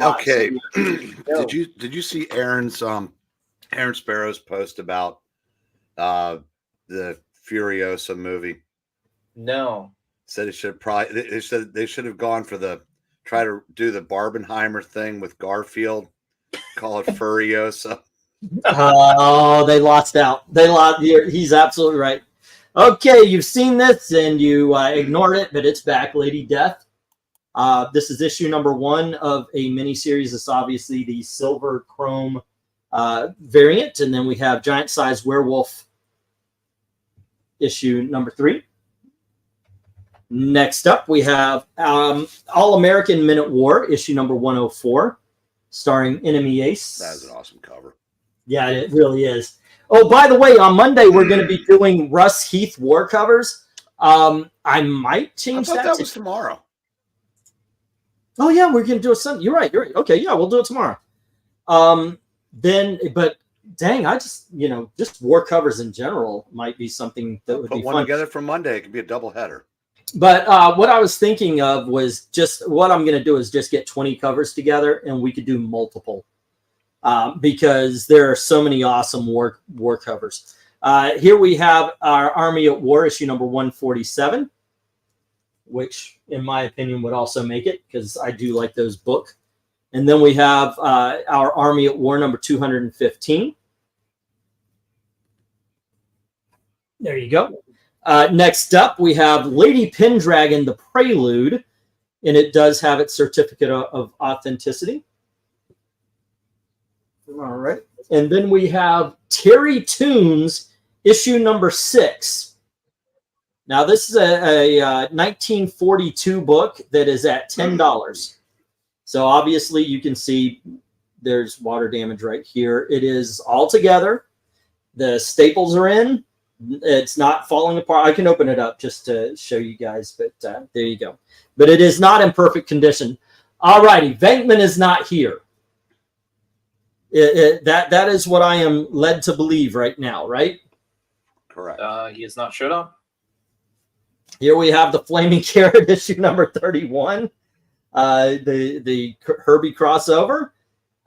Okay. Did you see Aaron Sparrow's post about the Furiosa movie? No. Said it should they should have gone for the try to do the Barbenheimer thing with Garfield, call it Furiosa. Oh, they lost out. They lost. He's absolutely right. Okay, you've seen this and you ignored it, but it's back, Lady Death. This is issue number 1 of a miniseries. It's obviously the silver chrome variant, and then we have Giant Size Werewolf issue number 3. Next up, we have All-American Men at War, issue number 104, starring Enemy Ace. That is an awesome cover. Yeah, it really is. Oh, by the way, on Monday, we're going to be doing Russ Heath war covers. I might change I thought that. that was tomorrow. Oh, yeah, we're going to do a Sunday. You're right. Okay, yeah, we'll do it tomorrow. But dang, I just, just war covers in general might be something that would be Put one fun. together for Monday. It could be a double header. But what I was thinking of was just what I'm going to do is just get 20 covers together and we could do multiple because there are so many awesome war covers. Here we have our Army at War issue number 147, which in my opinion would also make it because I do like those books. And then we have our Army at War number 215. There you go. Next up, we have Lady Pendragon, the Prelude, and it does have its certificate of authenticity. All right. And then we have Terry Toons, issue number 6. Now, this is a 1942 book that is at $10. So obviously, you can see there's water damage right here. It is all together. The staples are in. It's not falling apart. I can open it up just to show you guys, but there you go. But it is not in perfect condition. All righty, Venkman is not here. That is what I am led to believe right now, right? Correct. He has not showed up. Here we have the Flaming Carrot issue number 31, the Herbie crossover,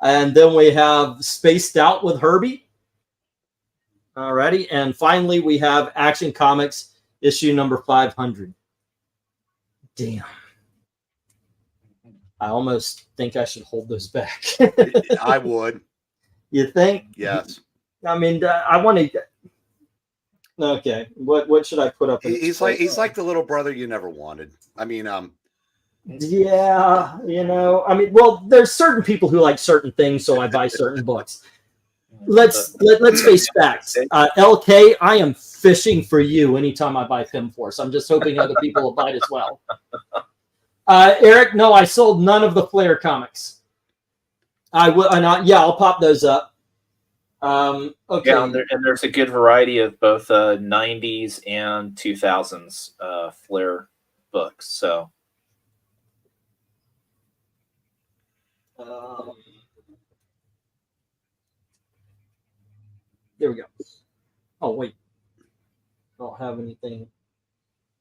and then we have Spaced Out with Herbie. Alrighty, and finally we have Action Comics issue number 500. Damn. I almost think I should hold those back. I would. You think? Yes. I mean, I want to. Okay, what should I put up? He's like the little brother you never wanted. I mean, yeah, I mean, well, there's certain people who like certain things, so I buy certain books. Let's face facts. LK, I am fishing for you anytime I buy Pim Force. I'm just hoping other people will buy it as well. Eric, no, I sold none of the Flair comics. I will, I'll pop those up. Okay. Yeah, and there's a good variety of both 90s and 2000s Flair books. So. There we go. Oh, wait. I don't have anything.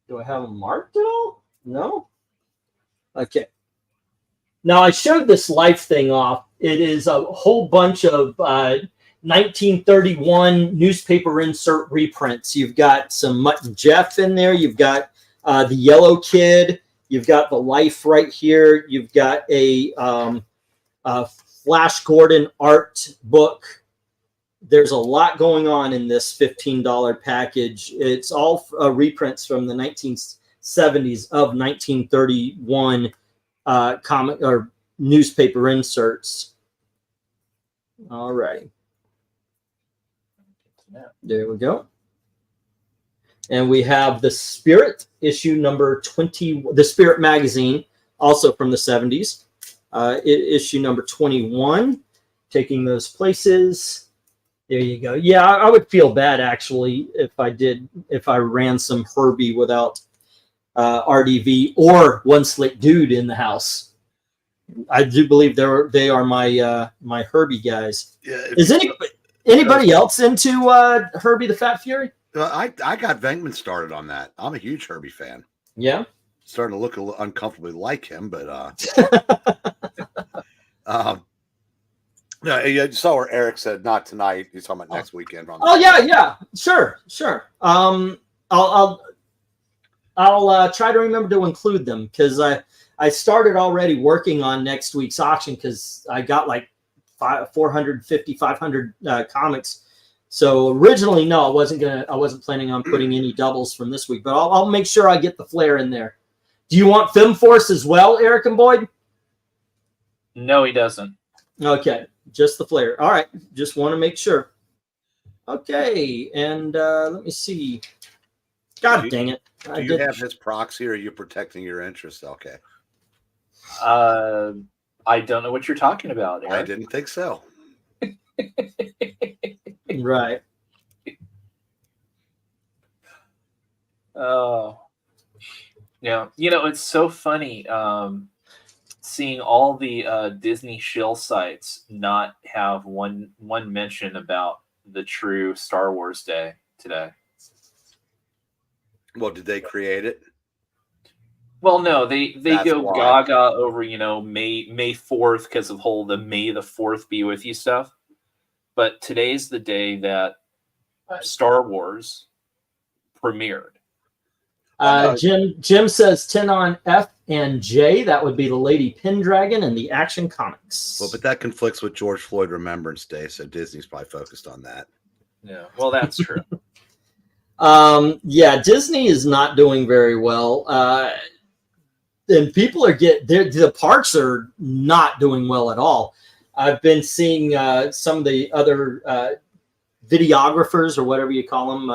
Do I have them marked at all? No? Okay. Now, I showed this Life thing off. It is a whole bunch of 1931 newspaper insert reprints. You've got some Mutt and Jeff in there. You've got the Yellow Kid. You've got the Life right here. You've got a Flash Gordon art book. There's a lot going on in this $15 package. It's all reprints from the 1970s of 1931 comic or newspaper inserts. All right. There we go. And we have the Spirit issue number 20, the Spirit magazine, also from the 70s. Issue number 21, taking those places. There you go. Yeah, I would feel bad actually if I ran some Herbie without RDV or One Slick Dude in the house. I do believe they are my Herbie guys. Yeah, is anybody else into Herbie the Fat Fury? I got Venkman started on that. I'm a huge Herbie fan. Yeah, starting to look a little uncomfortably like him, but no, you saw where Eric said not tonight. He's talking about next weekend. Yeah, sure. I'll try to remember to include them because I started already working on next week's auction because I got like 450, 500 comics. So originally, no, I wasn't planning on putting any doubles from this week, but I'll make sure I get the Flair in there. Do you want Film Force as well, Eric and Boyd? No, he doesn't. Okay, just the Flair. All right, just want to make sure. Okay, and let me see. God dang it. Do you have his proxy, or are you protecting your interests? Okay. I don't know what you're talking about, Eric. I didn't think so. Right. Oh. Yeah. You know, it's so funny seeing all the Disney shill sites not have one mention about the true Star Wars Day today. Well, did they create it? Well, no, they That's go why. gaga over, May 4th because of whole the May the 4th be with you stuff. But today's the day that Star Wars premiered. Jim says 10 on F and J. That would be the Lady Pendragon and the Action Comics. Well, but that conflicts with George Floyd Remembrance Day, so Disney's probably focused on that. Yeah, well, that's true. Yeah, Disney is not doing very well. And people are the parks are not doing well at all. I've been seeing some of the other videographers or whatever you call them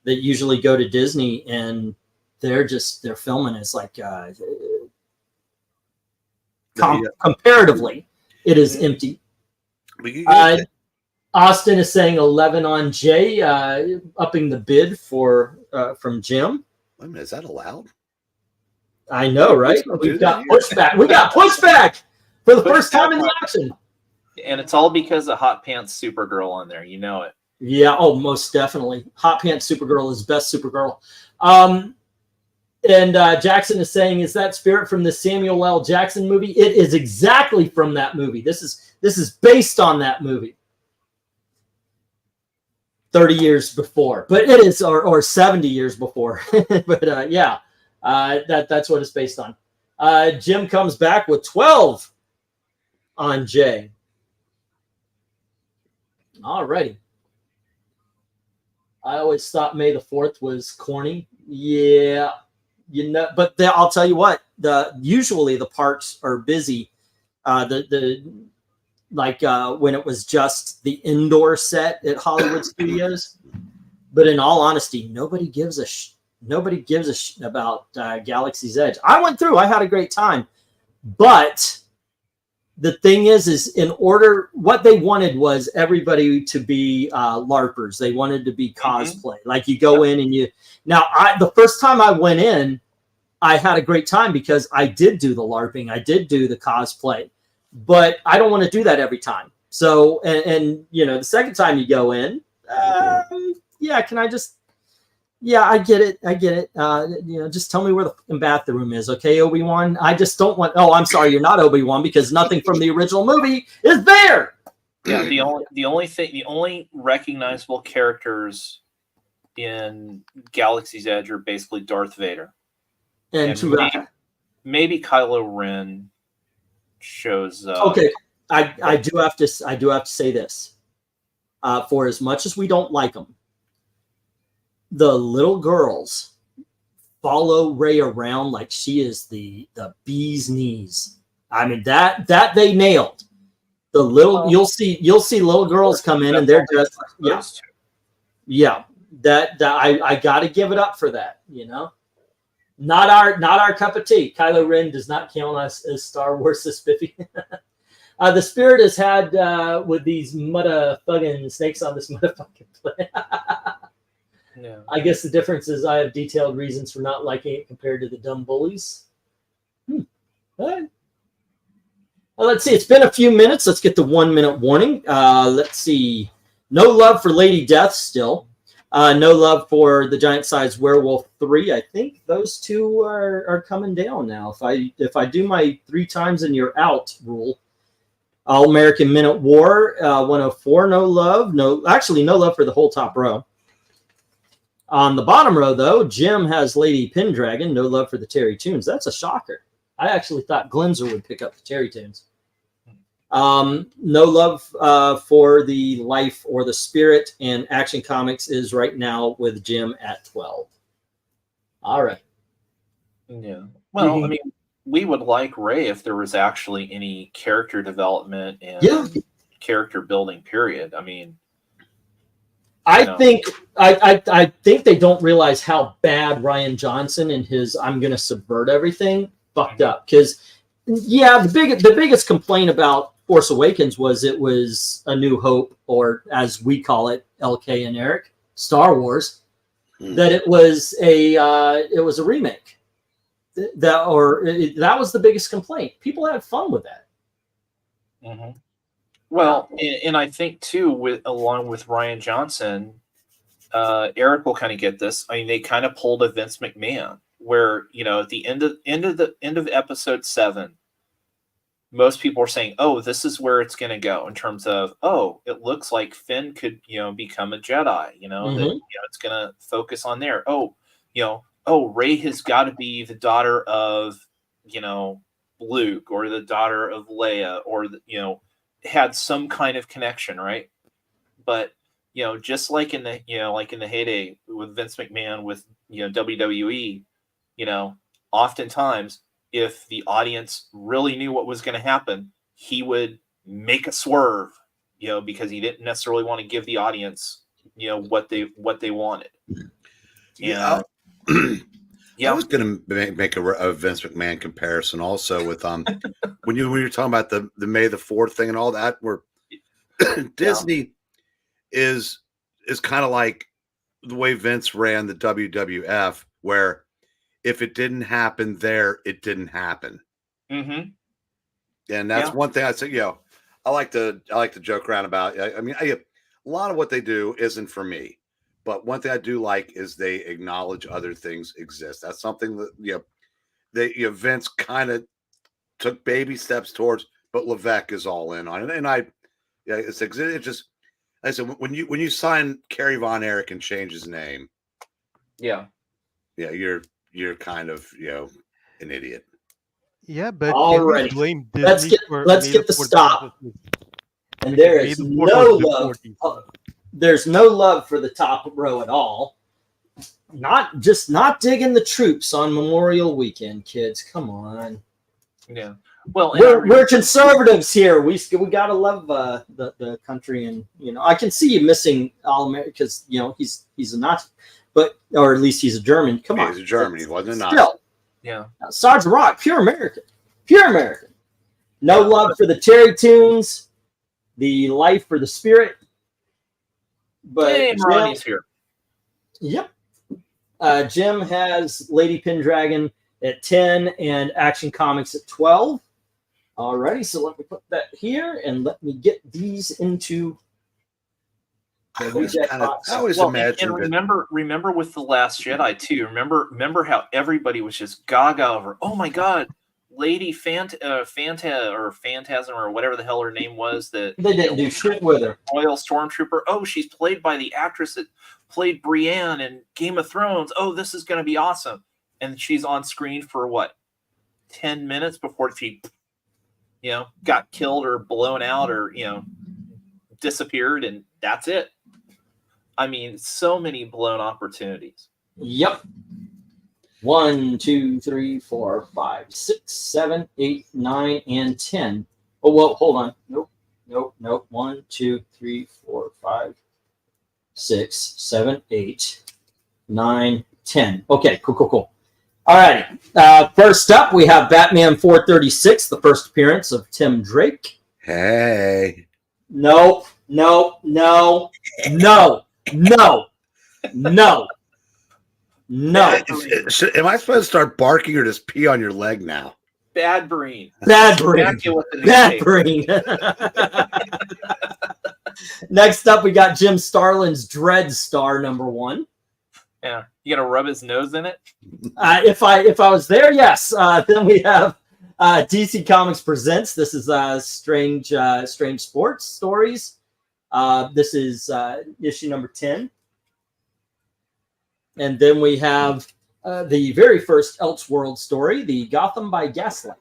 that usually go to Disney, and they're filming. It's like comparatively, it is empty. Austin is saying 11 on J, upping the bid from Jim. Wait a minute, is that allowed? I know, right? We've got pushback. We got pushback for the first time in the auction. And it's all because of Hot Pants Supergirl on there. You know it. Yeah, most definitely. Hot Pants Supergirl is best Supergirl. And Jackson is saying, is that Spirit from the Samuel L. Jackson movie? It is exactly from that movie. This is based on that movie. 30 years before. But it is, or 70 years before. But yeah. That's what it's based on. Jim comes back with 12 on J. All righty. I always thought May the 4th was corny. Yeah, but I'll tell you what. Usually the parks are busy. When it was just the indoor set at Hollywood Studios. But in all honesty, nobody gives a shit about Galaxy's Edge. I went through. I had a great time. But the thing is in order, what they wanted was everybody to be LARPers. They wanted to be cosplay. Like you go in and the first time I went in, I had a great time because I did do the LARPing. I did do the cosplay. But I don't want to do that every time. So, and the second time you go in, can I just... Yeah, I get it. Just tell me where the bathroom is, okay, Obi-Wan? I just don't want... Oh, I'm sorry, you're not Obi-Wan because nothing from the original movie is there. Yeah, the only recognizable characters in Galaxy's Edge are basically Darth Vader. And maybe Kylo Ren shows up. Okay, I do have to say this. For as much as we don't like them, the little girls follow Rey around like she is the bee's knees. I mean that they nailed. The little you'll see little girls come in and they're dressed like I got to give it up for that. Not our cup of tea. Kylo Ren does not count us as Star Wars spiffy. The Spirit has had with these motherfucking snakes on this motherfucking planet. Yeah. I guess the difference is I have detailed reasons for not liking it compared to the dumb bullies. All right. Well, let's see. It's been a few minutes. Let's get the 1 minute warning. Let's see. No love for Lady Death still. No love for the Giant Size Werewolf 3. I think those two are coming down now. If I do my 3 times and you're out rule. All American Men at War 104. No love. No love for the whole top row. On the bottom row, though, Jim has Lady Pendragon. No love for the Terry Toons. That's a shocker. I actually thought Glimser would pick up the Terry Tunes. No love for the life or the spirit, and Action Comics is right now with Jim at 12. All right. Yeah. Well, I mean, we would like Ray if there was actually any character development and character building. Period. I mean, I think they don't realize how bad Ryan Johnson and his "I'm going to subvert everything" fucked up. Because the biggest complaint about Force Awakens was it was A New Hope, or as we call it, LK and Eric, Star Wars. That it was a remake. That was the biggest complaint. People had fun with that. Mm-hmm. Well, and I think too, along with Ryan Johnson, Eric will kind of get this. I mean, they kind of pulled a Vince McMahon, where at the end of episode 7, most people are saying, "Oh, this is where it's going to go," in terms of, "Oh, it looks like Finn could become a Jedi." That it's going to focus on there. Oh, Rey has got to be the daughter of Luke, or the daughter of Leia, or had some kind of connection, right? But just like in the in the heyday with Vince McMahon with WWE, oftentimes if the audience really knew what was going to happen, he would make a swerve, because he didn't necessarily want to give the audience what they wanted. Yeah. I was going to make a Vince McMahon comparison also with when you're talking about the May the 4th thing and all that, where Disney is kind of like the way Vince ran the WWF, where if it didn't happen there, it didn't happen. Mm-hmm. And that's one thing I say. I like to joke around about. I mean, a lot of what they do isn't for me. But one thing I do like is they acknowledge other things exist. That's something that Vince kind of took baby steps towards, but Levesque is all in on it. And it just, I said, when you sign Kerry Von Erich and change his name, you're kind of an idiot. Yeah, but already blame Disney let's get the stop. And there is no love. There's no love for the top row at all. Not digging the troops on Memorial Weekend, kids. Come on. Yeah. Well, we're conservatives here. We gotta love the country, and I can see you missing all America because he's a Nazi, or at least he's a German. Come on, he's a German. He wasn't a Nazi. Still, Sergeant Rock, pure American. No love for the Terry Tunes, the life for the spirit. But Ronnie's here. Yep. Jim has Lady Pendragon at 10 and Action Comics at 12. Alrighty, so let me put that here and let me get these into. I always imagine. And remember with The Last Jedi too. Remember how everybody was just gaga over. Oh my God, Lady Phanta or Phantasm or whatever the hell her name was. That they didn't do shit with her. Royal Stormtrooper. Oh, she's played by the actress that played Brienne in Game of Thrones. Oh, this is going to be awesome. And she's on screen for what, 10 minutes before she, got killed or blown out or disappeared, and that's it. I mean, so many blown opportunities. Yep. 1, 2, 3, 4, 5, 6, 7, 8, 9, and 10. Oh, well, hold on. Nope. 1, 2, 3, 4, 5, 6, 7, 8, 9, 10. Okay, cool. All right. First up, we have Batman 436, the first appearance of Tim Drake. Hey. No. Am I supposed to start barking or just pee on your leg now? Bad brain. Bad brain. Next up, we got Jim Starlin's Dread Star #1. Yeah, you gonna rub his nose in it? If I was there, yes. Then we have DC Comics Presents. This is Strange Sports Stories. This is issue number 10. And then we have the very first Elseworld story, the Gotham by Gaslight.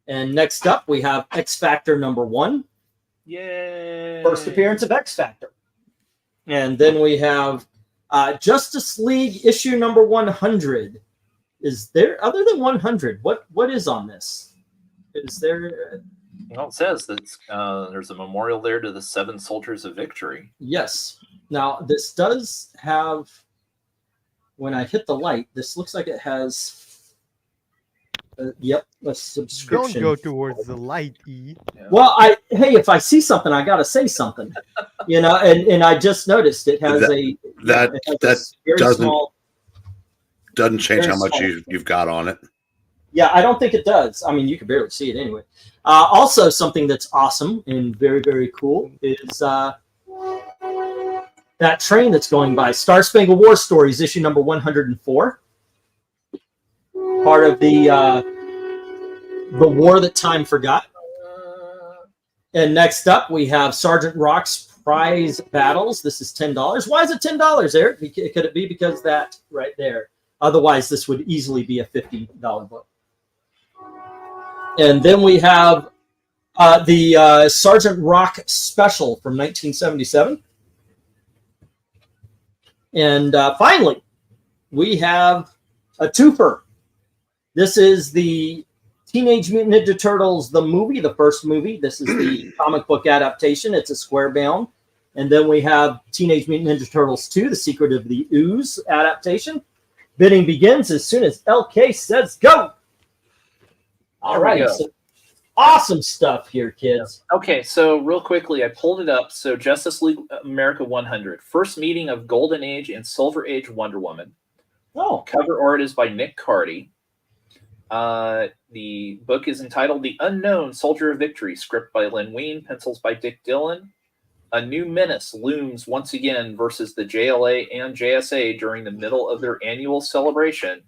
And next up, we have X Factor #1. Yay! First appearance of X Factor. And then we have Justice League issue number 100. Is there, other than 100, what is on this? Is there... Well, it says that there's a memorial there to the 7 Soldiers of Victory. Yes. Now, this does have, when I hit the light, this looks like it has, yep, a subscription. Don't go towards the light, E. Yeah. Well, hey, if I see something, I got to say something, and I just noticed it has doesn't change very how much small. you've got on it. Yeah, I don't think it does. I mean, you can barely see it anyway. Also, something that's awesome and very, very cool is that train that's going by, Star Spangled War Stories, issue number 104. Part of the war that time forgot. And next up, we have Sergeant Rock's Prize Battles. This is $10. Why is it $10, Eric? Could it be because that right there? Otherwise, this would easily be a $50 book. And then we have the Sergeant Rock Special from 1977. And finally, we have a twofer. This is the Teenage Mutant Ninja Turtles, the movie, the first movie. This is the comic book adaptation. It's a square bound. And then we have Teenage Mutant Ninja Turtles 2, The Secret of the Ooze adaptation. Bidding begins as soon as LK says go. All right. So awesome stuff here, kids. Okay, so real quickly, I pulled it up. So Justice League America 100. First meeting of Golden Age and Silver Age Wonder Woman. Oh. Cover art is by Nick Cardy. The book is entitled The Unknown Soldier of Victory. Script by Len Wein. Pencils by Dick Dillon. A new menace looms once again versus the JLA and JSA during the middle of their annual celebration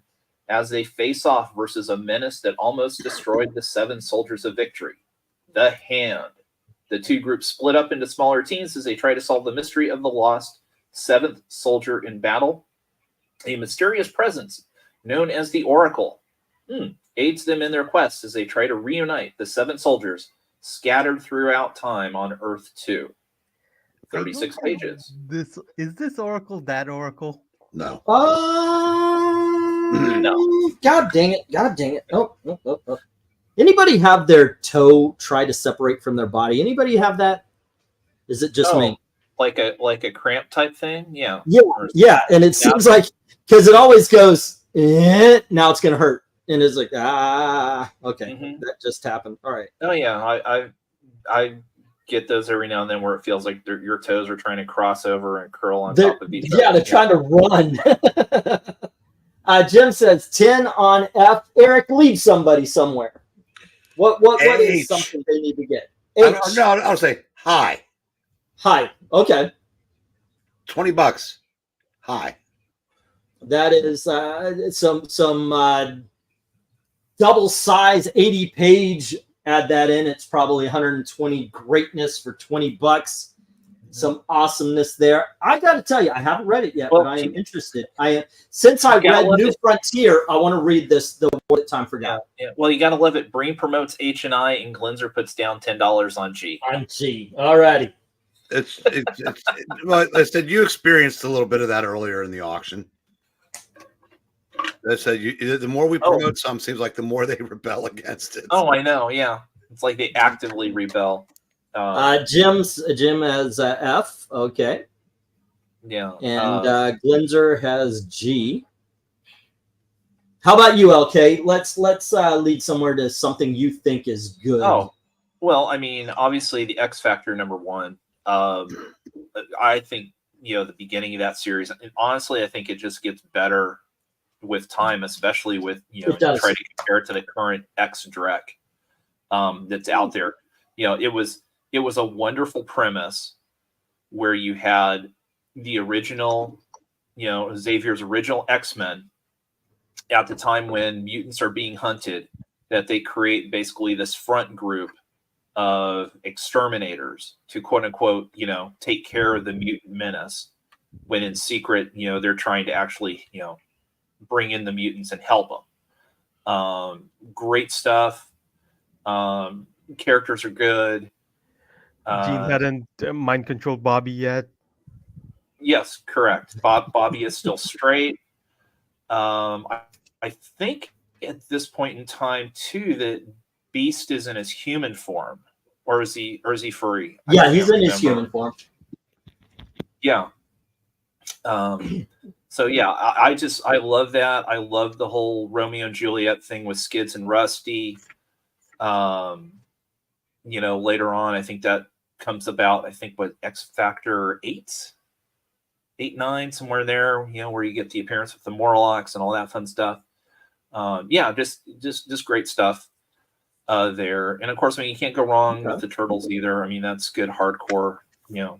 as they face off versus a menace that almost destroyed the 7 Soldiers of Victory, the Hand. The two groups split up into smaller teams as they try to solve the mystery of the lost 7th soldier in battle. A mysterious presence known as the Oracle aids them in their quest as they try to reunite the 7 soldiers scattered throughout time on Earth 2. 36 pages. Is this Oracle that Oracle? No. No. God dang it. Oh. Anybody have their toe try to separate from their body? Anybody have that? Is it just me? Like a cramp type thing? Yeah. Yeah. And it seems like, because it always goes, now it's going to hurt. And it's like, okay. That just happened. All right. Oh, yeah. I get those every now and then where it feels like your toes are trying to cross over and curl on top of each other. Yeah, they're trying to run. Jim says 10 on F. Eric, leave somebody somewhere. What is something they need to get? H. No, I'll say hi. Hi. Okay. $20. Hi. That is some double size 80-page. Add that in. It's probably 120 greatness for $20. Some awesomeness there. I got to tell you, I haven't read it yet, but I am interested. Since I read New Frontier, I want to read this. The War That Time Forgot. Yeah. Well, you got to love it. Breen promotes H&I, and Glenzer puts down $10 on G. On G. All righty. It's well, I said you experienced a little bit of that earlier in the auction. I said the more we promote some, seems like the more they rebel against it. Oh, I know. Yeah, it's like they actively rebel. Jim has F. Okay. Yeah. And Glenzer has G. How about you, LK? Let's lead somewhere to something you think is good. Oh, well, I mean, obviously the X Factor #1. I think the beginning of that series, and honestly, I think it just gets better with time, especially with you try to compare it to the current X Drek that's out there. It was a wonderful premise where you had the original, Xavier's original X-Men at the time when mutants are being hunted, that they create basically this front group of exterminators to quote unquote, take care of the mutant menace. when in secret, they're trying to actually, bring in the mutants and help them. Great stuff. Characters are good. Gene hadn't mind controlled Bobby yet. Yes, correct. Bobby is still straight. I think at this point in time too that Beast is in his human form, or is he furry? Yeah, he's in his human form. Yeah. So yeah, I love that. I love the whole Romeo and Juliet thing with Skids and Rusty. Later on, I think that comes about. I think what X Factor 8, 9, somewhere there. Where you get the appearance with the Morlocks and all that fun stuff. Just great stuff there. And of course, you can't go wrong with the Turtles either. That's good hardcore,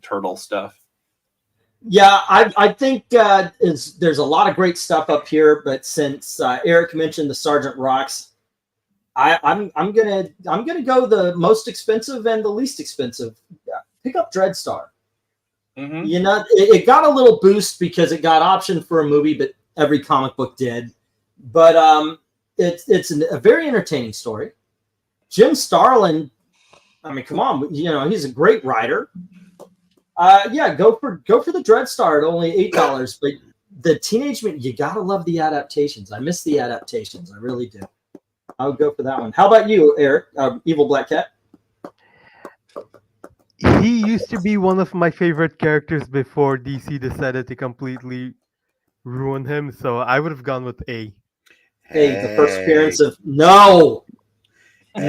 Turtle stuff. Yeah, I think there's a lot of great stuff up here, but since Eric mentioned the Sergeant Rocks, I'm gonna go the most expensive and the least expensive. Pick up Dreadstar. Mm-hmm. It got a little boost because it got optioned for a movie, but every comic book did. But it's a very entertaining story. Jim Starlin, come on, he's a great writer. Go for the Dreadstar at only $8. But the Teenage Mutant, you gotta love the adaptations. I miss the adaptations, I really do. I would go for that one. How about you, Eric? Evil Black Cat. He used to be one of my favorite characters before DC decided to completely ruin him. So I would have gone with A. Hey, the first appearance of no. So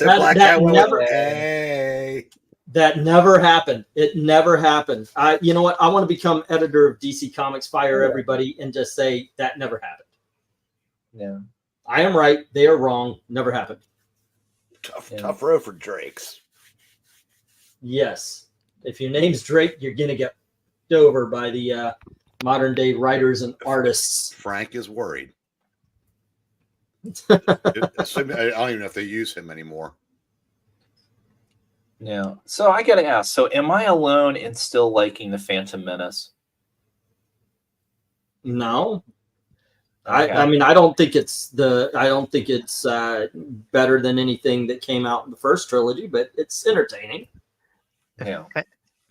that never. Hey. That never happened. It never happened. You know what? I want to become editor of DC Comics, fire everybody, and just say that never happened. Yeah. I am right. They are wrong. Never happened. Tough row for Drakes. Yes. If your name's Drake, you're going to get over by the modern day writers and artists. Frank is worried. I don't even know if they use him anymore. Yeah. So I got to ask, so am I alone in still liking the Phantom Menace? No. Okay. I don't think it's better than anything that came out in the first trilogy, but it's entertaining. Yeah.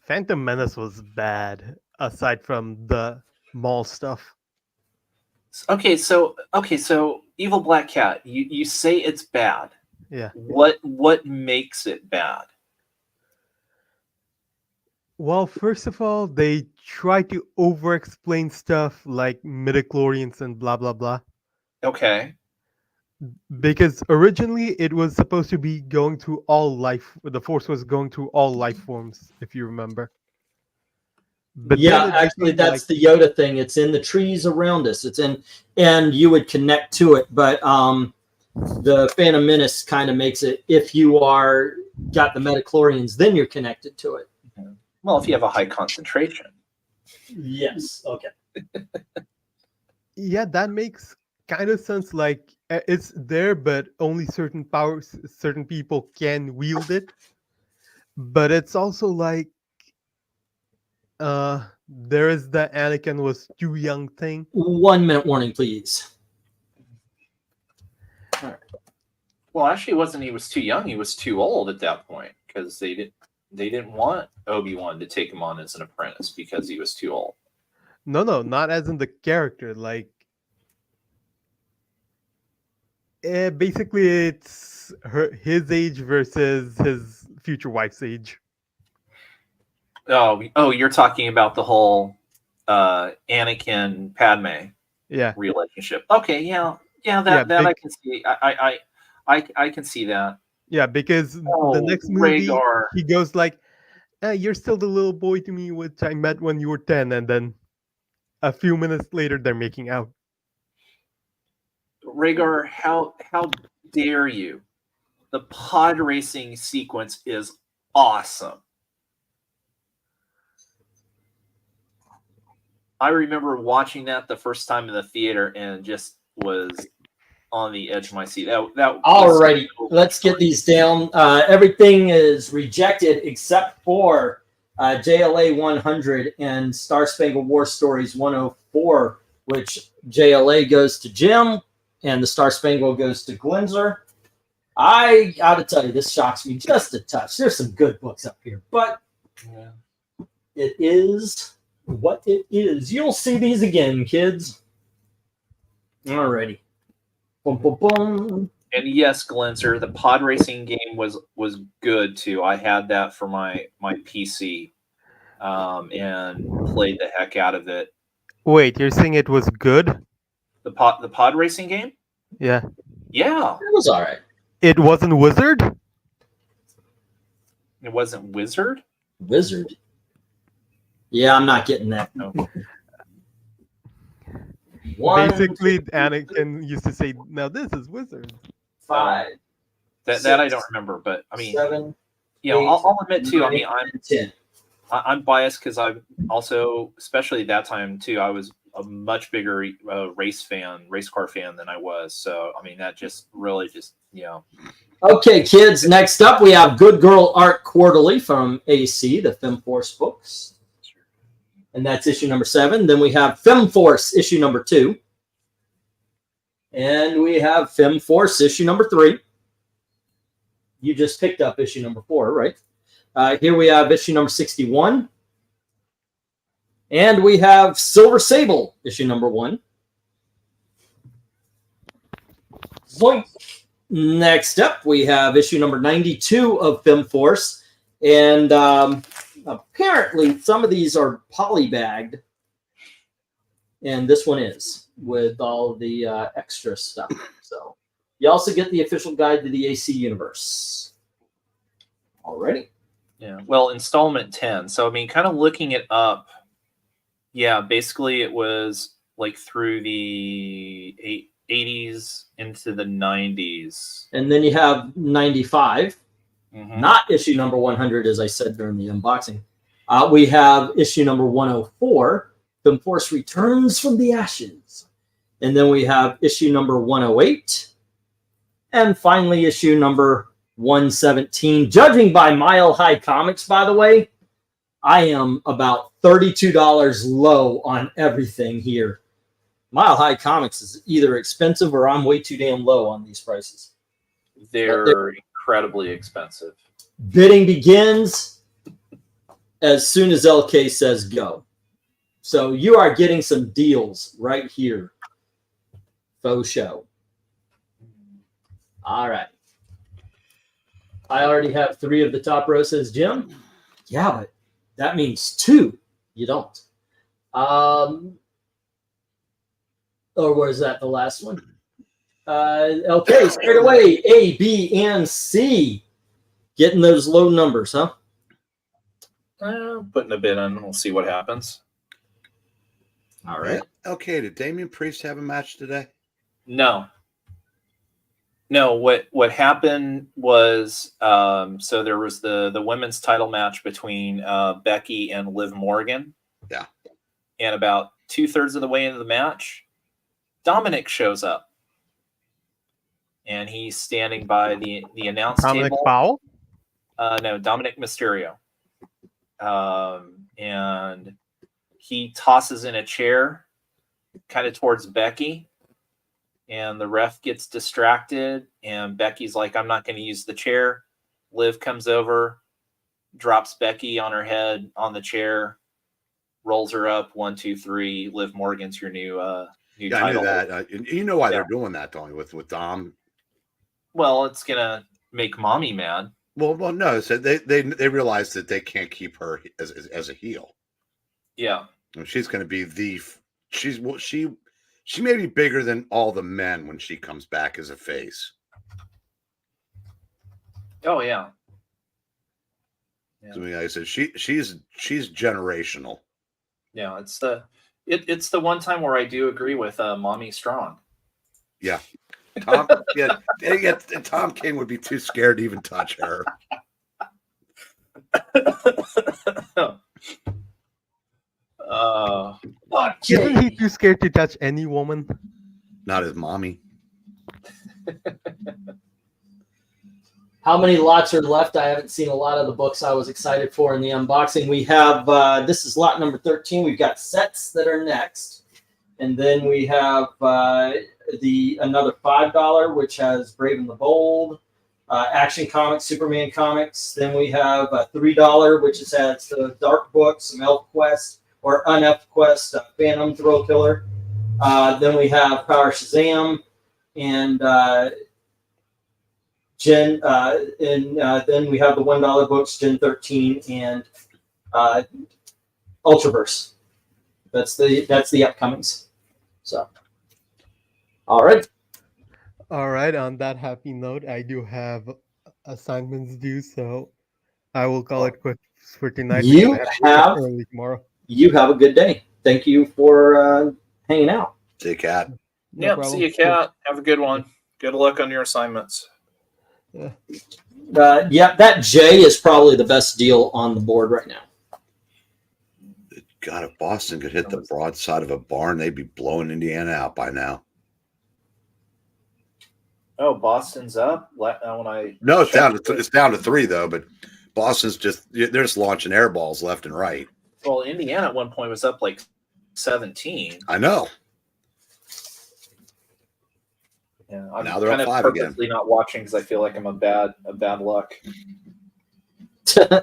Phantom Menace was bad, aside from the mall stuff. Okay, so Evil Black Cat, you say it's bad. Yeah. What makes it bad? Well, first of all, they try to over-explain stuff like midichlorians and blah blah blah. Okay. Because originally it was supposed to be going through all life. The Force was going through all life forms, if you remember. But yeah, actually, that's the Yoda thing. It's in the trees around us. And you would connect to it. But the Phantom Menace kind of makes it, if you got the midichlorians, then you're connected to it. Well, if you have a high concentration. Yes. Okay. Yeah, that makes kind of sense. Like, it's there, but only certain people can wield it. But it's also like, there is the Anakin was too young thing. 1 minute warning, please. All right. Well, actually, he was too young. He was too old at that point because they didn't want Obi-Wan to take him on as an apprentice because he was too old. No, not as in the character. Like, basically, it's his age versus his future wife's age. Oh, you're talking about the whole Anakin Padme relationship. Okay, yeah, that I can see. I can see that. Yeah, because the next movie Rhaegar. He goes like, "You're still the little boy to me, which I met when you were 10," and then a few minutes later they're making out. Rhaegar, how dare you? The pod racing sequence is awesome. I remember watching that the first time in the theater and just was on the edge of my seat. Alrighty, let's get these down. Everything is rejected except for JLA 100 and Star Spangled War Stories 104, which JLA goes to Jim and the Star Spangled goes to Glenzer. I gotta tell you, this shocks me just a touch. There's some good books up here, but it is what it is. You'll see these again, kids. Alrighty. Boom, boom, boom. And yes, Glenser, the pod racing game was good too. I had that for my PC, and played the heck out of it. Wait, you're saying it was good? The pod racing game? Yeah. Yeah. It was all right. It wasn't Wizard? It wasn't Wizard? Wizard. Yeah, I'm not getting that. No. Basically, Anakin used to say, "Now this is Wizard." 5. That I don't remember, but I mean, 7. I'll admit too. I mean, 10. I'm biased because I'm also, especially at that time too, I was a much bigger race car fan than I was. So I mean, that just really Okay, kids. Next up, we have Good Girl Art Quarterly from AC, the FemForce books, and that's issue number 7. Then we have FemForce issue number 2, and we have FemForce issue number 3. You just picked up issue number 4, right? Here we have issue number 61. And we have Silver Sable, issue number 1. Zoink. Next up, we have issue number 92 of FemForce. And apparently, some of these are polybagged. And this one is, with all the extra stuff. So you also get the official guide to the AC universe. Alrighty. Yeah. Well, installment 10. So I mean, kind of looking it up. Yeah, basically it was like through the 80s into the 90s. And then you have 95, Mm-hmm. not issue number 100, as I said during the unboxing. We have issue number 104, FemForce Returns from the Ashes. And then we have issue number 108. And finally, issue number 117. Judging by Mile High Comics, by the way, I am about $32 low on everything here. Mile High Comics is either expensive or I'm way too damn low on these prices. They're incredibly expensive. Bidding begins as soon as LK says go. So you are getting some deals right here. Faux show. All right. I already have 3 of the top row, says Jim. Yeah, but that means 2. You don't. Or was that the last one? Okay, straight away, A, B, and C. Getting those low numbers, huh? Putting a bid in. We'll see what happens. All right. Okay, did Damian Priest have a match today? No. What happened was so there was the women's title match between Becky and Liv Morgan. Yeah. And about 2/3 of the way into the match, Dominic shows up. And he's standing by the announce Dominic table. Powell? No, Dominic Mysterio. And he tosses in a chair kind of towards Becky. And the ref gets distracted. And Becky's like, I'm not going to use the chair. Liv comes over, drops Becky on her head on the chair, rolls her up. 1, 2, 3. Liv Morgan's your new Yeah, title. I knew that. You know why they're doing that, don't you, with Dom? Well, it's going to make mommy mad. Well, no. So they realize that they can't keep her as a heel. Yeah. And she's going to be she may be bigger than all the men when she comes back as a face. Oh yeah. So, I said she's generational. Yeah, it's the one time where I do agree with Mommy Strong. Yeah. Tom, Tom King would be too scared to even touch her. Isn't he too scared to touch any woman? Not his mommy. How many lots are left? I haven't seen a lot of the books I was excited for in the unboxing. We have, this is lot number 13. We've got sets that are next. And then we have another $5, which has Brave and the Bold, Action Comics, Superman Comics. Then we have a $3, which has the Dark Book, some Elf Quest, or Unelf Quest, Phantom Thrill Killer. Then we have Power Shazam, and then we have the $1 books, Gen 13 and Ultraverse. That's the upcomings. So, all right. All right. On that happy note, I do have assignments due, so I will call it quits for tonight. You have early tomorrow. You have a good day. Thank you for hanging out. See you, Cat. No Yep. problem. See you, Cat. Have a good one. Good luck on your assignments. Yeah. Yeah, that J is probably the best deal on the board right now. God, if Boston could hit the broadside of a barn, they'd be blowing Indiana out by now. Oh, Boston's up. No, it's down to 3 though. But Boston's they're just launching air balls left and right. Well, Indiana at one point was up like 17. I know. Yeah, I'm Now they're kind up of 5 purposely again. not watching because I feel like I'm a bad luck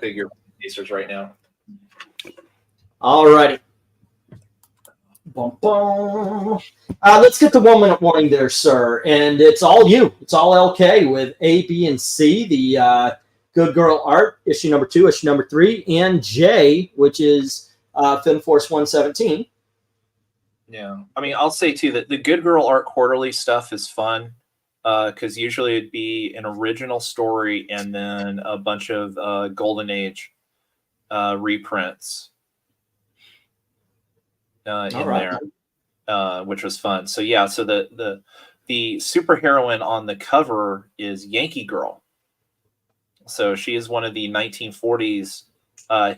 figure Pacers right now. All righty. Let's get the 1 minute warning there, sir. And it's all you. It's all LK with A, B, and C. The Good Girl Art, issue number 2, issue number 3, and J, which is Fin Force 117. Yeah, I mean, I'll say too that the Good Girl Art Quarterly stuff is fun because usually it'd be an original story and then a bunch of Golden Age reprints in there, which was fun. So yeah, so the superheroine on the cover is Yankee Girl. So she is one of the 1940s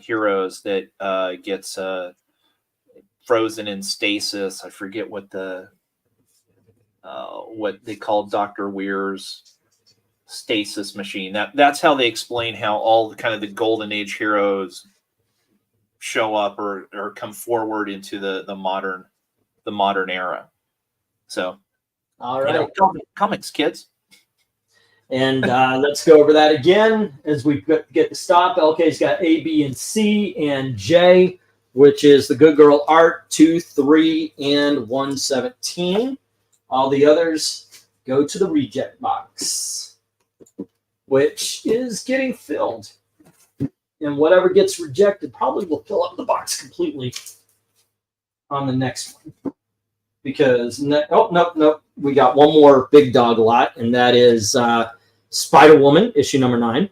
heroes that gets frozen in stasis. I forget what they call Dr. Weir's stasis machine. That's how they explain how all the kind of the Golden Age heroes show up or come forward into the modern era. So, All right. Comics, kids. And let's go over that again as we get the stop. LK's got A, B, and C, and J, which is the Good Girl Art 2, 3, and 117. All the others go to the reject box, which is getting filled. And whatever gets rejected probably will fill up the box completely on the next one. Because, nope. We got one more big dog lot, and that is Spider-Woman, issue number 9.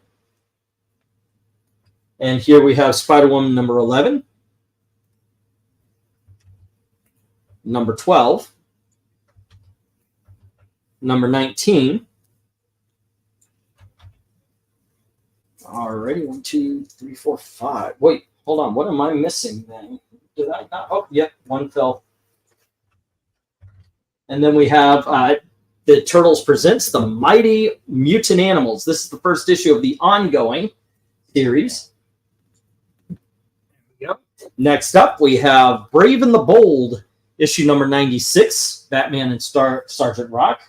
And here we have Spider-Woman number 11, number 12, number 19. Alrighty, 1, 2, 3, 4, 5. Wait, hold on. What am I missing then? Did I not? Oh, yep, one fell. And then we have the Turtles Presents the Mighty Mutant Animals. This is the first issue of the ongoing series. Yep. Next up, we have Brave and the Bold, issue number 96, Batman and Sergeant Rock.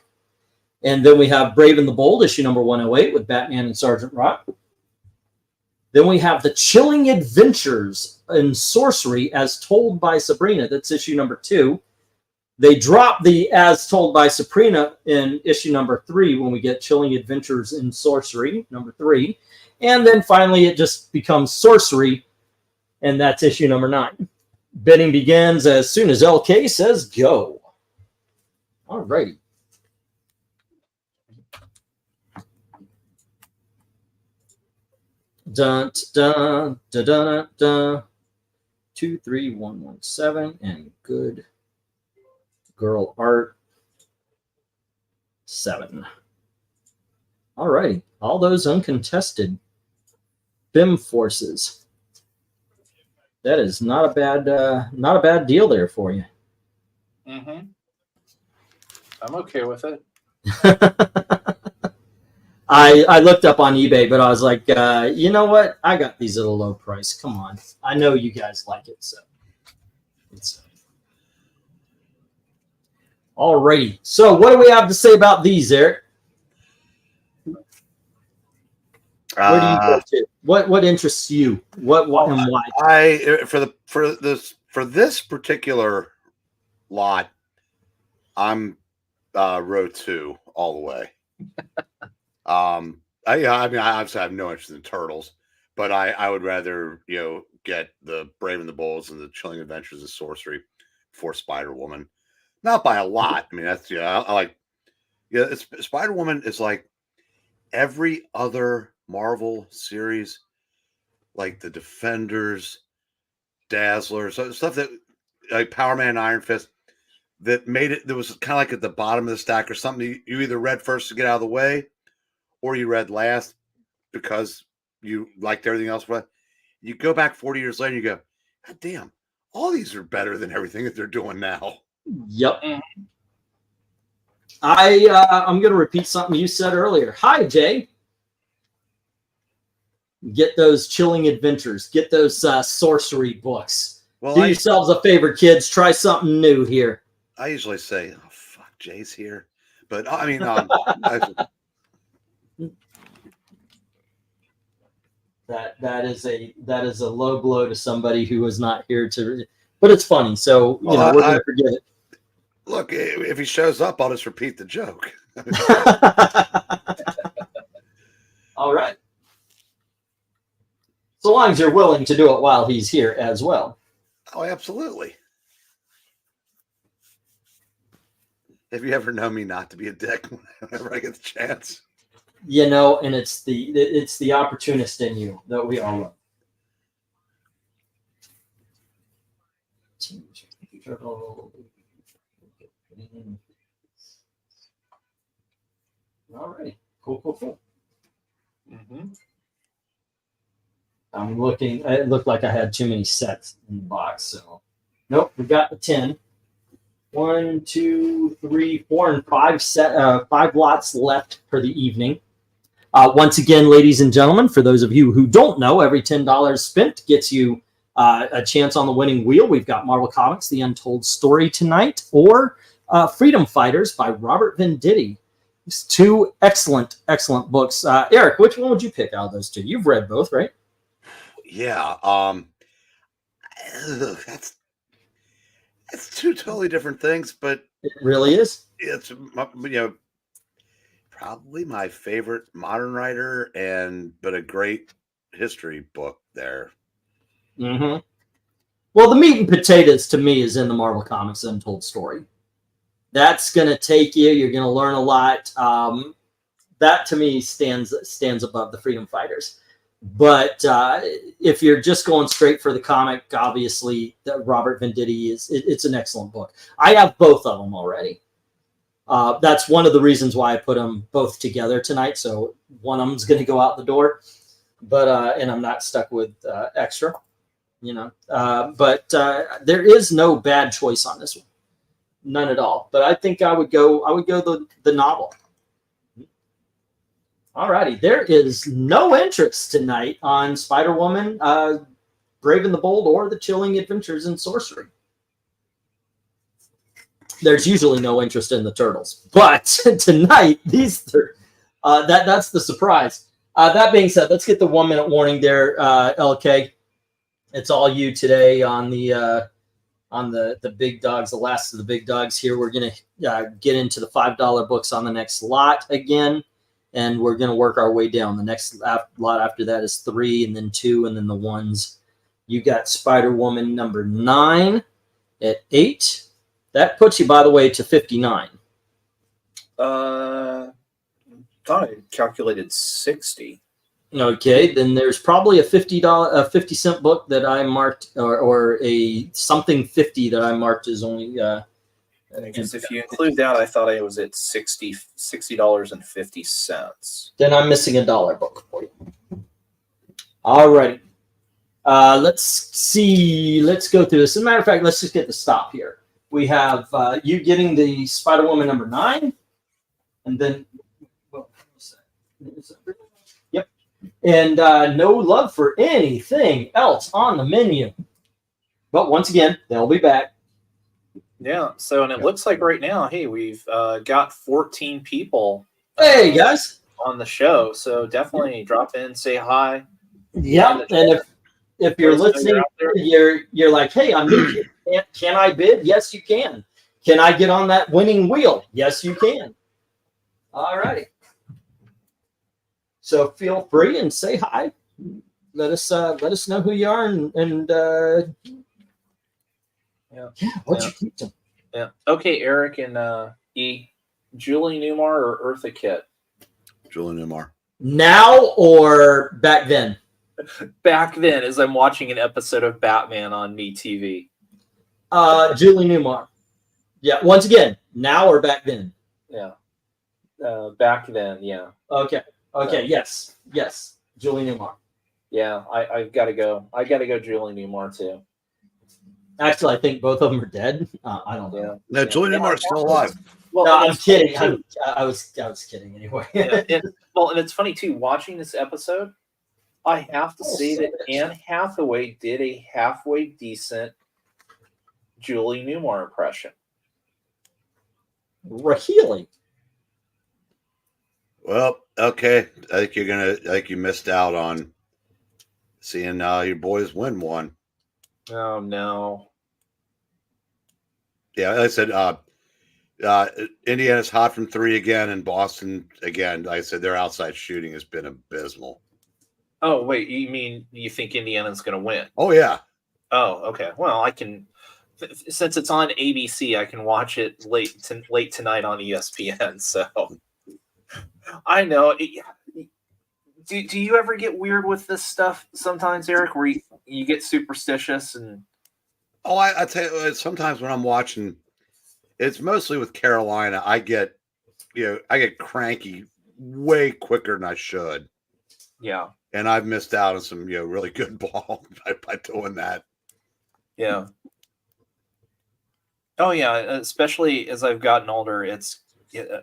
And then we have Brave and the Bold, issue number 108 with Batman and Sergeant Rock. Then we have The Chilling Adventures in Sorcery as Told by Sabrina. That's issue number 2. They drop the As Told by Sabrina in issue number 3 when we get Chilling Adventures in Sorcery, number 3. And then finally it just becomes Sorcery, and that's issue number 9. Bidding begins as soon as LK says go. All righty. Dun, dun, dun, dun, dun. 23117 and Good Girl Art 7. All righty. All those uncontested BIM forces. That is not a bad deal there for you. Mm-hmm. I'm okay with it. I looked up on eBay, but I was like, you know what? I got these at a low price. Come on. I know you guys like it, so. Alrighty. So what do we have to say about these, Eric? Where do you go to? What interests you? What and why? For this particular lot, I'm row 2 all the way. I mean, I obviously have no interest in turtles, but I would rather get the Brave and the Bold and the Chilling Adventures of Sorcery for Spider Woman. Not by a lot. I mean, that's I like. Spider Woman is like every other Marvel series, like the Defenders, Dazzler, so stuff that like Power Man, Iron Fist, that made it. That was kind of like at the bottom of the stack or something. You either read first to get out of the way, or you read last because you liked everything else. But you go back 40 years later, and you go, God damn, all these are better than everything that they're doing now. Yep. I'm going to repeat something you said earlier. Hi, Jay. Get those Chilling Adventures. Get those sorcery books. Well, do yourselves a favor, kids. Try something new here. I usually say, "Oh fuck, Jay's here," but I mean, that is a low blow to somebody who was not here to. But it's funny, so we're going to forget it. Look, if he shows up, I'll just repeat the joke. All right. So long as you're willing to do it while he's here as well. Oh, absolutely. Have you ever known me not to be a dick whenever I get the chance? And it's the opportunist in you that we all love. All right. Cool. Mm-hmm. I'm looking. It looked like I had too many sets in the box. So, nope. We got the 10. 1, 2, 3, 4, and 5 lots left for the evening. Once again, ladies and gentlemen, for those of you who don't know, every $10 spent gets you a chance on the winning wheel. We've got Marvel Comics: The Untold Story tonight, or Freedom Fighters by Robert Venditti. It's 2 excellent books. Eric, which one would you pick out of those 2? You've read both, right? Yeah. That's 2 totally different things, but it really is. It's probably my favorite modern writer, but a great history book there. Mm-hmm. Well, the meat and potatoes to me is in the Marvel Comics Untold Story. That's going to take you. You're going to learn a lot. That to me stands above the Freedom Fighters. But if you're just going straight for the comic, obviously, Robert Venditti it's an excellent book. I have both of them already. That's one of the reasons why I put them both together tonight. So one of them's going to go out the door, but and I'm not stuck with extra, But there is no bad choice on this one, none at all. But I think I would go the novel. Alrighty, there is no interest tonight on Spider-Woman, Brave and the Bold, or the Chilling Adventures in Sorcery. There's usually no interest in the Turtles, but tonight these that's the surprise. That being said, let's get the 1-minute warning there, LK. It's all you today on the big dogs, the last of the big dogs here. We're gonna get into the $5 books on the next lot again. And we're going to work our way down. The next lot after that is 3, and then 2, and then the 1s. You got Spider-Woman number 9 at 8. That puts you, by the way, to 59. Thought I calculated 60. Okay, then there's probably a $50 book that I marked, or a something 50 that I marked as only. Because if you include that, I thought it was at $60.50. Then I'm missing a $1 book for you. All right. Let's see. Let's go through this. As a matter of fact, let's just get the stop here. We have you getting the Spider-Woman number 9, and then Yep. And no love for anything else on the menu. But once again, they'll be back. Yeah. So, and it looks like right now, hey, we've got 14 people. Hey, guys. On the show. So definitely drop in, say hi. Yep. And if you're listening, you're like, hey, I'm new. Can I bid? Yes, you can. Can I get on that winning wheel? Yes, you can. All right. So feel free and say hi. Let us know who you are and what you keep them. Yeah. Okay, Eric and E. Julie Newmar or Eartha Kitt? Julie Newmar. Now or back then? Back then, as I'm watching an episode of Batman on MeTV. Julie Newmar. Yeah. Once again, now or back then? Yeah. Back then, yeah. Okay. Yes. Julie Newmar. Yeah, I've got to go. I got to go Julie Newmar too. Actually, I think both of them are dead. I don't know. No, Julie Newmar is still alive. Well, no, I'm kidding. I was kidding anyway. and it's funny too. Watching this episode, I have to say that Anne Hathaway did a halfway decent Julie Newmar impression. Really? Well, okay. I think you missed out on seeing your boys win one. Oh no. Yeah, like I said, Indiana's hot from 3 again, and Boston again. Like I said, their outside shooting has been abysmal. Oh wait, you think Indiana's going to win? Oh yeah. Oh, okay. Well, I can, since it's on ABC, I can watch it late tonight on ESPN. So I know. Do you ever get weird with this stuff sometimes, Eric, where you get superstitious and? Oh, I tell you, sometimes when I'm watching, it's mostly with Carolina. I get cranky way quicker than I should. Yeah. And I've missed out on some, really good ball by doing that. Yeah. Oh yeah, especially as I've gotten older,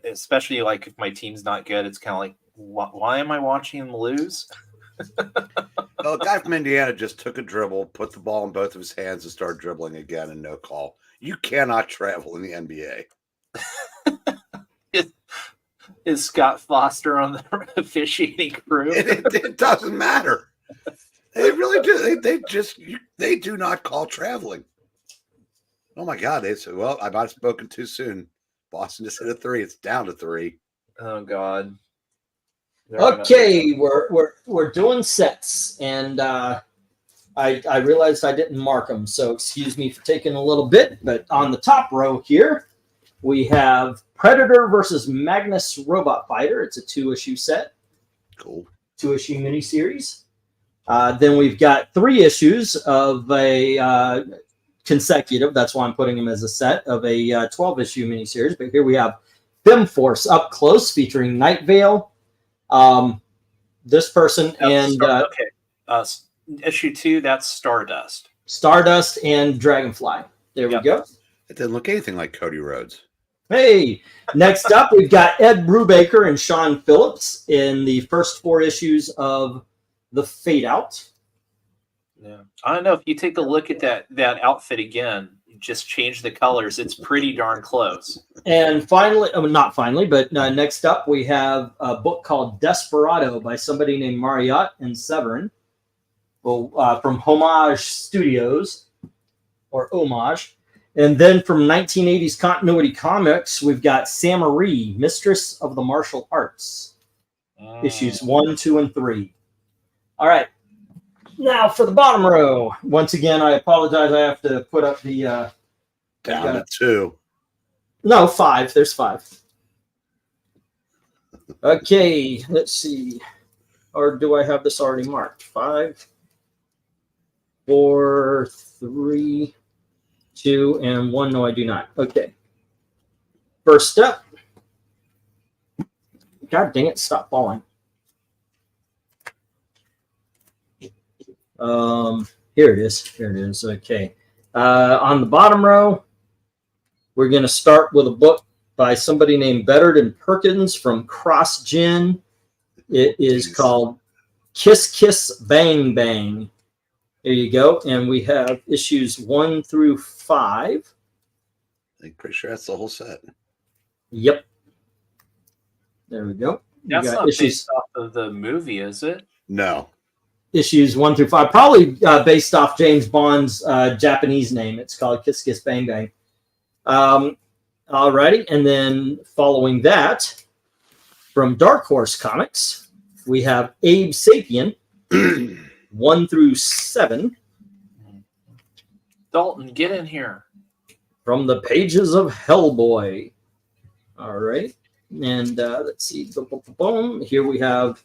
especially like if my team's not good, it's kind of like, why am I watching them lose? Well, a guy from Indiana just took a dribble, put the ball in both of his hands, and started dribbling again, and no call. You cannot travel in the NBA. Is Scott Foster on the officiating crew? It doesn't matter. They really do. They do not call traveling. Oh my God! They said, "Well, I might have spoken too soon." Boston just hit a 3. It's down to 3. Oh God. Okay, we're doing sets, and I realized I didn't mark them, so excuse me for taking a little bit. But on the top row here, we have Predator versus Magnus Robot Fighter. It's a 2-issue set. Cool. 2-issue miniseries. Then we've got 3 issues of a consecutive. That's why I'm putting them as a set of a 12-issue miniseries. But here we have Femforce Up Close featuring Night Vale. This person and issue 2, that's Stardust and Dragonfly. There we go. It didn't look anything like Cody Rhodes. Hey, next up we've got Ed Brubaker and Sean Phillips in the first 4 issues of The Fade Out. Yeah, I don't know if you take a look at that outfit again. Just change the colors. It's pretty darn close. And finally, not finally, but next up we have a book called Desperado by somebody named Marriott and Severin, from Homage Studios, or Homage. And then from 1980s Continuity Comics, we've got Samarie, Mistress of the Martial Arts, issues 1, 2, and 3. All right. Now for the bottom row. Once again, I apologize. I have to put up the down to 2. No, 5. There's 5. Okay, let's see. Or do I have this already marked? 5, 4, 3, 2, and 1. No, I do not. Okay. First up. God dang it! Stop falling. Here it is. Okay. On the bottom row, we're going to start with a book by somebody named Beddard and Perkins from Cross Gen. It is called Kiss Kiss Bang Bang. There you go. And we have issues 1 through 5. I'm pretty sure that's the whole set. Yep. There we go. That's not based off of the movie, is it? No. Issues 1 through 5. Probably based off James Bond's Japanese name. It's called Kiss Kiss Bang Bang. Alrighty. And then following that, from Dark Horse Comics, we have Abe Sapien, 1 through 7. Dalton, get in here. From the pages of Hellboy. All right. And let's see. Boom. Here we have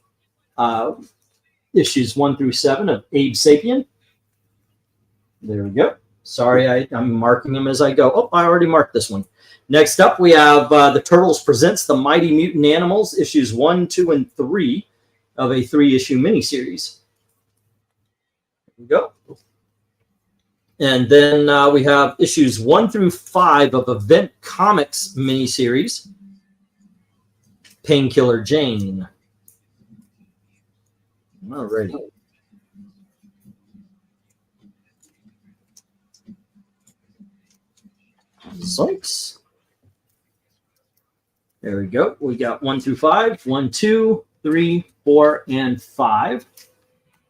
issues 1 through 7 of Abe Sapien. There we go. Sorry, I'm marking them as I go. Oh, I already marked this one. Next up, we have The Turtles Presents The Mighty Mutant Animals, issues 1, 2, and 3 of a 3-issue miniseries. There we go. And then we have issues 1 through 5 of Event Comics miniseries, Painkiller Jane. Alrighty. Zoinks. There we go. We got 1 through 5. 1, 2, 3, 4, and 5.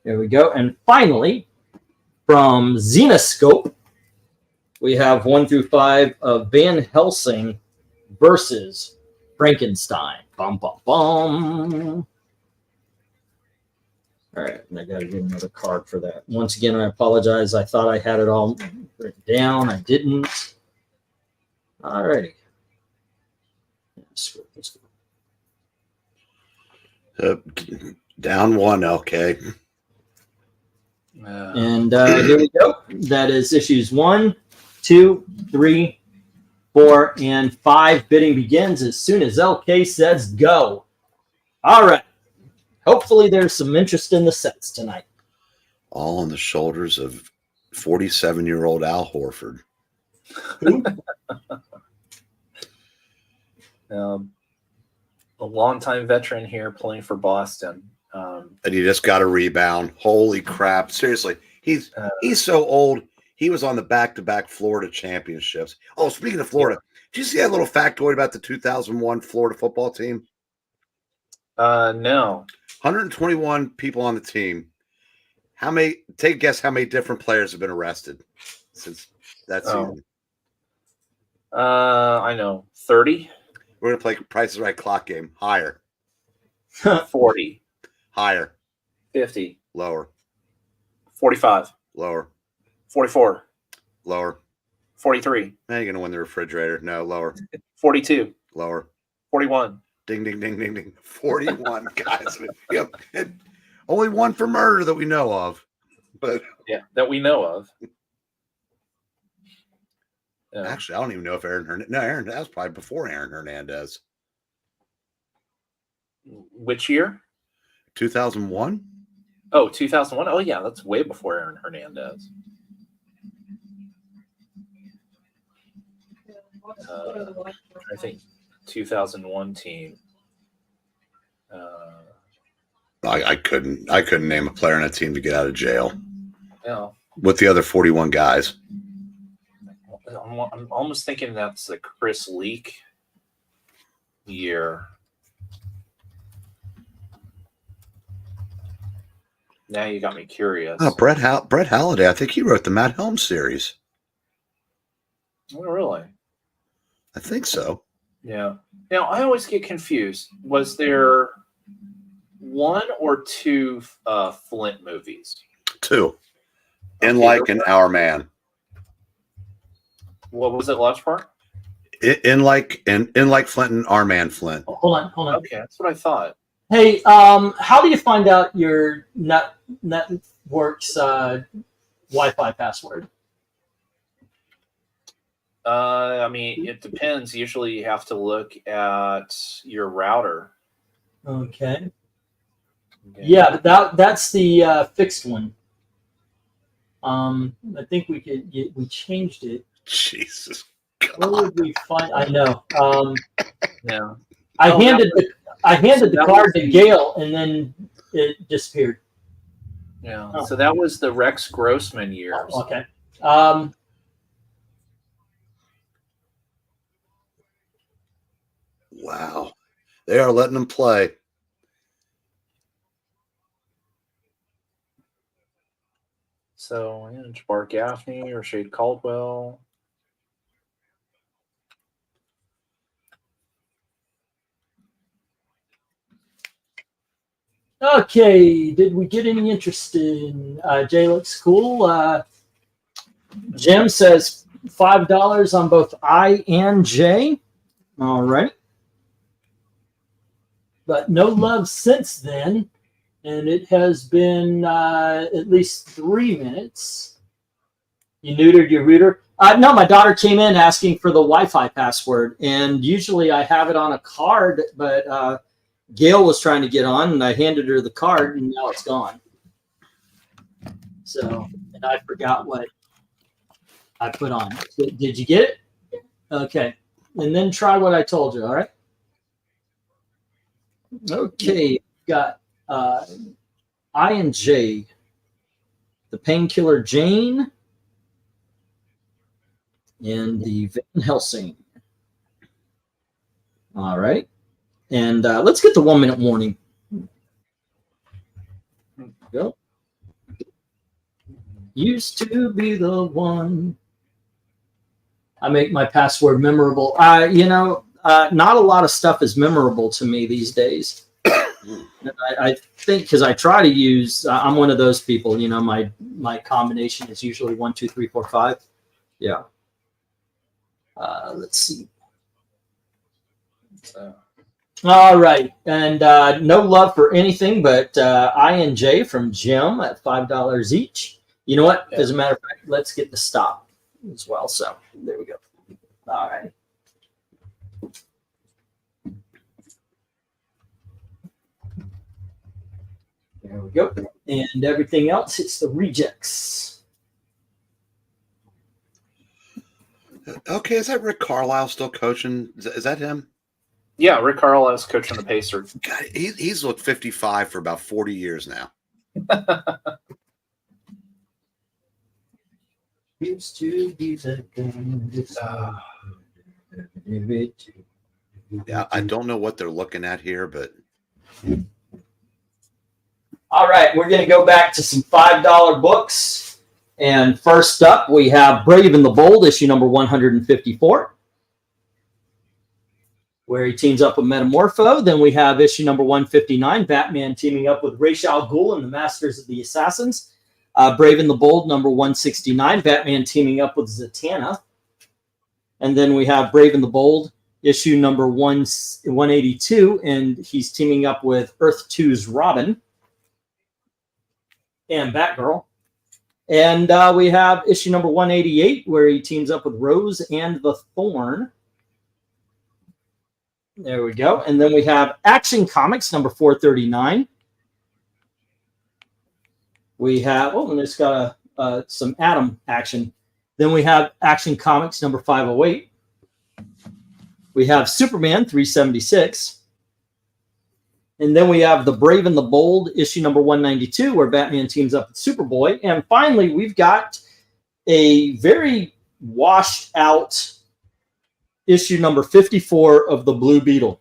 There we go. And finally, from Xenoscope, we have 1 through 5 of Van Helsing versus Frankenstein. Bum, bum, bum. All right, and I got to get another card for that. Once again, I apologize. I thought I had it all written down. I didn't. All righty. Let's go. Down 1, okay. And here we go. That is issues 1, 2, 3, 4, and 5. Bidding begins as soon as LK says go. All right. Hopefully there's some interest in the sets tonight. All on the shoulders of 47-year-old Al Horford. A longtime veteran here playing for Boston. And he just got a rebound. Holy crap. Seriously. He's so old. He was on the back-to-back Florida championships. Oh, speaking of Florida, did you see that little factoid about the 2001 Florida football team? No. 121 people on the team. Take a guess how many different players have been arrested since that season. I know. 30? We're going to play Price is Right clock game. Higher. 40. Higher. 50. Lower. 45. Lower. 44. Lower. 43. Now you're going to win the refrigerator. No, lower. 42. Lower. 41. Ding, ding, ding, ding, ding. 41 guys. Yep. And only one for murder that we know of. But yeah, that we know of. Actually, I don't even know if Aaron Hernandez. No, that was probably before Aaron Hernandez. Which year? 2001. Oh, 2001. Oh, yeah, that's way before Aaron Hernandez. I think 2001 team. I couldn't name a player on a team to get out of jail. Yeah. With the other 41 guys. I'm almost thinking that's the Chris Leak year. Now you got me curious. Oh, Brett Halliday. I think he wrote the Matt Helms series. Oh, really? I think so. Yeah. Now, I always get confused. Was there 1 or 2 Flint movies? 2. In Like an Our Man. What was it, last part? In like Flint and Our Man Flint. Oh, hold on. Okay, that's what I thought. Hey, how do you find out your network's Wi-Fi password? I mean, it depends. Usually you have to look at your router. Okay. Yeah, but that's the fixed one. I think we changed it. Jesus God. Where would we find? I know. Yeah. I handed I handed the that card was to the- Gail, and then it disappeared. Yeah. Oh. So that was the Rex Grossman years. Oh, okay. Wow. They are letting them play. So Jabbar Gaffney or Shade Caldwell. Okay, did we get any interest in Jay looks cool? Jim says $5 on both I and J. All right. But no love since then. And it has been at least 3 minutes. You neutered your router? No, my daughter came in asking for the Wi-Fi password. And usually I have it on a card, but Gail was trying to get on, and I handed her the card, and now it's gone. So, and I forgot what I put on. Did you get it? Okay. And then try what I told you, all right? Okay, got I and J, the Painkiller Jane, and the Van Helsing. All right. And let's get the 1 minute warning. Go. Used to be the one. I make my password memorable. Not a lot of stuff is memorable to me these days. I think because I try to use, I'm one of those people, my combination is usually 1, 2, 3, 4, 5. Yeah. Let's see. All right. And no love for anything but I and J from Jim at $5 each. You know what? As a matter of fact, let's get the stop as well. So there we go. All right. There we go. And everything else, it's the rejects. Okay, is that Rick Carlisle still coaching? Is that him? Yeah, Rick Carlisle's coaching the Pacers. God, he's looked 55 for about 40 years now. Used to be the Yeah, I don't know what they're looking at here, but all right, we're going to go back to some $5 books. And first up, we have Brave and the Bold, issue number 154, where he teams up with Metamorpho. Then we have issue number 159, Batman teaming up with Ra's al Ghul and the Masters of the Assassins. Brave and the Bold, number 169, Batman teaming up with Zatanna. And then we have Brave and the Bold, issue number 182, and he's teaming up with Earth 2's Robin and Batgirl. And we have issue number 188, where he teams up with Rose and the Thorn. There we go. And then we have Action Comics number 439. We have, and it's got some Atom action. Then we have Action Comics number 508. We have Superman 376. And then we have The Brave and the Bold, issue number 192, where Batman teams up with Superboy. And finally, we've got a very washed out issue number 54 of the Blue Beetle.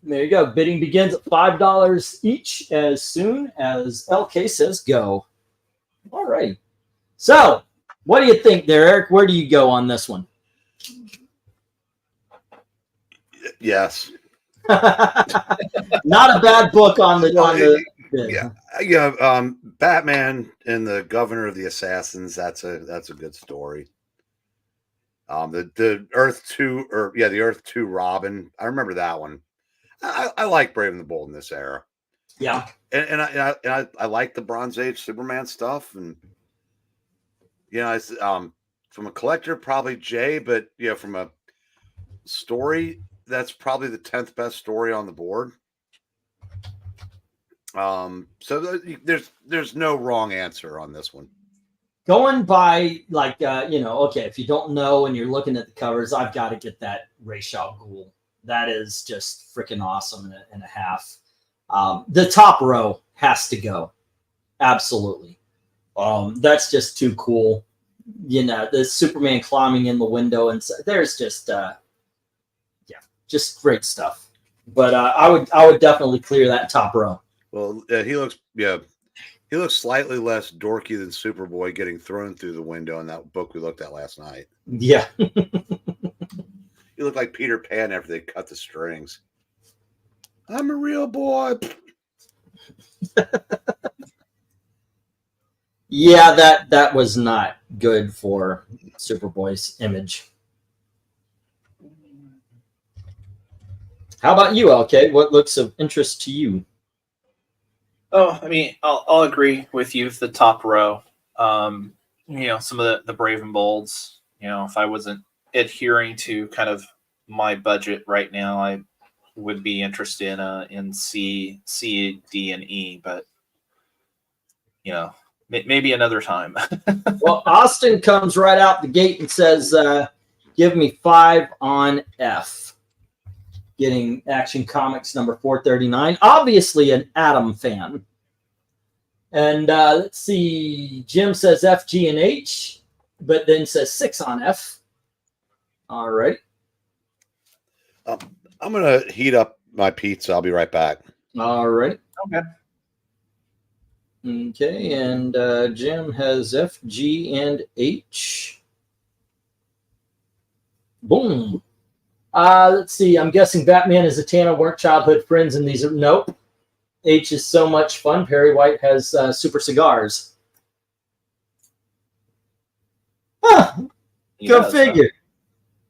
There you go. Bidding begins at $5 each as soon as LK says go. All right. So, what do you think there, Eric? Where do you go on this one? yes. Not a bad book on the bid. Yeah. Batman and the Governor of the Assassins. That's a good story. The Earth 2 the Earth 2 Robin. I remember that one. I like Brave and the Bold in this era. Yeah. And I like the Bronze Age Superman stuff, and from a collector probably Jay, but from a story, that's probably the 10th best story on the board. So there's no wrong answer on this one. Going by okay, if you don't know and you're looking at the covers, I've got to get that Ra's al Ghul That is just freaking awesome and a half. The top row has to go. Absolutely. That's just too cool. You know, the Superman climbing in the window, and there's just just great stuff. But I would definitely clear that top row. Well, he looks slightly less dorky than Superboy getting thrown through the window in that book we looked at last night. Yeah. He looked like Peter Pan after they cut the strings. I'm a real boy. Yeah, that was not good for Superboy's image. How about you, LK? What looks of interest to you? Oh, I mean, I'll agree with you with the top row. You know, some of the Brave and Bolds. You know, if I wasn't adhering to kind of my budget right now, I would be interested in C, D, and E. But you know, maybe another time. Well, Austin comes right out the gate and says, "Give me 5 on F." Getting Action Comics number 439. Obviously an Atom fan. And let's see. Jim says F, G, and H, but then says 6 on F. All right. I'm going to heat up my pizza. I'll be right back. All right. Okay. Okay, and Jim has F, G, and H. Boom. Let's see. I'm guessing Batman and Zatanna weren't childhood friends, and these are nope. H is so much fun. Perry White has super cigars. Huh. Go figure.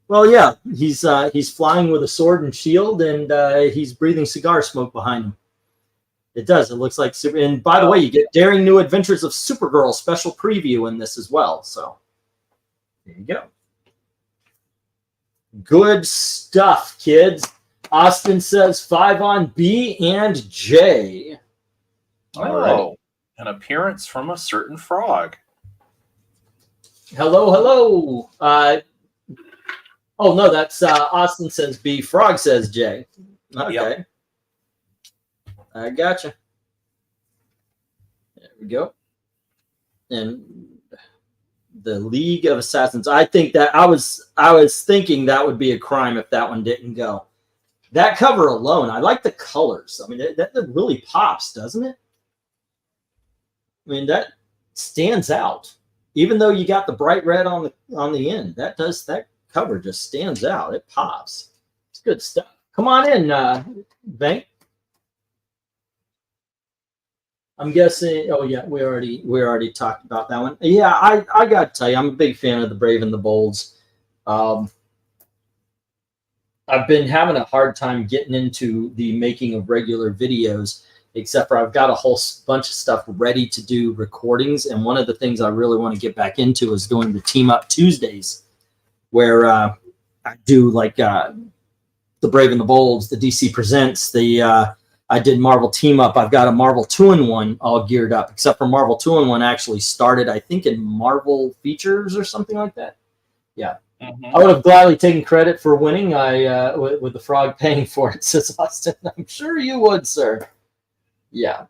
Well, yeah, he's flying with a sword and shield, and he's breathing cigar smoke behind him. It does. It looks like super. And by the way, you get Daring New Adventures of Supergirl special preview in this as well. So there you go. Good stuff, kids. Austin says 5 on B and J. All right. An appearance from a certain frog. Hello, hello. Oh, no, that's Austin says B. Frog says J. Okay. Yep. I gotcha. There we go. And the League of Assassins. I think that I was thinking that would be a crime if that one didn't go. That cover alone, I like the colors. I mean, that really pops, doesn't it? I mean, that stands out. Even though you got the bright red on the end, that cover just stands out. It pops. It's good stuff. Come on in, Bank. I'm guessing. Oh yeah, we already talked about that one. Yeah, I got to tell you, I'm a big fan of the Brave and the Bolds. I've been having a hard time getting into the making of regular videos, except for I've got a whole bunch of stuff ready to do recordings. And one of the things I really want to get back into is doing the Team Up Tuesdays, where I do like the Brave and the Bolds, the DC Presents, I did Marvel Team Up. I've got a Marvel 2-in-1 all geared up, except for Marvel 2-in-1 actually started, I think, in Marvel Features or something like that. Yeah. Mm-hmm. I would have gladly taken credit for winning. With the frog paying for it, says Austin. I'm sure you would, sir. Yeah.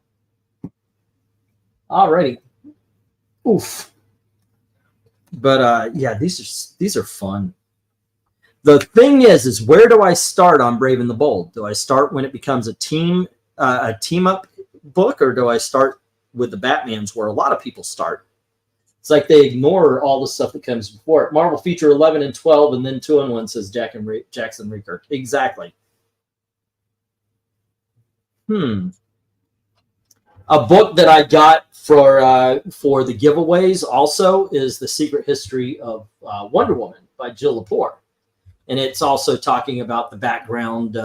Alrighty. Oof. But yeah, these are fun. The thing is where do I start on Brave and the Bold? Do I start when it becomes a team up book, or do I start with the Batmans where a lot of people start? It's like they ignore all the stuff that comes before it. Marvel Feature 11 and 12, and then 2-in-1, says Jackson Reeker. Exactly. A book that I got for the giveaways also is The Secret History of Wonder Woman by Jill Lepore. And it's also talking about the background,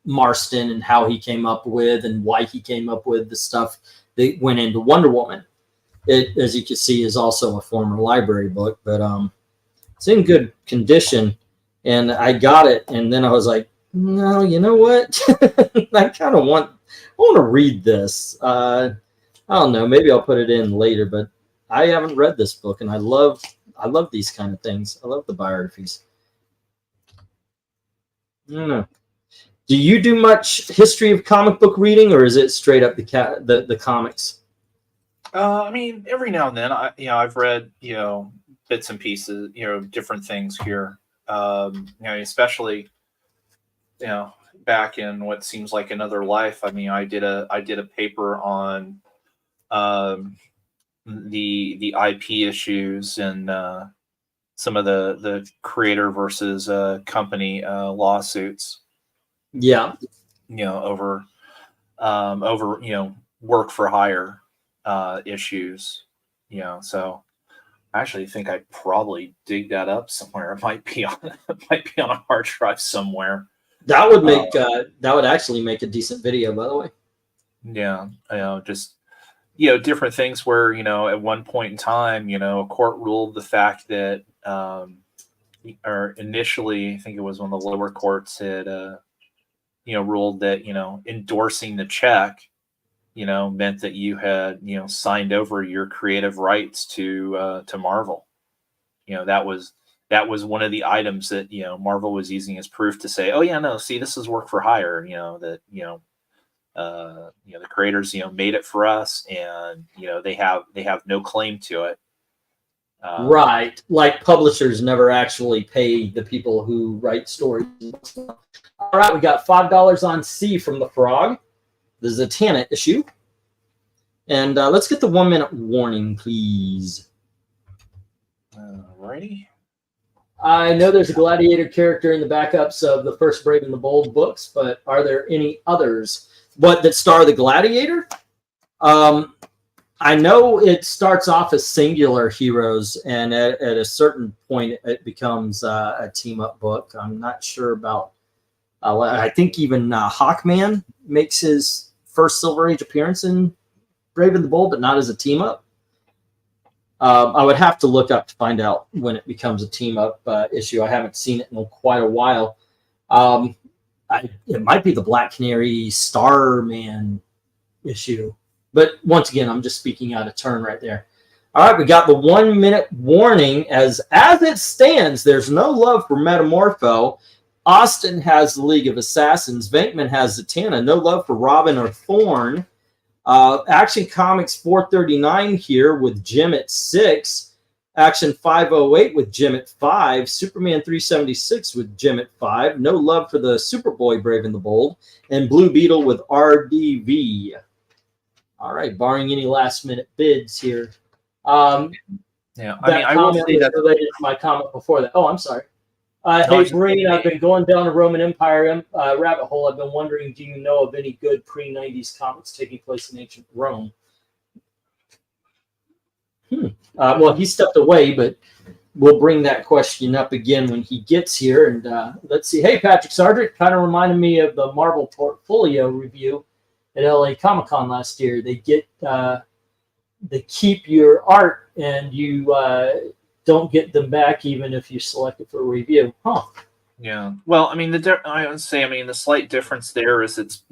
Marston and how he came up with and why he came up with the stuff that went into Wonder Woman. It, as you can see, is also a former library book, but it's in good condition. And I got it, and then I was like, no, you know what? I want to read this. I don't know. Maybe I'll put it in later, but I haven't read this book, and I love these kind of things. I love the biographies. I don't know. Do you do much history of comic book reading, or is it straight up the comics? I mean, every now and then, I've read, bits and pieces, different things here. Especially, back in what seems like another life. I mean, I did a paper on the IP issues and some of the creator versus company lawsuits. Yeah. Over work for hire issues. So I actually think I probably dig that up somewhere. It might be on a hard drive somewhere. That would make that would actually make a decent video, by the way. Yeah, just different things where at one point in time, a court ruled the fact that, or initially, I think it was one of the lower courts had, ruled that endorsing the check, meant that you had signed over your creative rights to Marvel. That was one of the items that Marvel was using as proof to say, oh yeah, no, see, this is work for hire. That the creators made it for us, and they have no claim to it. Right, like publishers never actually pay the people who write stories. All right, we got $5 on C from the Frog. The Zatanna issue. And let's get the 1 minute warning, please. Alrighty. I know there's a Gladiator character in the backups of the first Brave and the Bold books, but are there any others? What, that star the Gladiator? I know it starts off as singular heroes, and at a certain point it becomes a team-up book. I'm not sure about... I think even Hawkman makes his first Silver Age appearance in Brave and the Bold, but not as a team-up. I would have to look up to find out when it becomes a team-up issue. I haven't seen it in quite a while. It might be the Black Canary Starman issue. But once again, I'm just speaking out of turn right there. All right, we got the 1 minute warning. As it stands, there's no love for Metamorpho. Austin has the League of Assassins. Venkman has Zatanna. No love for Robin or Thorn. Action Comics 439 here with Jim at 6. Action 508 with Jim at 5. Superman 376 with Jim at 5. No love for the Superboy Brave and the Bold. And Blue Beetle with RDV. All right, barring any last minute bids here. Yeah, I mean, I will say that related to my comment before that. Oh, I'm sorry. Hey, Breen, I've been going down a Roman Empire rabbit hole. I've been wondering, do you know of any good pre-90s comics taking place in ancient Rome? Well, he stepped away, but we'll bring that question up again when he gets here. And let's see. Hey, Patrick Sargent, kind of reminded me of the Marvel Portfolio review at LA Comic-Con last year. They keep your art, and you don't get them back even if you select it for a review. Yeah. Well, I mean, I would say, the slight difference there is it's,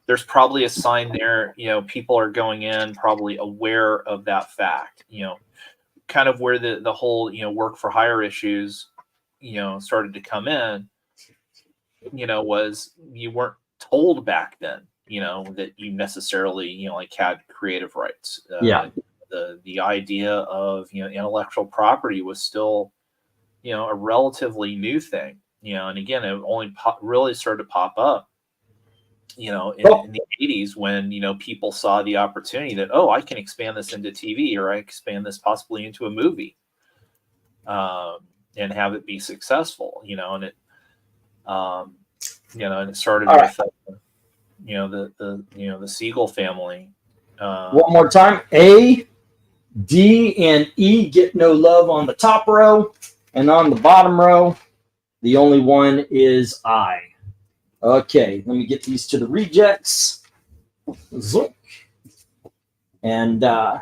there's probably a sign there, people are going in probably aware of that fact, kind of where the whole, work for hire issues, started to come in, was you weren't told back then, that you necessarily, had creative rights. Yeah. The idea of, intellectual property was still, a relatively new thing, and again, it only really started to pop up, in the 80s when, people saw the opportunity that, oh, I can expand this into TV, or I expand this possibly into a movie, and have it be successful, and it, and it started with, the Siegel family. One more time. A, D, and E get no love on the top row, and on the bottom row, the only one is I. Okay, let me get these to the rejects. Zook. And on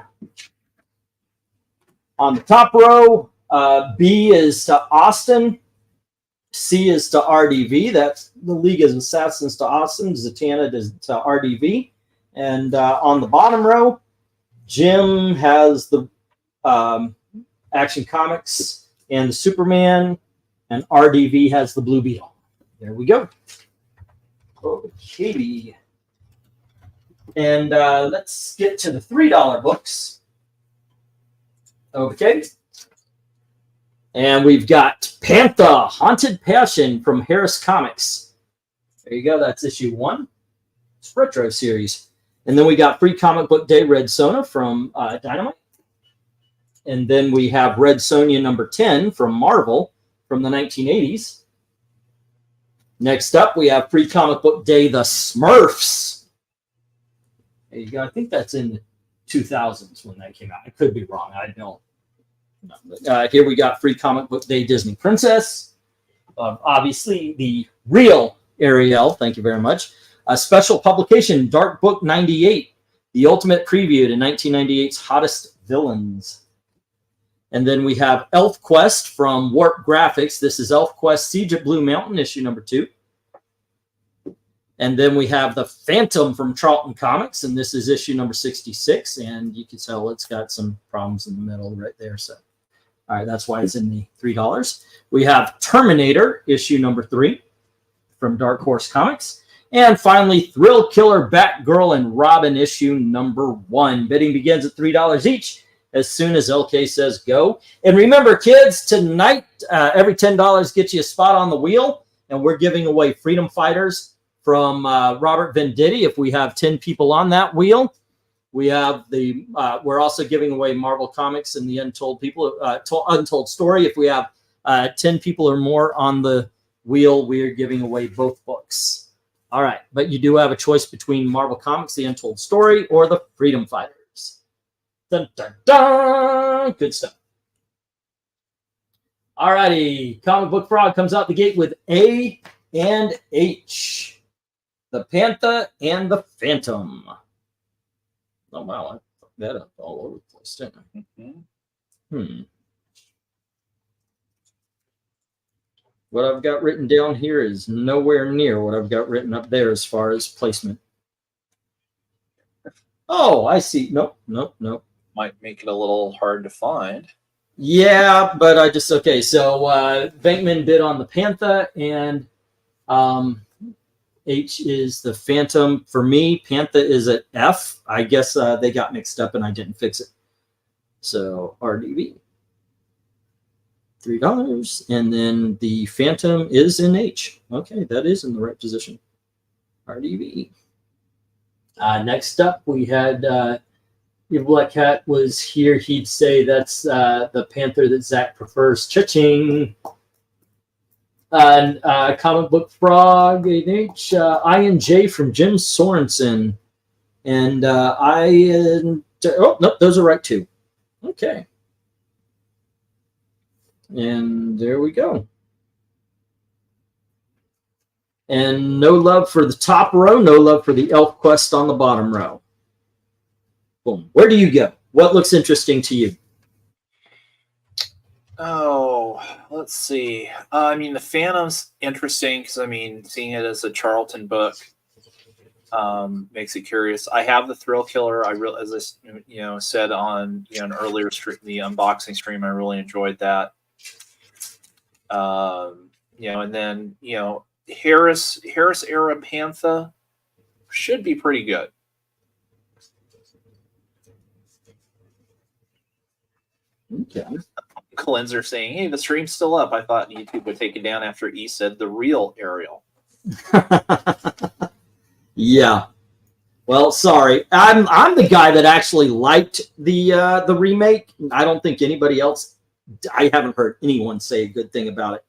the top row, B is to Austin. C is to RDV. That's the League of Assassins to Austin. Zatanna to RDV. And on the bottom row, Jim has the Action Comics and the Superman, and RDV has the Blue Beetle. There we go. Okay. And let's get to the $3 books. Okay. And we've got Panther, Haunted Passion from Harris Comics. There you go. That's issue 1. It's retro series. And then we got Free Comic Book Day Red Sonja from Dynamite. And then we have Red Sonja number 10 from Marvel from the 1980s. Next up, we have Free Comic Book Day The Smurfs. There you go. I think that's in the 2000s when that came out. I could be wrong. I don't know. But, here we got Free Comic Book Day Disney Princess. Obviously, the real Ariel. Thank you very much. A special publication, Dark Book 98, the ultimate preview to 1998's hottest villains. And then we have Elf Quest from Warp Graphics. This is Elf Quest Siege at Blue Mountain, issue number 2. And then we have The Phantom from Charlton Comics, and this is issue number 66. And you can tell it's got some problems in the middle right there. So, all right, that's why it's in the $3. We have Terminator, issue number 3 from Dark Horse Comics. And finally, Thrill Killer, Batgirl, and Robin, issue number 1. Bidding begins at $3 each as soon as LK says go. And remember, kids, tonight, every $10 gets you a spot on the wheel. And we're giving away Freedom Fighters from Robert Venditti if we have 10 people on that wheel. We have the we're also giving away Marvel Comics and the Untold Story. If we have 10 people or more on the wheel, we are giving away both books. All right, but you do have a choice between Marvel Comics, the Untold Story, or the Freedom Fighters. Dun, dun, dun. Good stuff. All righty, Comic Book Frog comes out the gate with A and H. The Panther and the Phantom. Oh, wow, I fucked that up all over the place, didn't I? What I've got written down here is nowhere near what I've got written up there as far as placement. Oh, I see. Nope. Might make it a little hard to find. Yeah, but I just, okay, so Bankman bid on the Panther, and H is the Phantom. For me, Panther is at F. I guess they got mixed up and I didn't fix it. So RDB. $3. And then the Phantom is in H. Okay, that is in the right position. RDB. Next up, we had, if Black Cat was here, he'd say that's the Panther that Zach prefers. Cha-ching. Comic Book Frog, H, I and J from Jim Sorensen. And oh, nope, those are right too. Okay. And there we go. And no love for the top row, no love for the Elf Quest on the bottom row. Boom. Where do you go? What looks interesting to you? Oh, let's see. I mean, the Phantom's interesting because, I mean, seeing it as a Charlton book makes it curious. I have the Thrill Killer. As I said on an earlier stream, the unboxing stream, I really enjoyed that. And then Harris era Panther should be pretty good. Okay. Cleanser saying, "Hey, the stream's still up. I thought YouTube would take it down after E said the real Ariel." Yeah. Well, sorry. I'm the guy that actually liked the remake. I don't think anybody else. I haven't heard anyone say a good thing about it.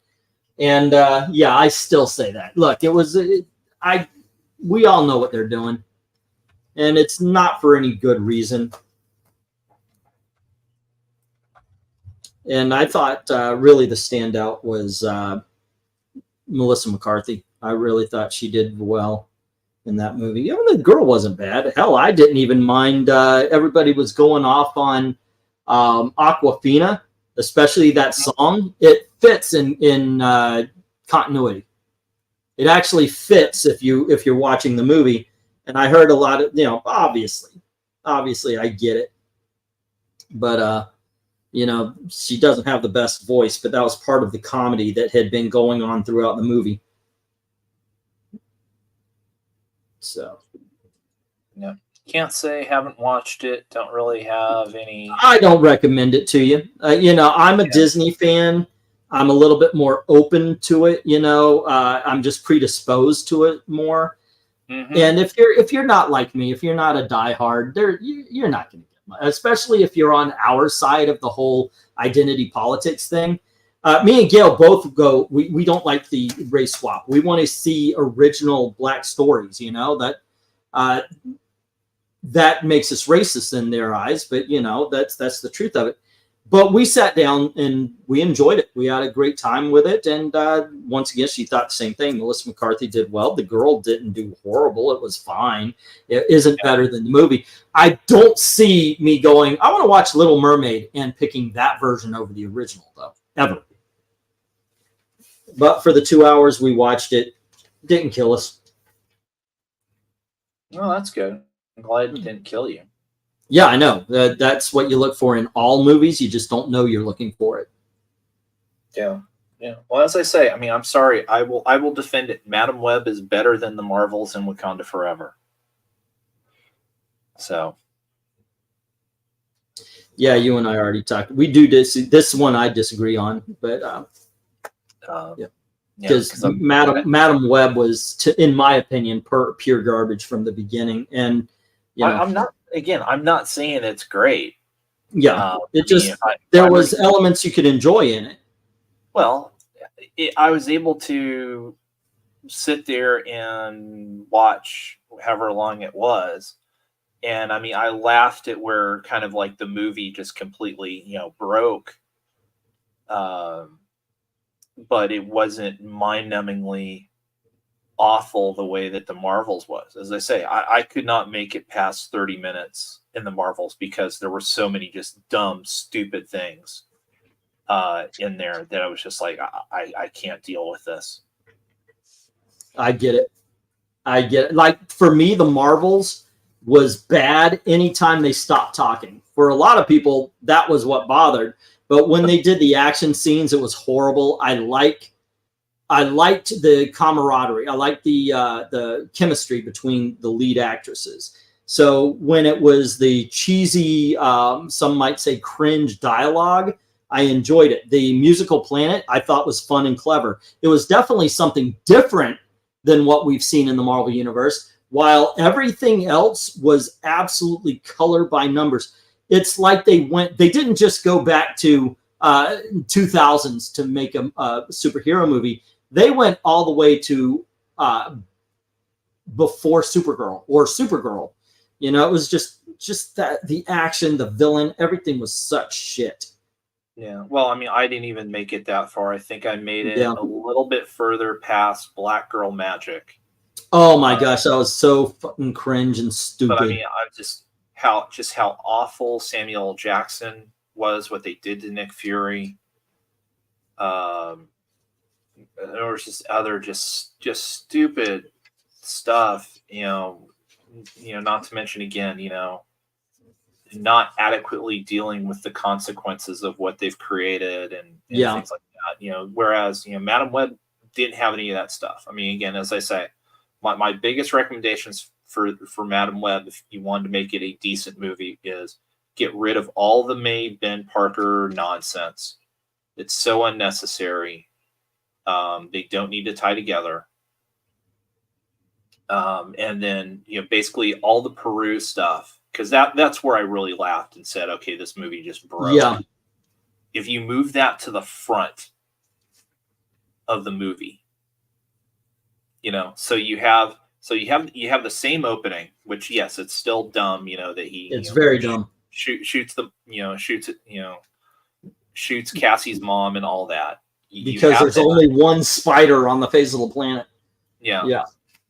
And yeah, I still say that. Look, we all know what they're doing, and it's not for any good reason. And I thought really the standout was Melissa McCarthy. I really thought she did well in that movie. The girl wasn't bad. Hell, I didn't even mind. Everybody was going off on Aquafina, especially that song. It fits in continuity. It actually fits if you're watching the movie. And I heard a lot of, obviously I get it. But she doesn't have the best voice, but that was part of the comedy that had been going on throughout the movie. So Yeah. Can't say, haven't watched it. Don't really have any. I don't recommend it to you. I'm a Disney fan. I'm a little bit more open to it. I'm just predisposed to it more. Mhm. And if you're not like me, if you're not a diehard, you're not going to get much, especially if you're on our side of the whole identity politics thing. Me and Gail both go. We don't like the race swap. We want to see original Black stories. That makes us racist in their eyes, but that's the truth of it. But we sat down and we enjoyed it. We had a great time with it, and once again, she thought the same thing. Melissa McCarthy did well. The girl didn't do horrible. It was fine. It isn't better than the movie. I don't see me going, I want to watch Little Mermaid and picking that version over the original, though, ever. But for the 2 hours we watched it, didn't kill us. Well, that's good. I'm glad it didn't kill you. Yeah, I know. That's what you look for in all movies. You just don't know you're looking for it. Yeah. Yeah. Well, as I say, I mean, I'm sorry. I will defend it. Madam Web is better than the Marvels and Wakanda Forever. So. Yeah, you and I already talked. We do this one I disagree on, but yeah. Because Madam Web was, in my opinion, pure garbage from the beginning, and I'm not saying it's great. Yeah, there was elements you could enjoy in it. Well, I was able to sit there and watch however long it was, and I mean, I laughed at where kind of like the movie just completely, broke. But it wasn't mind-numbingly awful the way that the Marvels was. As I say, I could not make it past 30 minutes in the Marvels because there were so many just dumb, stupid things in there that I was just like, I can't deal with this. I get it. Like, for me, the Marvels was bad anytime they stopped talking. For a lot of people, that was what bothered. But when they did the action scenes, it was horrible. I liked the camaraderie. I liked the chemistry between the lead actresses. So when it was the cheesy, some might say cringe dialogue, I enjoyed it. The musical Planet I thought was fun and clever. It was definitely something different than what we've seen in the Marvel Universe, while everything else was absolutely color by numbers. It's like they didn't just go back to 2000s to make a superhero movie. They went all the way to before Supergirl or Supergirl. It was just that the action, the villain, everything was such shit. Yeah. Well, I mean, I didn't even make it that far. I think I made it a little bit further past Black Girl Magic. Oh my gosh, that was so fucking cringe and stupid. But I mean, how awful Samuel L. Jackson was, what they did to Nick Fury. There was just other just stupid stuff, not to mention again, not adequately dealing with the consequences of what they've created and things like that. Whereas, Madam Web didn't have any of that stuff. I mean, again, as I say, my biggest recommendations for Madam Web, if you wanted to make it a decent movie, is get rid of all the May Ben Parker nonsense. It's so unnecessary. They don't need to tie together. And then, basically all the Peru stuff, because that's where I really laughed and said, okay, this movie just broke. Yeah. If you move that to the front of the movie, so you have the same opening, which, yes, it's still dumb, that he it's very dumb. Shoots Cassie's mom and all that. Because there's only one spider on the face of the planet. Yeah. Yeah.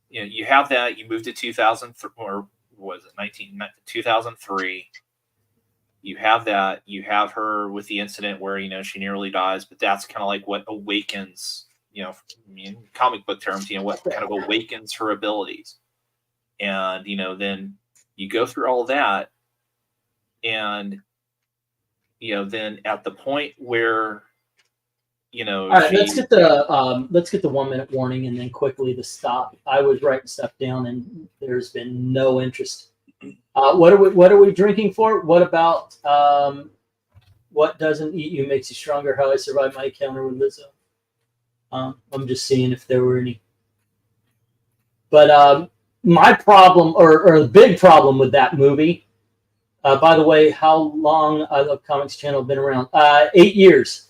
You have that. You moved to 2003, or was it 2003? You have that. You have her with the incident where, she nearly dies, but that's kind of like what awakens, in comic book terms, what kind of awakens her abilities. And, then you go through all that, and, then at the point where you know, All right, she, let's get the 1 minute warning and then quickly the stop. I was writing stuff down and there's been no interest. What are we drinking for? What about what doesn't eat you makes you stronger? How I survived my encounter with Lizzo. I'm just seeing if there were any. But my problem, or the big problem with that movie. By the way, how long I Love Comics channel been around? 8 years.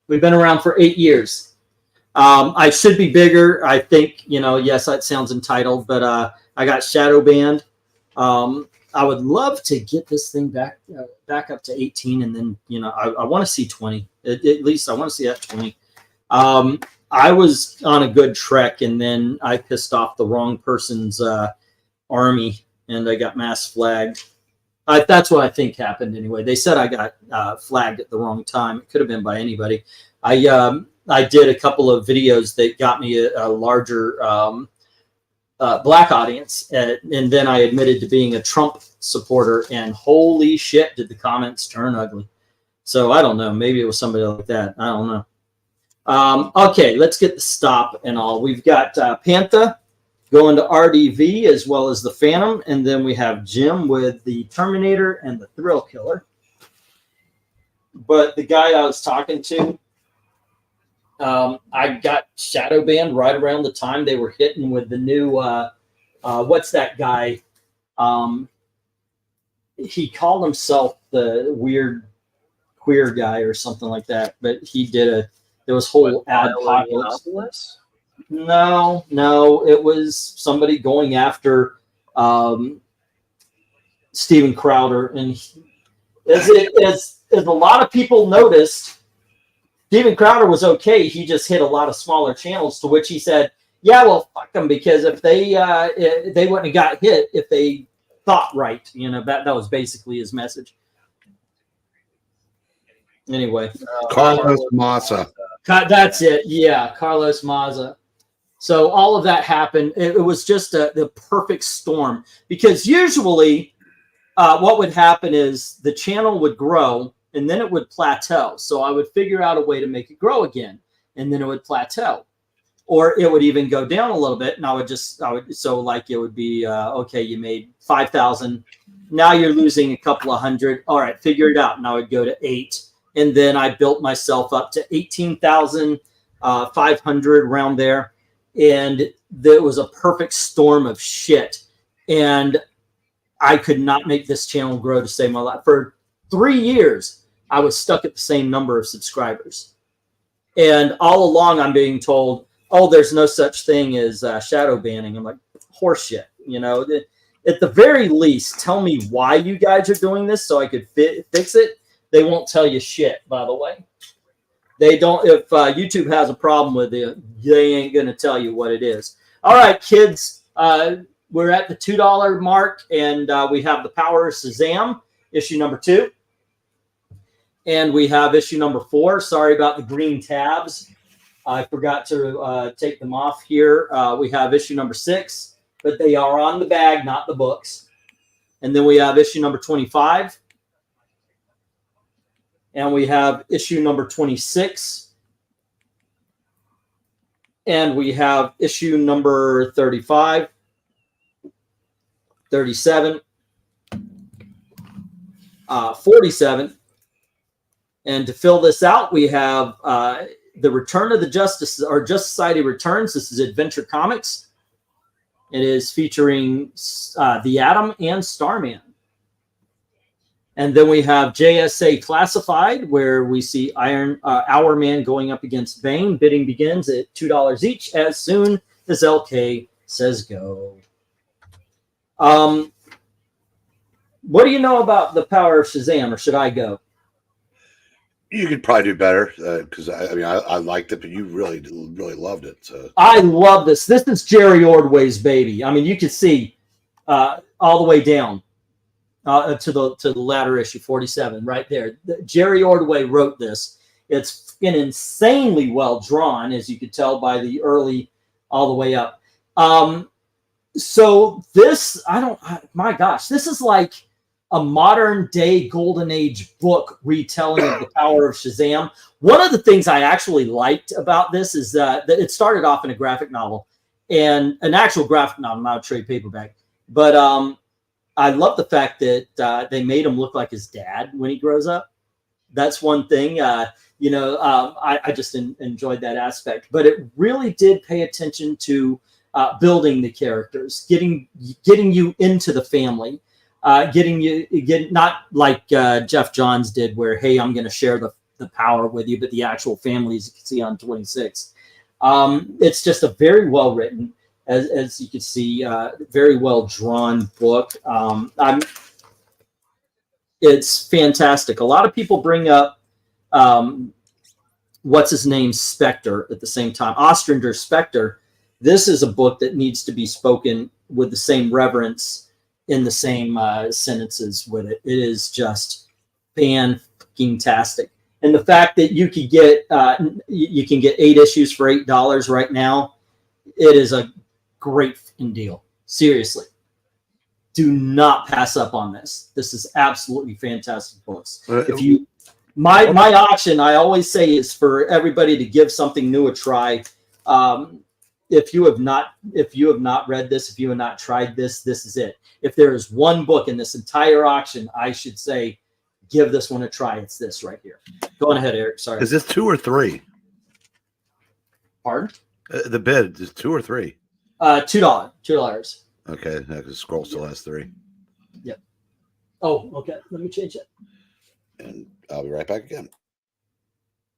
We've been around for 8 years. I should be bigger. I think, yes, that sounds entitled, but I got shadow banned. I would love to get this thing back up to 18, and then, I want to see 20. At least I want to see that 20. I was on a good trek, and then I pissed off the wrong person's army, and I got mass flagged. That's what I think happened anyway. They said I got flagged at the wrong time. It could have been by anybody. I did a couple of videos that got me a larger black audience, and then I admitted to being a Trump supporter, and holy shit, did the comments turn ugly. So I don't know. Maybe it was somebody like that. I don't know. Okay, let's get the stop and all. We've got Pantha going to RDV as well as the Phantom, and then we have Jim with the Terminator and the Thrill Killer. But the guy I was talking to, I got shadow banned right around the time they were hitting with the new what's that guy? He called himself the weird queer guy or something like that, but he did there was whole adpocalypse. No, it was somebody going after Steven Crowder, and as a lot of people noticed, Steven Crowder was okay. He just hit a lot of smaller channels, to which he said, "Yeah, well, fuck them, because if they wouldn't have got hit if they thought right." That was basically his message. Anyway, Carlos Massa. That's it. Yeah, Carlos Maza. So all of that happened. It was just the perfect storm, because usually what would happen is the channel would grow and then it would plateau. So I would figure out a way to make it grow again, and then it would plateau, or it would even go down a little bit. And it would be, okay, you made 5,000. Now you're losing a couple of hundred. All right, figure it out. And I would go to 8. And then I built myself up to 18,500 around there. And there was a perfect storm of shit. And I could not make this channel grow to save my life. For 3 years, I was stuck at the same number of subscribers. And all along, I'm being told, oh, there's no such thing as shadow banning. I'm like, horseshit. At the very least, tell me why you guys are doing this so I could fix it. They won't tell you shit, by the way. They don't. If YouTube has a problem with it, they ain't going to tell you what it is. All right, kids, we're at the $2 mark, and we have The Power of Shazam, issue number 2. And we have issue number 4. Sorry about the green tabs. I forgot to take them off here. We have issue number 6, but they are on the bag, not the books. And then we have issue number 25. And we have issue number 26. And we have issue number 35, 37, 47. And to fill this out, we have the Return of the Justice Society Returns. This is Adventure Comics. It is featuring the Atom and Starman. And then we have JSA Classified, where we see Our Man going up against Bane. Bidding begins at $2 each as soon as LK says go. What do you know about The Power of Shazam, or should I go? You could probably do better, because I liked it, but you really loved it. So I love this. This is Jerry Ordway's baby. I mean, you can see all the way down to the latter issue 47 right there. Jerry Ordway wrote this. It's insanely well drawn, as you could tell by the early all the way up. So this, my gosh, this is like a modern day golden age book retelling of the power of Shazam. One of the things I actually liked about this is that it started off in a graphic novel, and an actual graphic novel, not a trade paperback. But I love the fact that they made him look like his dad when he grows up. That's one thing. I just enjoyed that aspect. But it really did pay attention to building the characters, getting you into the family, getting not like Jeff Johns did, where, hey, I'm going to share the power with you, but the actual family, as you can see on 26. It's just a very well written, as you can see, very well drawn book. It's fantastic. A lot of people bring up what's his name, Spectre, at the same time. Ostrander Spectre. This is a book that needs to be spoken with the same reverence in the same sentences with it. It is just fan-tastic. And the fact that you can get 8 issues for $8 right now, it is a great deal. Seriously, do not pass up on this. This is absolutely fantastic books. If you, my auction, I always say, is for everybody to give something new a try. If you have not read this, if you have not tried this, this is it. If there is one book in this entire auction, I should say, give this one a try. It's this right here. Go on ahead, Eric. Sorry. Is this 2 or 3? Pardon? The bid is 2 or 3. $2. $2. Okay, I can scroll to the last 3. Yep. Oh, okay. Let me change it. And I'll be right back again.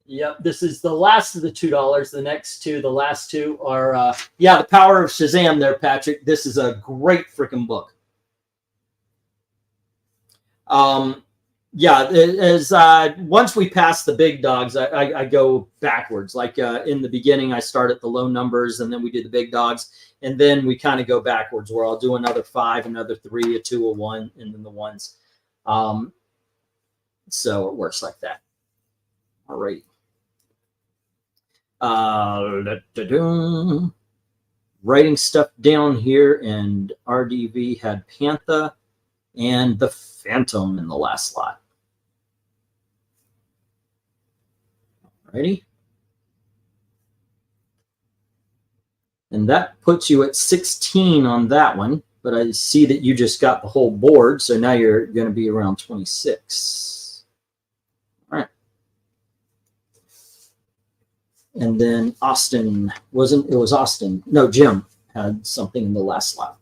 Yep. This is the last of the $2. The next two, the last two are, The Power of Shazam there, Patrick. This is a great freaking book. Once we pass the big dogs, I go backwards. Like in the beginning, I start at the low numbers, and then we do the big dogs, and then we kind of go backwards, where I'll do another 5, another 3, a 2, a 1, and then the ones. So it works like that. All right. Writing stuff down here, and RDV had Panther and the Phantom in the last slot. Alrighty. And that puts you at 16 on that one, but I see that you just got the whole board, so now you're going to be around 26. All right. And then Austin it was Austin. No, Jim had something in the last slot.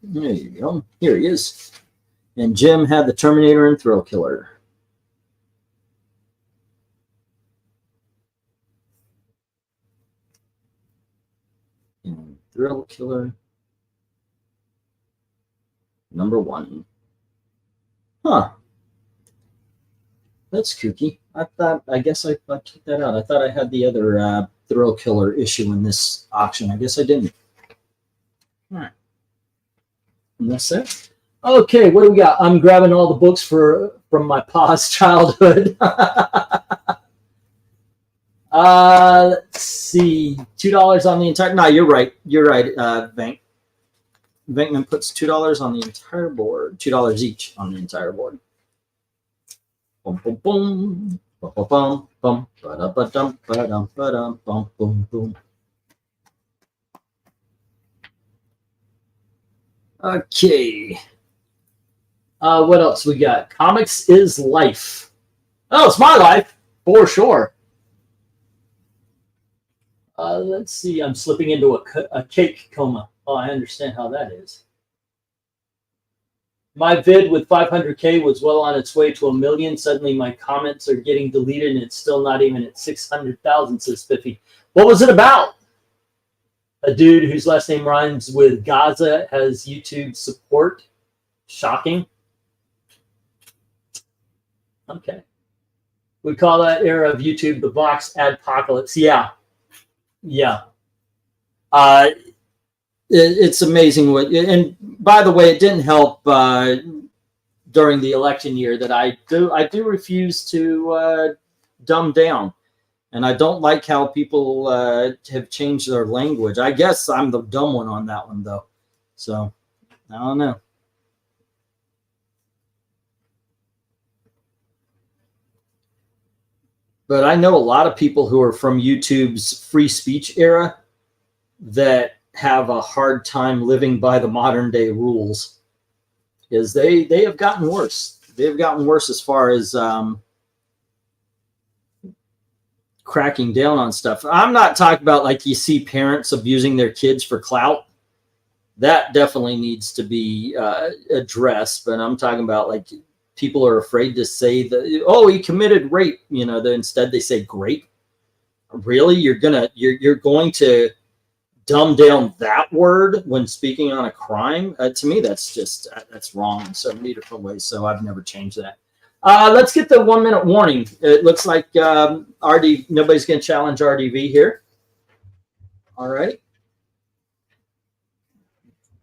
There you go. Here he is. And Jim had the Terminator and Thrill Killer. And Thrill Killer #1. Huh. That's kooky. I guess I took that out. I thought I had the other Thrill Killer issue in this auction. I guess I didn't. All right. And that's it. Okay, what do we got? I'm grabbing all the books from my pa's childhood. Let's see. $2 on the entire. No, you're right. You're right, Vank. Venkman puts $2 on the entire board. $2 each on the entire board. Boom, boom, boom. Bum, bum, bum, bum, ba-da-ba-dum, ba-dum, ba-dum, bum, boom, boom. Okay. What else we got? Comics is life. Oh, it's my life, for sure. Let's see. I'm slipping into a cake coma. Oh, I understand how that is. My vid with 500K was well on its way to 1 million. Suddenly my comments are getting deleted and it's still not even at 600,000, says Spiffy. What was it about? A dude whose last name rhymes with Gaza has YouTube support. Shocking. Okay. We call that era of YouTube the Vox Adpocalypse. Yeah. Yeah. It's amazing what, and by the way, it didn't help during the election year that I do refuse to dumb down, and I don't like how people have changed their language. I guess I'm the dumb one on that one though, so I don't know. But I know a lot of people who are from YouTube's free speech era that have a hard time living by the modern day rules, because they have gotten worse. They've gotten worse as far as cracking down on stuff. I'm not talking about like you see parents abusing their kids for clout. That definitely needs to be addressed. But I'm talking about like people are afraid to say that, oh, he committed rape. You know, instead they say grape. Really, you're going to dumb down that word when speaking on a crime? To me, that's wrong in so many different ways. So I've never changed that. Let's get the 1 minute warning. It looks like nobody's going to challenge RDV here. All right.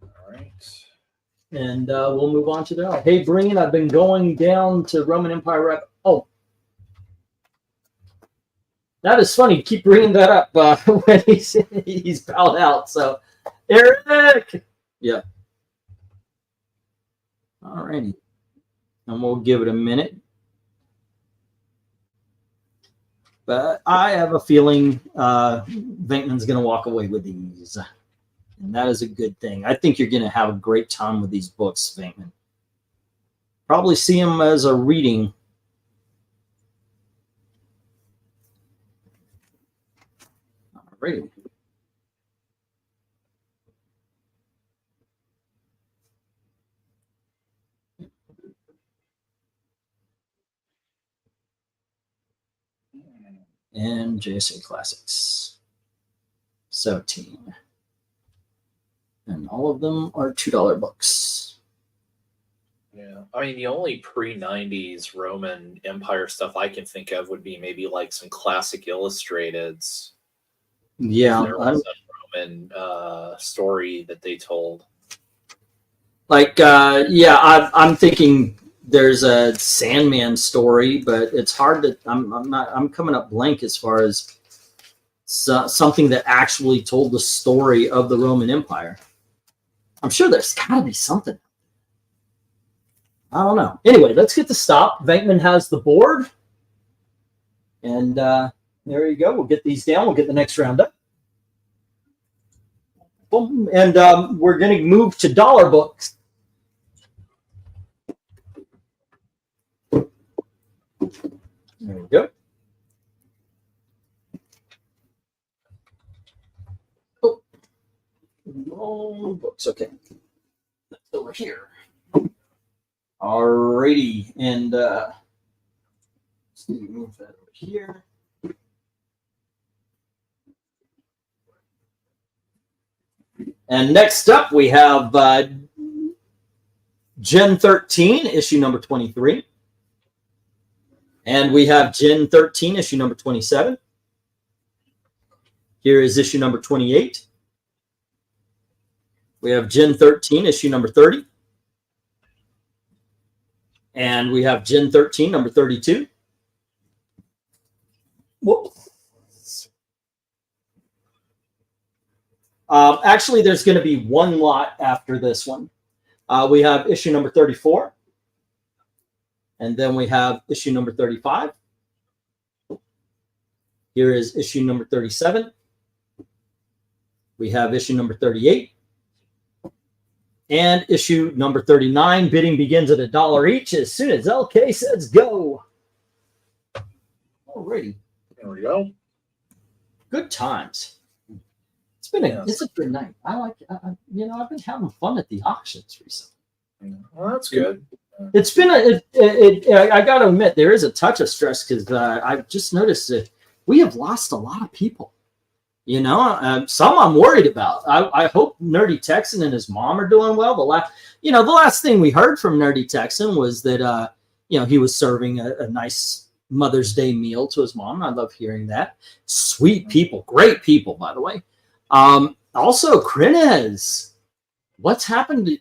All right. And we'll move on to that. Hey, Breen, I've been going down to Roman Empire rep. Oh, that is funny. Keep bringing that up when he's bowed out. So, Eric. Yeah. All righty. And we'll give it a minute. But I have a feeling Venkman's going to walk away with these. And that is a good thing. I think you're going to have a great time with these books, Venkman. Probably see them as a reading. All righty. And JSA Classics. 17. And all of them are $2 books. Yeah. I mean, the only pre-90s Roman Empire stuff I can think of would be maybe like some classic illustrateds. Yeah. There was a Roman story that they told. Like, I'm thinking there's a Sandman story, but it's hard to, I'm coming up blank as far as something that actually told the story of the Roman Empire. I'm sure there's got to be something. I don't know. Anyway, let's get to stop. Venkman has the board. And there you go. We'll get these down. We'll get the next round up. Boom. And we're going to move to dollar books. There we go. Oh, long books. Okay. That's over here. Alrighty. And let's move that over here. And next up, we have Gen 13, issue number 23. And we have Gen 13, issue number 27. Here is issue number 28. We have Gen 13, issue number 30. And we have Gen 13, number 32. Whoops. Actually, there's going to be one lot after this one. We have issue number 34. And then we have issue number 35. Here is issue number 37. We have issue number 38. And issue number 39. Bidding begins at $1 each as soon as LK says go. Alrighty. There we go. Good times. It's a good night. I like, I've been having fun at the auctions recently. Well, that's good. It's been I got to admit, there is a touch of stress because I've just noticed that we have lost a lot of people. Some I'm worried about. I hope Nerdy Texan and his mom are doing well. The last thing we heard from Nerdy Texan was that he was serving a nice Mother's Day meal to his mom. I love hearing that. Sweet people, great people, by the way. Also, Krenez, what's happened?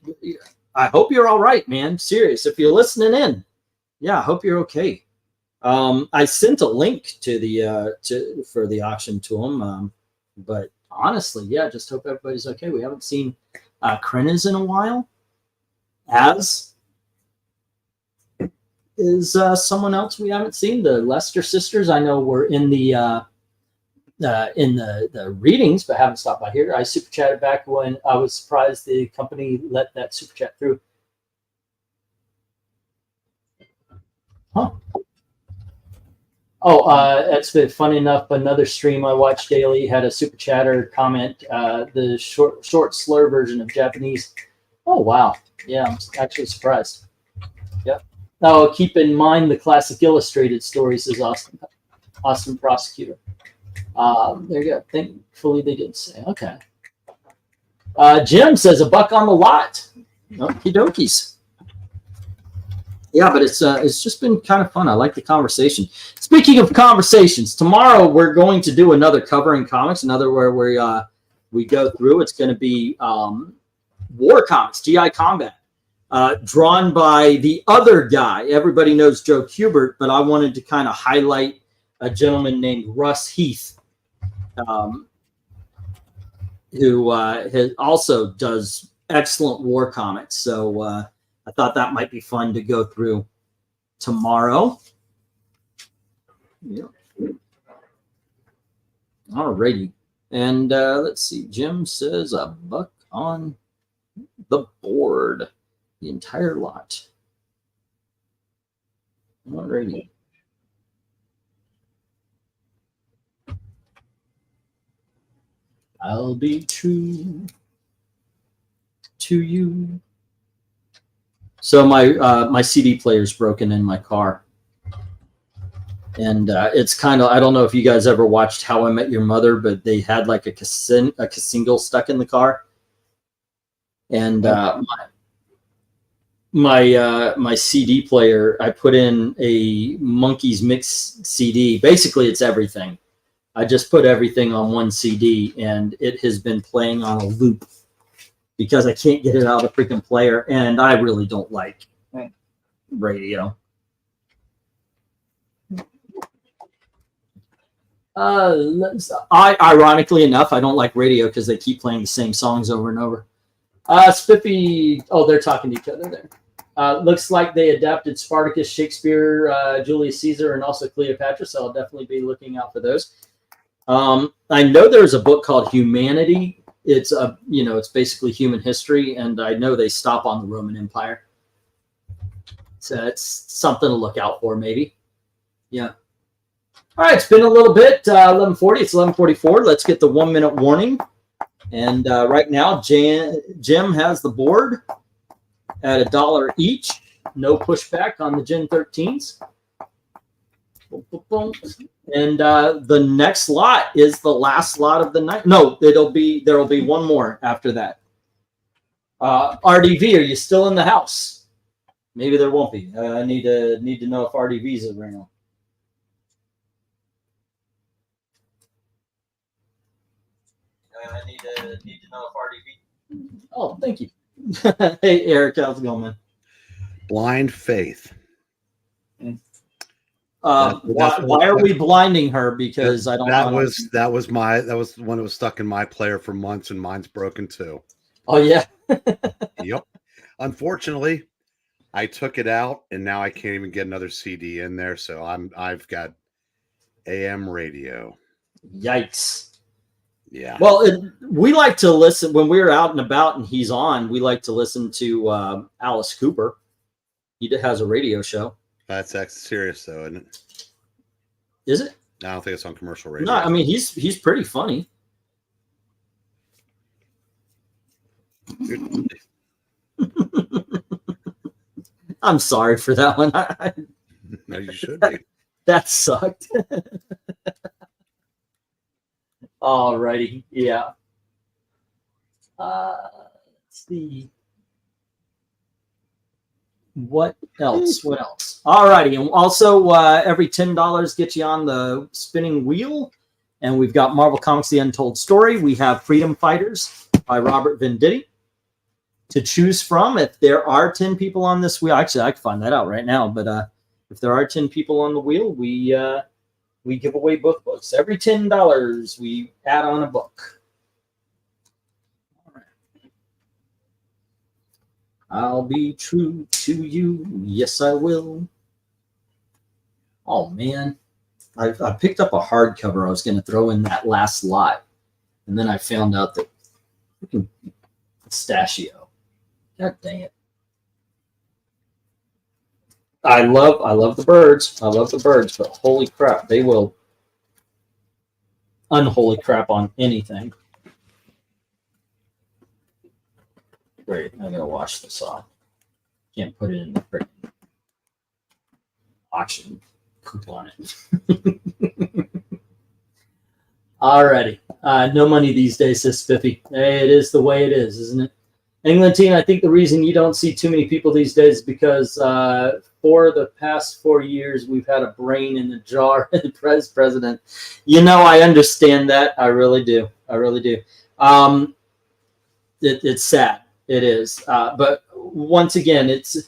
I hope you're all right, man. Serious. If you're listening in, I hope you're okay. I sent a link to for the auction to him. But honestly, just hope everybody's okay. We haven't seen Krenez in a while. is someone else we haven't seen. The Lester sisters, I know, were in the readings, but haven't stopped by here. I super chatted back when I was surprised the company let that super chat through. Huh. Oh, that's been funny enough. Another stream I watched daily had a super chatter comment, the short slur version of Japanese. Oh, wow. Yeah, I'm actually surprised. Yep. Oh, keep in mind the classic illustrated stories, says Austin Prosecutor. There you go. Thankfully, they did say. Okay. Jim says $1 on the lot. Okie dokies. Yeah, but it's just been kind of fun. I like the conversation. Speaking of conversations, tomorrow we're going to do another covering comics, another where we go through. It's going to be War Comics, GI Combat, drawn by the other guy. Everybody knows Joe Kubert, but I wanted to kind of highlight a gentleman named Russ Heath, who also does excellent war comics. So I thought that might be fun to go through tomorrow. Yeah. Alrighty. And let's see. Jim says $1 on the board. The entire lot. Alrighty. I'll be true to you. So my CD player is broken in my car, and it's kind of, I don't know if you guys ever watched How I Met Your Mother, but they had like a single stuck in the car, and my CD player, I put in a Monkeys Mix CD. Basically, it's everything. I just put everything on one CD, and it has been playing on a loop because I can't get it out of the freaking player, and I really don't like radio. Ironically enough, I don't like radio because they keep playing the same songs over and over. Spiffy, they're talking to each other there. Looks like they adapted Spartacus, Shakespeare, Julius Caesar, and also Cleopatra, so I'll definitely be looking out for those. I know there's a book called Humanity. It's it's basically human history, and I know they stop on the Roman Empire. So it's something to look out for, maybe. Yeah. All right, it's been a little bit. 11:40. It's 11:44. Let's get the 1 minute warning. And right now, Jim has the board at $1 each. No pushback on the Gen 13s. And the next lot is the last lot of the night. No, there will be one more after that. RDV, are you still in the house? Maybe there won't be. I need to know if RDV's around. I need to know if RDV. Oh, thank you. Hey, Eric, how's it going, man? Blind Faith. Why are we blinding her? Because I don't know. That was one that was stuck in my player for months, and mine's broken too. Oh yeah. Yep. Unfortunately, I took it out, and now I can't even get another CD in there. So I've got AM radio. Yikes. Yeah. Well, we like to listen when we're out and about and he's on. We like to listen to Alice Cooper. He has a radio show. That's serious though, isn't it? Is it? I don't think it's on commercial radio. No, I mean he's pretty funny. I'm sorry for that one. No, you should be. That sucked. Alrighty, yeah. Let's see. What else? Alrighty, and also every $10 gets you on the spinning wheel. And we've got Marvel Comics: The Untold Story. We have Freedom Fighters by Robert Venditti to choose from. If there are 10 people on this wheel, actually I can find that out right now. But if there are 10 people on the wheel, we give away both books. Every $10 we add on a book. I'll be true to you. Yes, I will. Oh man, I picked up a hardcover I was going to throw in that last lot, and then I found out that freaking pistachio. God dang it! I love the birds. I love the birds, but holy crap, they will unholy crap on anything. Great, I'm gonna wash this off. Can't put it in the freaking auction. Poop on it. Alrighty. No money these days, says Spiffy. Hey, it is the way it is, isn't it? England team, I think the reason you don't see too many people these days is because for the past 4 years, we've had a brain in the jar in the president. You know, I understand that. I really do. I really do. It's sad. It is. But once again, it's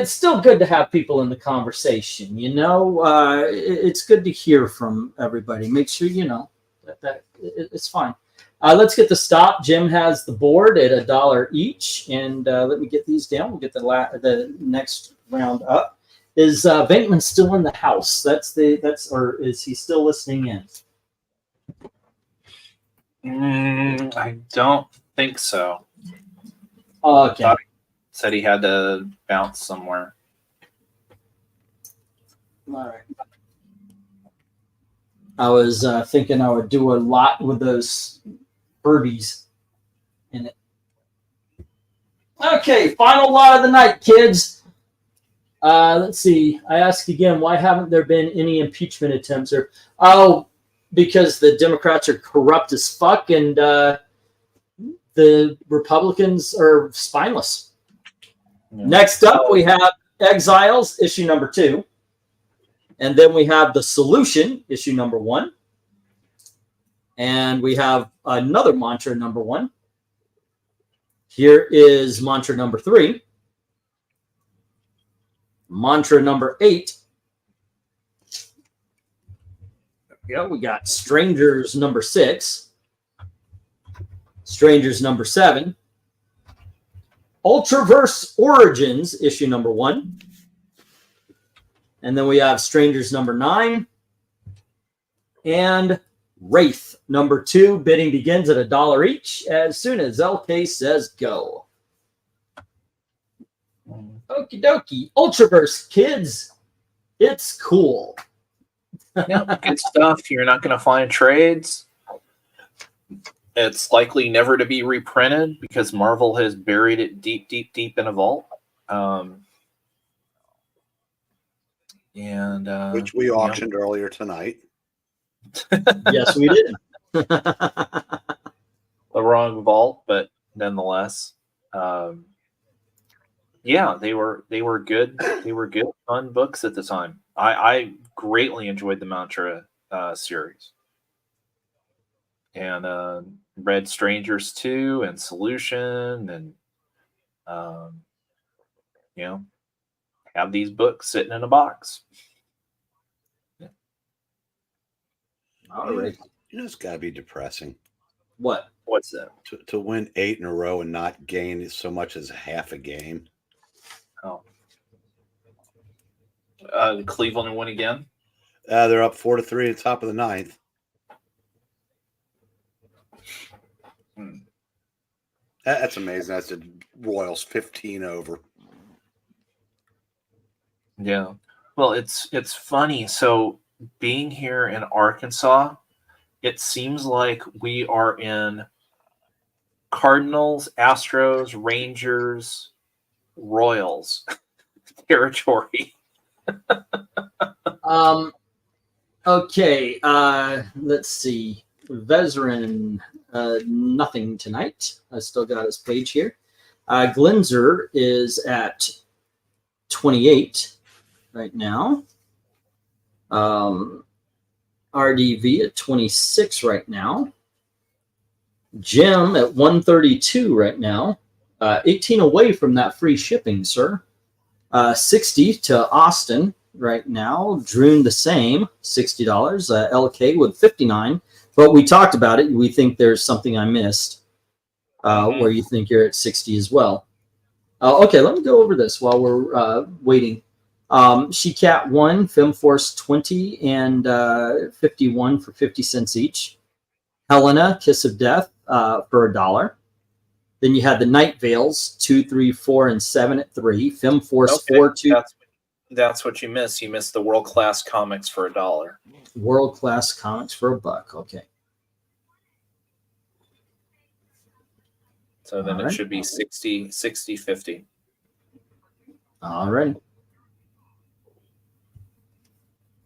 still good to have people in the conversation. You know, it's good to hear from everybody. Make sure you know that it's fine. Let's get the stop. Jim has the board at $1 each, and let me get these down. We'll get the next round up. Is Venkman still in the house? Or is he still listening in? I don't think so. Okay. Said he had to bounce somewhere. All right. I was thinking I would do a lot with those birdies in it. Okay, final lot of the night, kids. Let's see. I ask again, why haven't there been any impeachment attempts? Because the Democrats are corrupt as fuck and the Republicans are spineless. Yeah. Next up, we have Exiles, issue number 2. And then we have The Solution, issue number 1. And we have another mantra number 1. Here is mantra number 3. Mantra number 8. Yeah, we got Strangers number 6. Strangers number 7. Ultraverse Origins, issue number 1. And then we have Strangers number 9. And Wraith number 2. Bidding begins at $1 each as soon as LK says go. Okie dokie. Ultraverse, kids. It's cool. Yeah, good stuff. You're not going to find trades. It's likely never to be reprinted because Marvel has buried it deep, deep, deep in a vault. Which we auctioned earlier tonight. Yes, we did. The wrong vault, but nonetheless, yeah, they were good. They were good, fun books at the time. I greatly enjoyed the Mantra series, and read Strangers 2 and Solution, and have these books sitting in a box. Yeah. All right. You know, it's got to be depressing. What? What's that? To win 8 in a row and not gain so much as half a game. Oh. Cleveland win again? They're up 4-3 at the top of the 9th. That's amazing. That's the Royals 15 over. Yeah. Well, it's funny. So being here in Arkansas, it seems like we are in Cardinals, Astros, Rangers, Royals territory. Okay. Let's see. Vezran, nothing tonight. I still got his page here. Glenzer is at 28 right now. RDV at 26 right now. Jim at 132 right now. 18 away from that free shipping, sir. 60 to Austin right now. Droon the same, $60. LK with 59. But we talked about it. We think there's something I missed where you think you're at 60 as well. Okay, let me go over this while we're waiting. She Cat 1, Femforce 20, and 51 for 50 cents each. Helena, Kiss of Death for $1. Then you had the Night Veils, 2, 3, 4, and 7 at 3. Femforce Okay, 4, 2. That's what you missed. You missed the World Class Comics for $1. World Class Comics for $1. Okay. So then All it right. should be 60, 50. All right.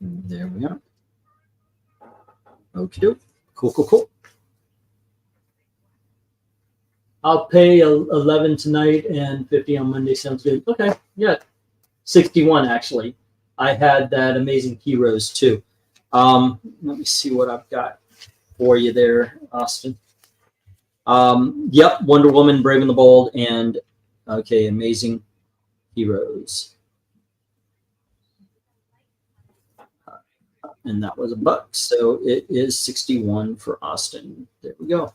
There we are. Okay. Cool. I'll pay 11 tonight and 50 on Monday. Sounds good. Okay. Yeah. 61 actually. I had that Amazing Heroes too. Let me see what I've got for you there, Austin. Yep, Wonder Woman, Brave and the Bold, and okay, Amazing Heroes. And that was $1, so it is 61 for Austin. There we go.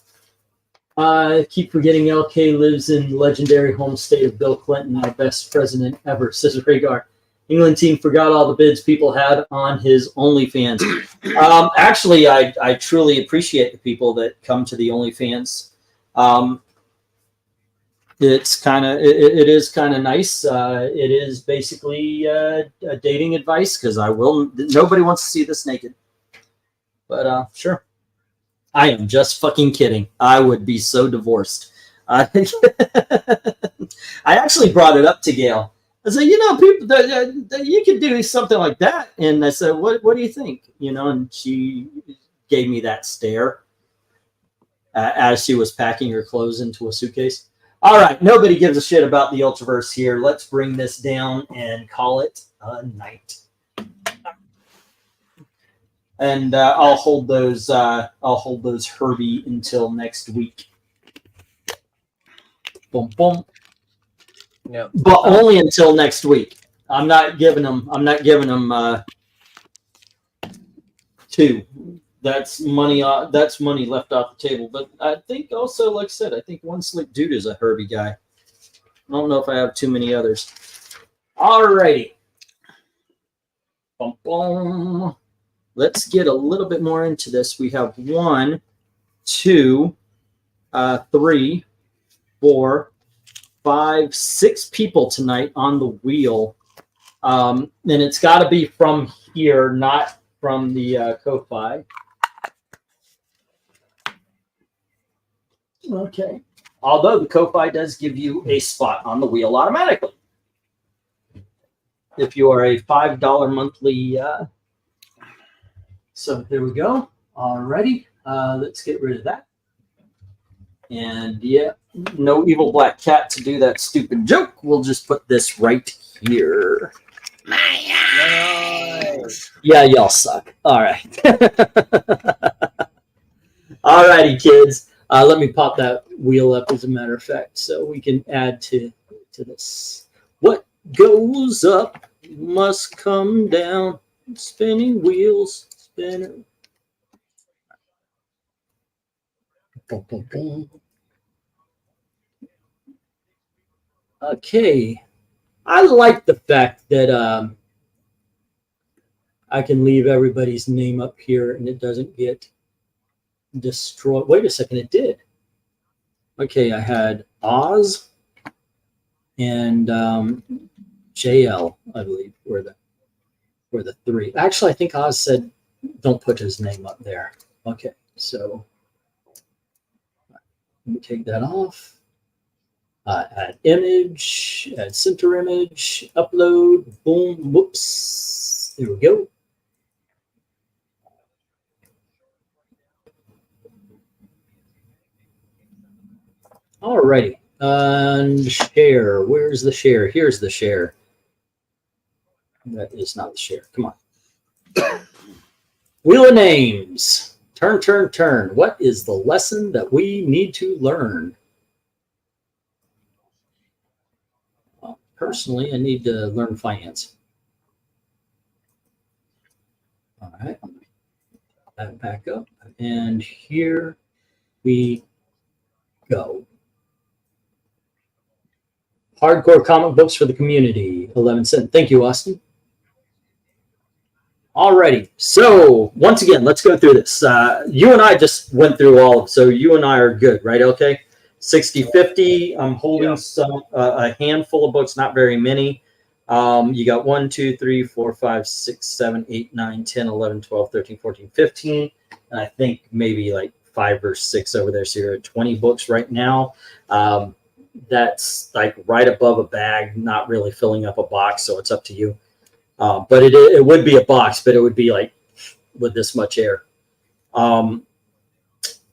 I keep forgetting LK lives in legendary home state of Bill Clinton, our best president ever, says Rhaegar. England team forgot all the bids people had on his OnlyFans. Actually, I truly appreciate the people that come to the OnlyFans. It's kind of it is kind of nice. It is basically a dating advice because nobody wants to see this naked. But sure. I am just fucking kidding. I would be so divorced. I actually brought it up to Gail. I said, people, you could do something like that. And I said, what do you think? And she gave me that stare as she was packing her clothes into a suitcase. All right, nobody gives a shit about the Ultraverse here. Let's bring this down and call it a night. And I'll hold those Herbie until next week. Boom, boom. Yeah. But only until next week. I'm not giving them 2. That's money left off the table. But I think also, like I said, I think One Slick Dude is a Herbie guy. I don't know if I have too many others. Alrighty. Boom, boom. Let's get a little bit more into this. We have 1, 2, 3, 4, 5, 6 people tonight on the wheel. And it's got to be from here, not from the Ko-Fi. Okay. Although the Ko-Fi does give you a spot on the wheel automatically. If you are a $5 monthly... So there we go. Alrighty. Let's get rid of that. And yeah, no evil black cat to do that stupid joke. We'll just put this right here. Nice. Yeah, y'all suck. All right. Alrighty, kids. Let me pop that wheel up as a matter of fact so we can add to this. What goes up must come down. Spinning wheels. Spinning. Boom, boom, boom. Okay. I like the fact that I can leave everybody's name up here and it doesn't get destroyed. Wait a second, it did. Okay, I had Oz and JL, I believe, were the 3. Actually, I think Oz said don't put his name up there. Okay, so let me take that off. Add image, add center image, upload, boom, whoops. There we go. Alrighty. And share. Where's the share? Here's the share. That is not the share. Come on. Wheel of names. Turn, turn, turn. What is the lesson that we need to learn? Well, personally, I need to learn finance. All right. That back up. And here we go. Hardcore comic books for the community. 11 cents. Thank you, Austin. Alrighty. So once again, let's go through this. You and I just went through all of, so you and I are good, right? Okay. 60-50. I'm holding a handful of books, not very many. You got 1, 2, 3, 4, 5, 6, 7, 8, 9, 10, 11, 12, 13, 14, 15. And I think maybe like 5 or 6 over there. So you're at 20 books right now. That's like right above a bag, not really filling up a box. So it's up to you. But it would be a box, but it would be like with this much air.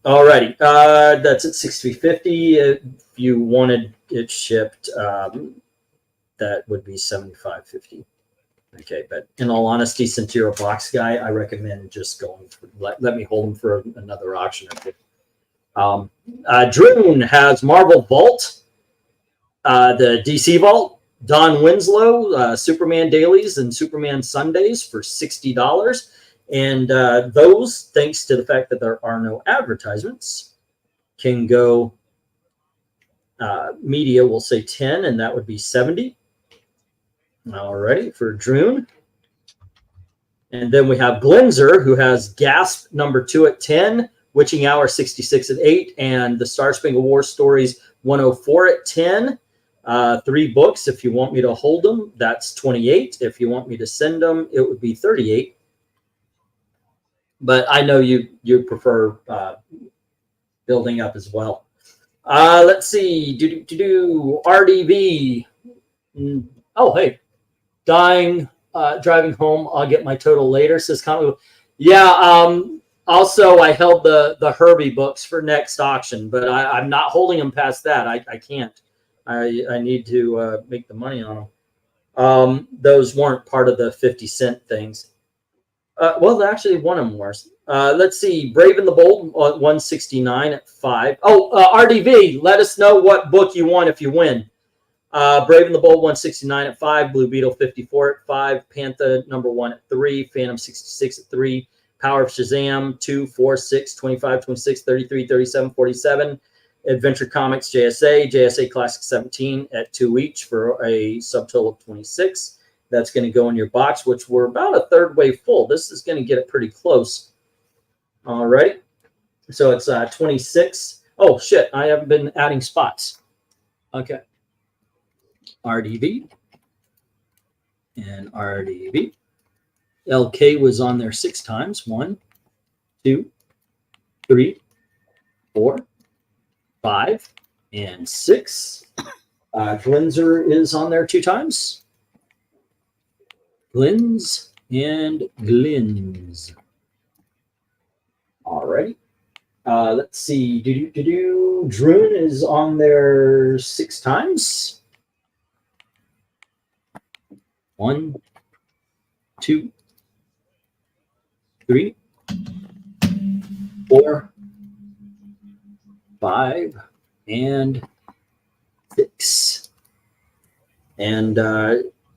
Alrighty. That's at $60.50. If you wanted it shipped, that would be $75.50. Okay, but in all honesty, since you're a box guy, I recommend just going for let me hold them for another auction or two. Drune has Marvel Vault, the DC Vault, Don Winslow, Superman Dailies and Superman Sundays for $60. And those, thanks to the fact that there are no advertisements, can go media will say 10, and that would be 70. Alrighty, for Drune. And then we have Glenzer, who has Gasp #2 at 10, Witching Hour 66 at 8, and the Star Spangled War Stories 104 at 10. 3 books. If you want me to hold them, that's 28. If you want me to send them, it would be 38. But I know you prefer building up as well. Let's see. RDV. Oh, hey. Driving home. I'll get my total later. Says comic. Yeah. Also, I held the Herbie books for next auction, but I'm not holding them past that. I can't. I need to make the money on them. Those weren't part of the 50-cent things. Well, actually, one of them was. Let's see. Brave and the Bold, 169 at 5. Oh, RDV, let us know what book you want if you win. Brave and the Bold, 169 at 5. Blue Beetle, 54 at 5. Panther, #1 at 3. Phantom, 66 at 3. Power of Shazam, 2, 4, 6, 25, 26, 33, 37, 47. Adventure Comics, JSA Classic 17 at 2 each for a subtotal of 26. That's going to go in your box, which we're about a third way full. This is going to get it pretty close. All right. So it's 26. Oh, shit. I haven't been adding spots. Okay. RDV and RDV. LK was on there 6 times. 1, 2, 3, 4, 5, and 6. Glenzer is on there 2 times. Glens and Glens. All right. Let's see. Drune is on there 6 times. 1, 2, 3, 4, 5, and 6. And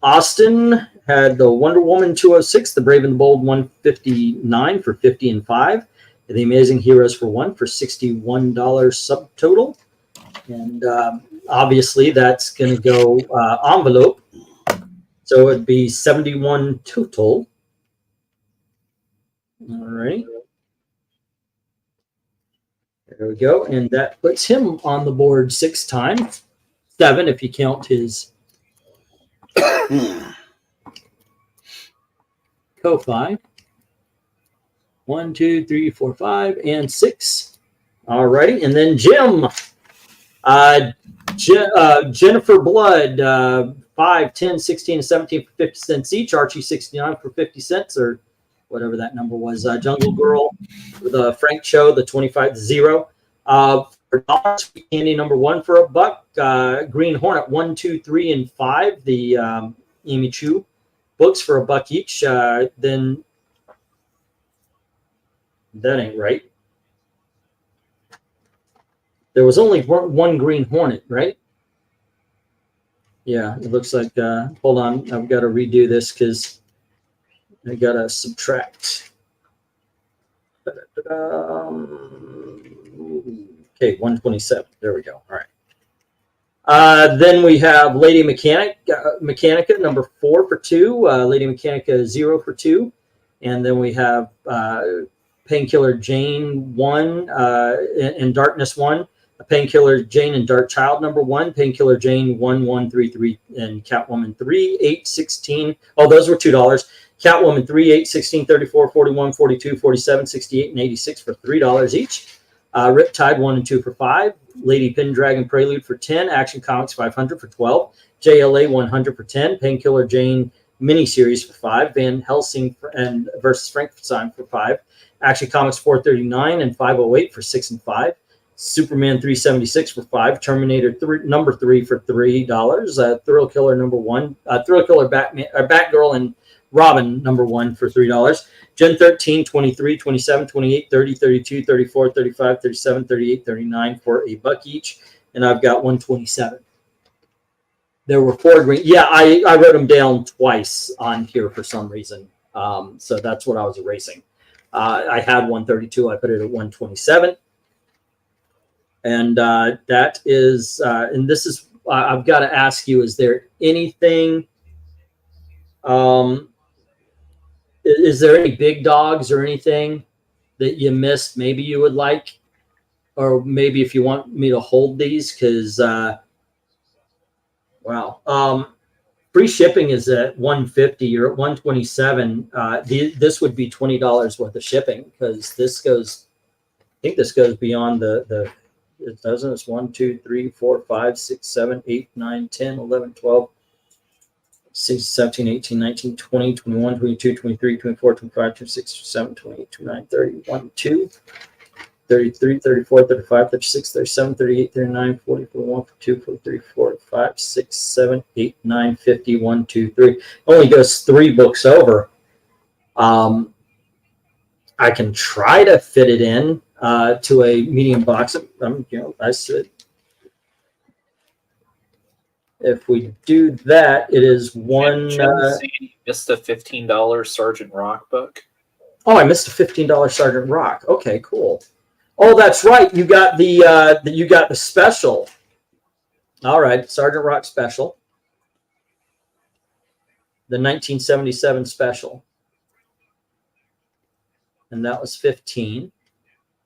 Austin had the Wonder Woman 206, the Brave and the Bold 159 for 50 and 5, and the Amazing Heroes for 1 for $61 subtotal. And obviously that's going to go envelope. So it'd be 71 total. All right. There we go. And that puts him on the board 6 times. 7 if you count his Ko-Fi. 1, 2, 3, 4, 5, and 6. All righty. And then Jim. Jennifer Blood, 5, 10, 16, and 17 for 50 cents each. Archie 69 for 50 cents, or whatever that number was. Jungle Girl, the Frank Cho, the 25 0. For dollars, Candy #1 for $1. Green Hornet 1, 2, 3, and 5. The Amy Chu books for $1 each. Then that ain't right. There was only one Green Hornet, right? Yeah, it looks like, hold on, I've got to redo this because I got to subtract. Okay, 127. There we go. All right. Then we have Lady Mechanica #4 for $2. Lady Mechanica 0 for $2. And then we have Painkiller Jane 1 and Darkness 1. Painkiller Jane and Dark Child number 1. Painkiller Jane 1133 and Catwoman 3, 8, 16. Oh, those were $2. Catwoman 3, 8, 16, 34, 41, 42, 47, 68, and 86 for $3 each. Riptide 1 and 2 for $5. Lady Pendragon Prelude for 10. Action Comics 500 for 12. JLA 100 for 10. Painkiller Jane miniseries for 5. Van Helsing and versus Frankenstein for 5. Action Comics 439 and 508 for 6 and 5. Superman 376 for 5. Terminator number 3 for $3. Thrill Killer number 1. Thrill Killer Batgirl and Robin number 1 for $3. Gen 13, 23, 27, 28, 30, 32, 34, 35, 37, 38, 39 for $1 each. And I've got 127. There were 4 green. Yeah, I wrote them down twice on here for some reason. So that's what I was erasing. I had 132. I put it at 127. And that is, and this is, I've got to ask you, is there anything, is there any big dogs or anything that you missed maybe you would like? Or maybe if you want me to hold these, because, wow. Free shipping is at $150. You're at $127. This would be $20 worth of shipping, because this goes, I think this goes beyond the it doesn't. It's 1, 2, 3, 4, 5, 6, 7, 8, 9, 10, 11, 12, 16, 17, 18, 19, 20, 21, 22, 23, 24, 25, 26, 27, 28, 29, 30, 1, 2, 33, 34, 35, 36, 37, 38, 39, 40, 41, 42, 43, 45, 6, 7, 8, 9, 50, 1, 2, 3. Only goes 3 books over. I can try to fit it in to a medium box. I said, if we do that, it is one. You missed a $15 Sergeant Rock book. Oh, I missed a $15 Sergeant Rock. Okay, cool. Oh, that's right. You got the special. All right, Sergeant Rock special. The 1977 special. And that was 15.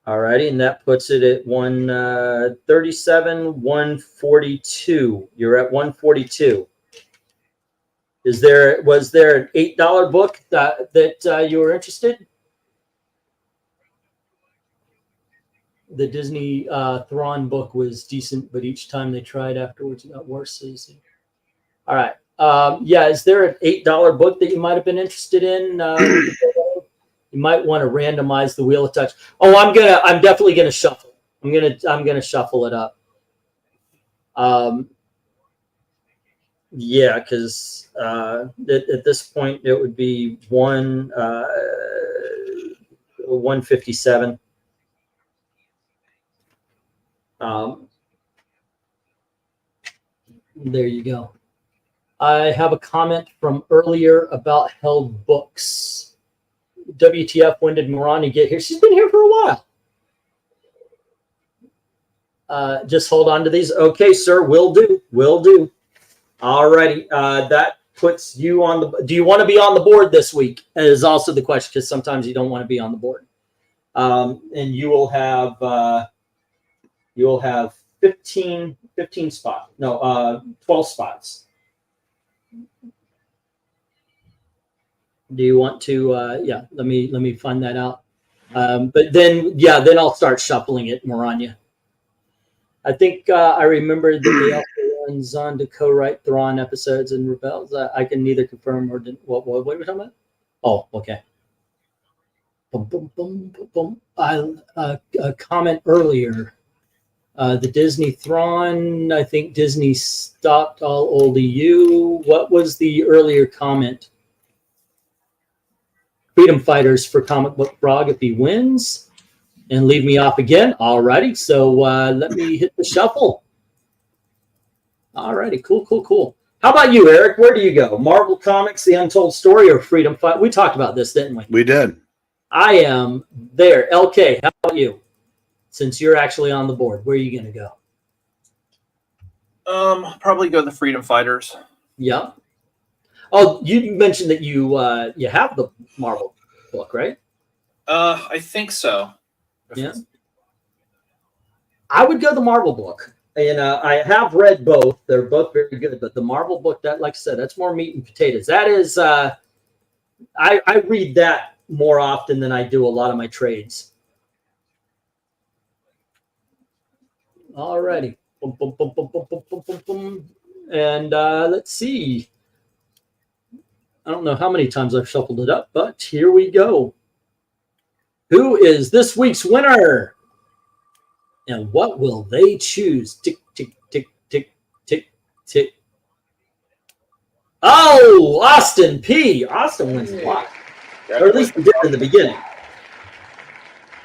All righty, and that puts it at 137, 142. You're at 142. Was there an $8 book that you were interested? The Disney Thrawn book was decent, but each time they tried afterwards, it got worse. All right. Yeah, is there an $8 book that you might have been interested in? You might want to randomize the Wheel of Touch. Oh, I'm definitely gonna shuffle. I'm gonna shuffle it up. Yeah, because at this point it would be 157. There you go. I have a comment from earlier about held books. WTF, when did Marani get here? She's been here for a while. Just hold on to these. Okay, sir, will do. Will do. All righty. That puts you on the... Do you want to be on the board this week? Is also the question, because sometimes you don't want to be on the board. And you will have 15 spots. No, 12 spots. Do you want to? Yeah, let me find that out. But then I'll start shuffling it, Maranya. I think I remember that they also runs on to co-write Thrawn episodes and Rebels. I can neither confirm or what are we talking about? Oh, okay. Boom, boom, boom, boom, boom. A comment earlier. The Disney Thrawn. I think Disney stopped all old EU. What was the earlier comment? Freedom Fighters for Comic Book Frog if he wins, and leave me off again. All righty, so let me hit the shuffle. All righty, cool. How about you, Eric? Where do you go? Marvel Comics, The Untold Story, or Freedom Fight? We talked about this, didn't we? We did. I am there. LK, how about you? Since you're actually on the board, where are you going to go? Probably go the Freedom Fighters. Yeah. Oh, you mentioned that you have the Marvel book, right? I think so. Yeah. I would go the Marvel book. And I have read both. They're both very good. But the Marvel book, that, like I said, that's more meat and potatoes. That is, I read that more often than I do a lot of my trades. All righty. Boom, boom, boom, boom, boom, boom, boom, boom, boom. And let's see. I don't know how many times I've shuffled it up, but here we go. Who is this week's winner? And what will they choose? Tick, tick, tick, tick, tick, tick. Oh, Austin P. Austin wins a lot. Or at least he did in the beginning.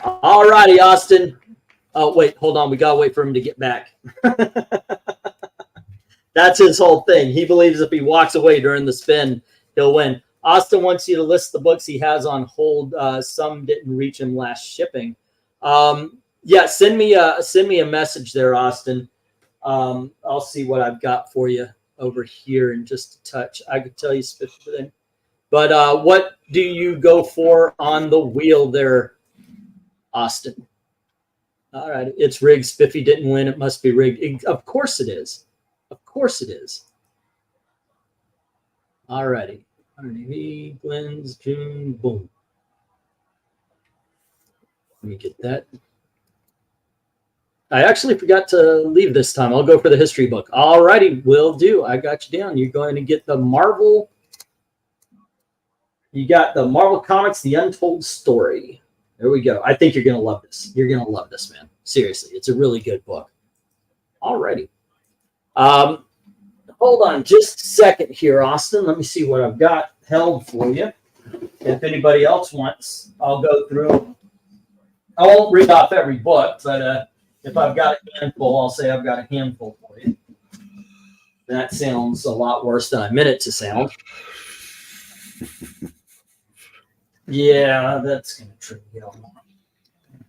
All righty, Austin. Oh, wait, hold on. We got to wait for him to get back. That's his whole thing. He believes if he walks away during the spin, he'll win. Austin wants you to list the books he has on hold. Some didn't reach him last shipping. Yeah, send me a message there, Austin. I'll see what I've got for you over here in just a touch. I could tell you specifically. But what do you go for on the wheel there, Austin? All right, it's rigged. Spiffy didn't win. It must be rigged. Of course it is. Of course it is. All righty. RDV, Glenn's, June, boom. Let me get that. I actually forgot to leave this time. I'll go for the history book. All righty, will do. I got you down. You're going to get the Marvel. You got the Marvel Comics, The Untold Story. There we go. I think you're going to love this. You're going to love this, man. Seriously, it's a really good book. All righty. Hold on just a second here, Austin. Let me see what I've got held for you. If anybody else wants, I'll go through. I won't read off every book, but if I've got a handful, I'll say I've got a handful for you. That sounds a lot worse than I meant it to sound. Yeah, that's going to trip you up.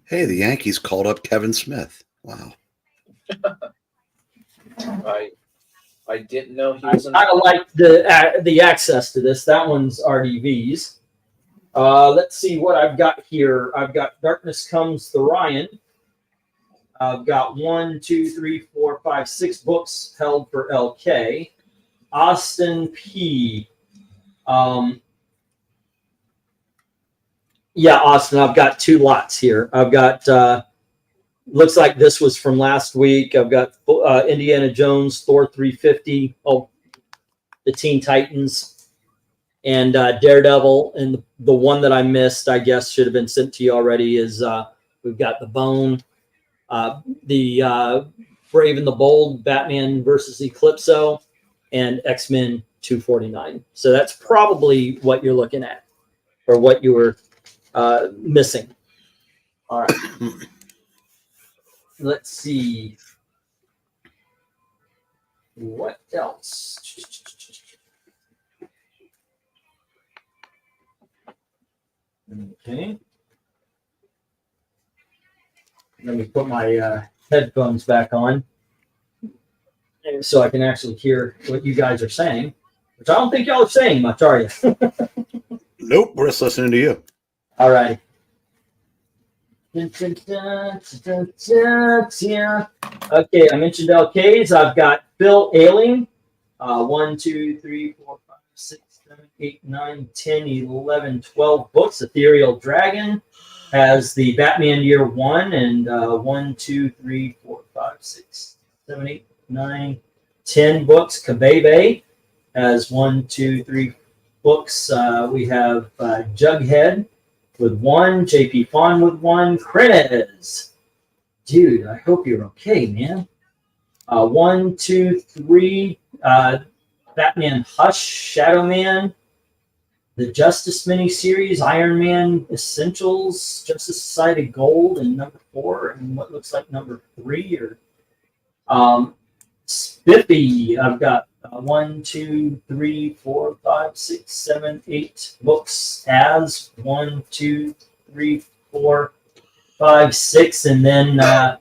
Hey, the Yankees called up Kevin Smith. Wow. I didn't know he was. I like the access to this. That one's RDV's. Let's see what I've got here. I've got Darkness Comes the Ryan. I've got 1, 2, 3, 4, 5, 6 books held for LK. Austin P. Yeah, Austin, I've got 2 lots here. I've got, looks like this was from last week. I've got Indiana Jones, Thor 350, the Teen Titans, and Daredevil. And the one that I missed, I guess, should have been sent to you already is we've got The Bone, the Brave and the Bold, Batman versus Eclipso, and X-Men 249. So that's probably what you're looking at, or what you were missing. All right. Let's see. What else? Okay. Let me put my headphones back on so I can actually hear what you guys are saying, which I don't think y'all are saying much, are you? Nope, we're just listening to you. All right. Okay, I mentioned LKs. I've got Phil Ailing. 1, 2, 3, 4, 5, 6, 7, 8, 9, 10, 11, 12 books. Ethereal Dragon has the Batman Year 1 and 1, 2, 3, 4, 5, 6, 7, 8, 9, 10 books. Kabebe has 1, 2, 3 books. We have Jughead with 1, JP Fawn with 1, Krenez. Dude, I hope you're okay, man. 1, 2, 3, Batman Hush, Shadow Man, the Justice miniseries, Iron Man Essentials, Justice Society Gold, and number 4, and what looks like number 3. Or Spiffy, I've got 1, 2, 3, 4, 5, 6, 7, 8 books as 1, 2, 3, 4, 5, 6, and then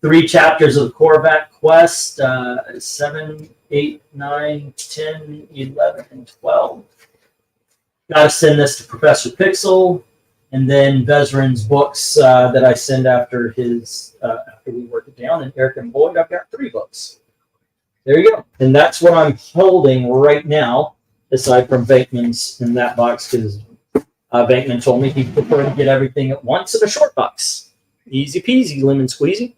3 chapters of the Korvac Quest, 7, 8, 9, 10, 11, and 12. Got to send this to Professor Pixel, and then Vezran's books that I send after after we work it down. And Eric and Boyd, I've got 3 books. There you go. And that's what I'm holding right now, aside from Bankman's in that box, because Bankman told me he'd prefer to get everything at once in a short box. Easy peasy, lemon squeezy.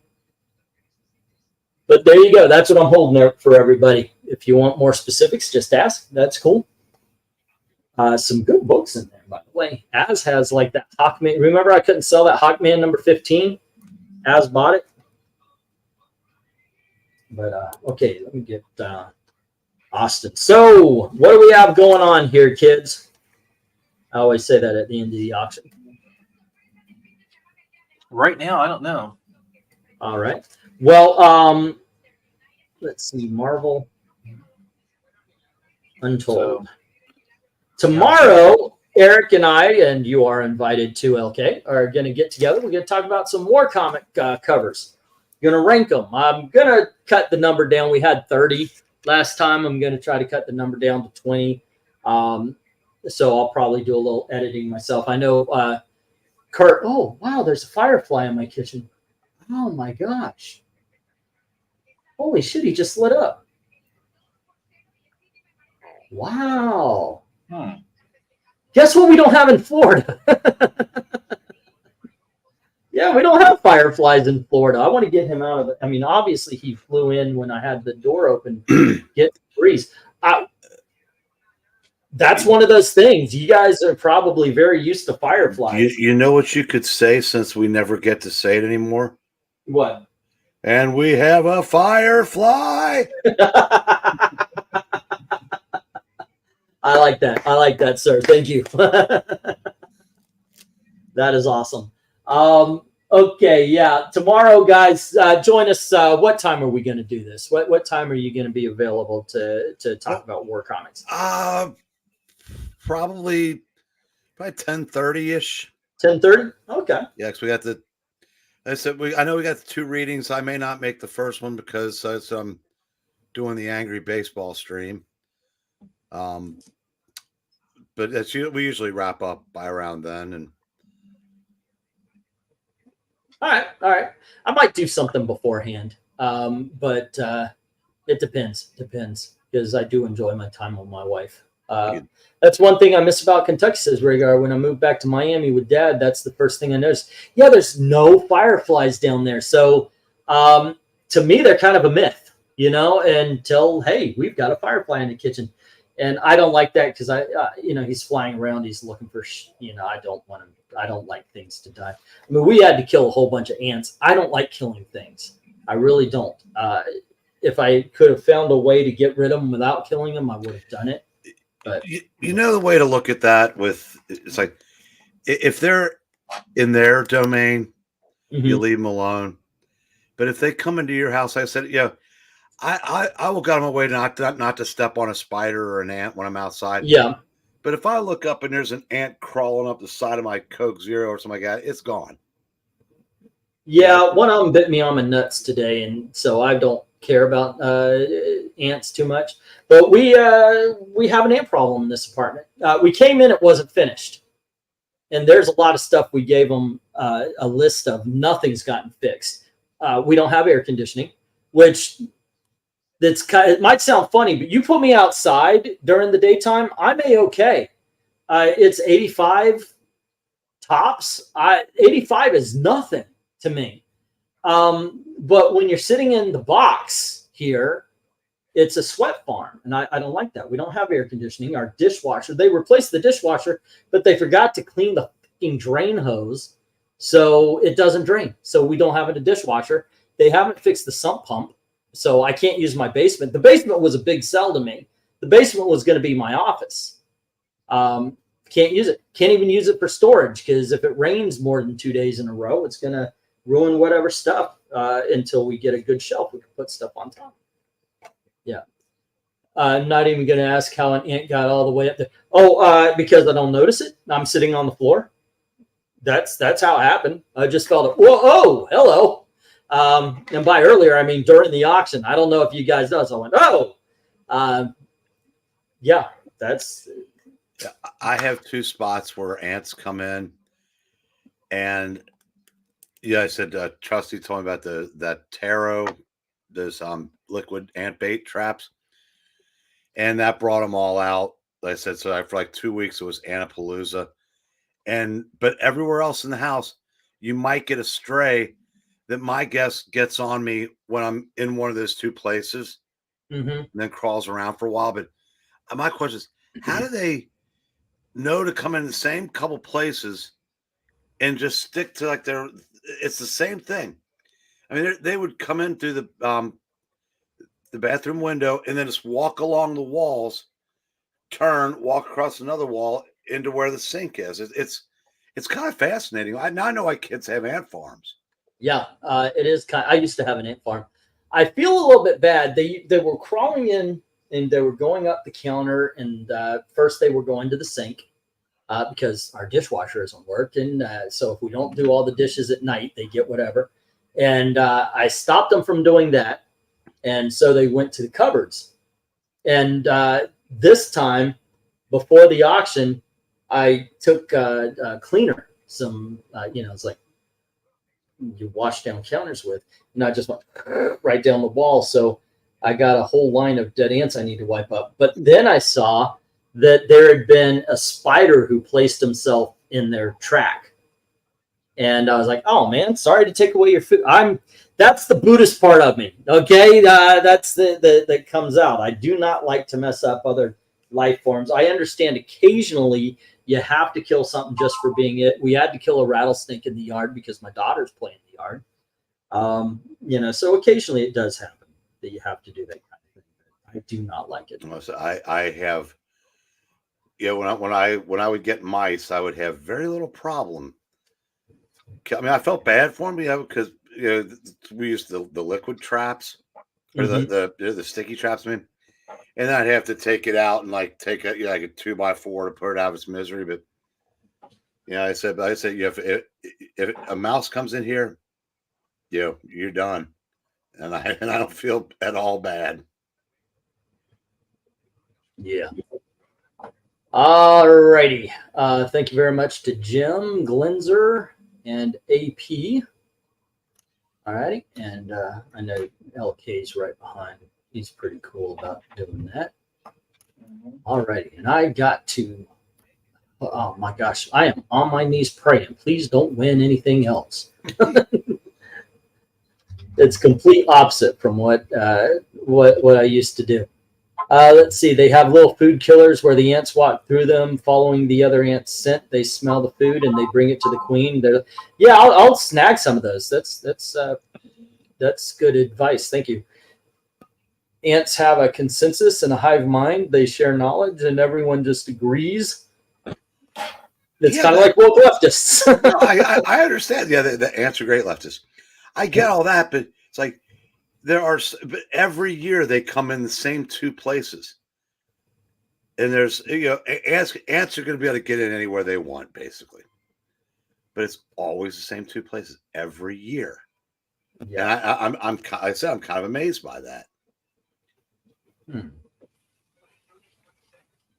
But there you go. That's what I'm holding there for everybody. If you want more specifics, just ask. That's cool. Some good books in there, by the way. Az has like that Hawkman. Remember I couldn't sell that Hawkman number 15? Az bought it. But, okay, let me get Austin. So, what do we have going on here, kids? I always say that at the end of the auction. Right now, I don't know. All right. Well, let's see. Marvel Untold. Tomorrow, Eric and I, and you are invited to LK, are going to get together. We're going to talk about some more comic covers. Going to rank them. I'm going to cut the number down. We had 30 last time. I'm going to try to cut the number down to 20. So I'll probably do a little editing myself. I know Kurt. Oh, wow. There's a firefly in my kitchen. Oh, my gosh. Holy shit. He just lit up. Wow. Guess what we don't have in Florida? Yeah, we don't have fireflies in Florida. I want to get him out of it. I mean, obviously he flew in when I had the door open, get the breeze. That's one of those things. You guys are probably very used to fireflies. You know what you could say, since we never get to say it anymore? What? And we have a firefly. I like that. I like that, sir. Thank you. That is awesome. Okay, yeah. Tomorrow, guys, join us. What time are we going to do this? What time are you going to be available to talk about war comics? Probably 10:30-ish. 10:30? Okay. Yeah, because we got the. I said I know we got the 2 readings. I may not make the first one because I'm doing the Angry Baseball stream. But we usually wrap up by around then. And all right. I might do something beforehand, but it depends because I do enjoy my time with my wife. That's one thing I miss about Kentucky, says Rhaegar. When I moved back to Miami with Dad, that's the first thing I noticed. Yeah, there's no fireflies down there, so to me they're kind of a myth, until hey, we've got a firefly in the kitchen. And I don't like that because he's flying around. He's looking for, I don't want him. I don't like things to die. I mean, we had to kill a whole bunch of ants. I don't like killing things. I really don't. If I could have found a way to get rid of them without killing them, I would have done it. But the way to look at that it's like, if they're in their domain, you leave them alone. But if they come into your house, like I said, I will go out of my way not to step on a spider or an ant when I'm outside. Yeah. But if I look up and there's an ant crawling up the side of my Coke Zero or something like that, it's gone. Yeah, one of them bit me on my nuts today, and so I don't care about ants too much. But we have an ant problem in this apartment. We came in, it wasn't finished. And there's a lot of stuff we gave them a list of. Nothing's gotten fixed. We don't have air conditioning, which... it might sound funny, but you put me outside during the daytime, I'm A-okay. It's 85 tops. 85 is nothing to me. But when you're sitting in the box here, it's a sweat farm, and I don't like that. We don't have air conditioning. Our dishwasher, they replaced the dishwasher, but they forgot to clean the fucking drain hose, so it doesn't drain. So we don't have a dishwasher. They haven't fixed the sump pump. So I can't use my basement. The basement was a big sell to me. The basement was going to be my office. Can't use it. Can't even use it for storage because if it rains more than 2 days in a row, it's going to ruin whatever stuff until we get a good shelf. We can put stuff on top. Yeah. I'm not even going to ask how an ant got all the way up there. Oh, because I don't notice it. I'm sitting on the floor. That's how it happened. I just felt it. Whoa, oh, hello. And by earlier, I mean during the auction. I don't know if you guys know. So I went, oh, yeah, that's I have two spots where ants come in, and I said Trusty told me about that taro, those liquid ant bait traps, and that brought them all out. Like I said, so for like 2 weeks it was Antapalooza, but everywhere else in the house, you might get a stray that my guess gets on me when I'm in one of those two places, and then crawls around for a while. But my question is, how do they know to come in the same couple places and just stick to like it's the same thing? I mean, they would come in through the bathroom window and then just walk along the walls, turn, walk across another wall into where the sink is. It's kind of fascinating. I know why kids have ant farms. Yeah, it is I used to have an ant farm. I feel a little bit bad. They were crawling in and they were going up the counter, and first they were going to the sink because our dishwasher isn't working. So if we don't do all the dishes at night, they get whatever. And I stopped them from doing that. And so they went to the cupboards. And this time, before the auction, I took a cleaner, it's like you wash down counters with, and I just went right down the wall. So I got a whole line of dead ants I need to wipe up. But then I saw that there had been a spider who placed himself in their track. And I was like, oh man, sorry to take away your food. That's the Buddhist part of me. Okay. That's that comes out. I do not like to mess up other life forms. I understand occasionally you have to kill something just for being it. We had to kill a rattlesnake in the yard because my daughter's playing in the yard. So occasionally it does happen that you have to do that kind of thing. I do not like it. So I have, when I would get mice, I would have very little problem. I mean, I felt bad for them, because we used the liquid traps or the sticky traps. I mean, and then I'd have to take it out and like take a like a 2x4 to put it out of its misery. But I said if a mouse comes in here, you're done, and I don't feel at all bad. Yeah. All righty. Thank you very much to Jim, Glenzer, and AP. All righty. And I know LK's right behind. He's pretty cool about doing that. All righty. And I got to, oh my gosh, I am on my knees praying. Please don't win anything else. It's complete opposite from what I used to do. Let's see. They have little food killers where the ants walk through them, following the other ants' scent. They smell the food and they bring it to the queen. I'll snag some of those. That's good advice. Thank you. Ants have a consensus and a hive mind. They share knowledge, and everyone just agrees. It's kind of like woke leftists. No, I understand. Yeah, the ants are great leftists. I get all that, but it's like but every year they come in the same two places, and there's ants are going to be able to get in anywhere they want, basically. But it's always the same two places every year. Yeah, and I'm kind of amazed by that.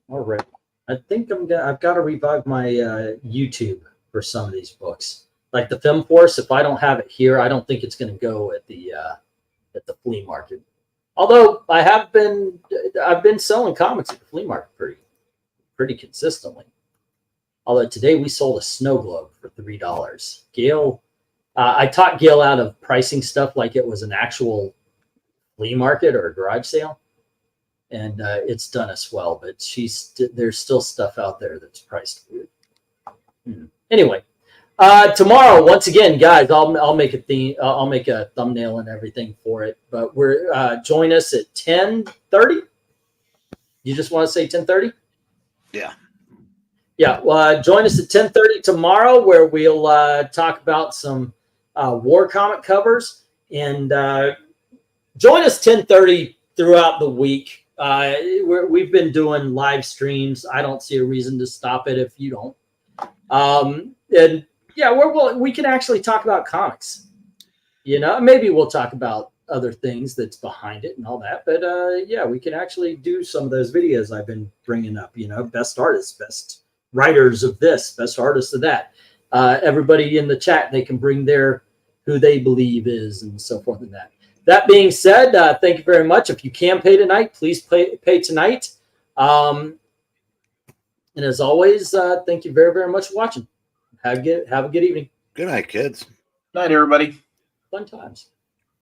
All right. I think I've got to revive my YouTube for some of these books. Like the Film Force, if I don't have it here, I don't think it's going to go at the flea market. Although I've been selling comics at the flea market pretty consistently. Although today we sold a snow globe for $3. Gail, I taught Gail out of pricing stuff like it was an actual flea market or a garage sale. And it's done us well, but there's still stuff out there that's priced weird. Anyway, tomorrow, once again, guys, I'll make a theme. I'll make a thumbnail and everything for it. But join us at 10:30. You just want to say 10:30? Yeah. Yeah. Well, join us at 10:30 tomorrow, where we'll talk about some war comic covers, and join us 10:30 throughout the week. We've been doing live streams. I don't see a reason to stop it if you don't. And yeah, we can actually talk about comics. Maybe we'll talk about other things that's behind it and all that. But yeah, we can actually do some of those videos I've been bringing up. Best artists, best writers of this, best artists of that. Everybody in the chat, they can bring their who they believe is and so forth and that. That being said, thank you very much. If you can pay tonight, please pay tonight. And as always, thank you very, very much for watching. Have a good evening. Good night, kids. Night, everybody. Fun times.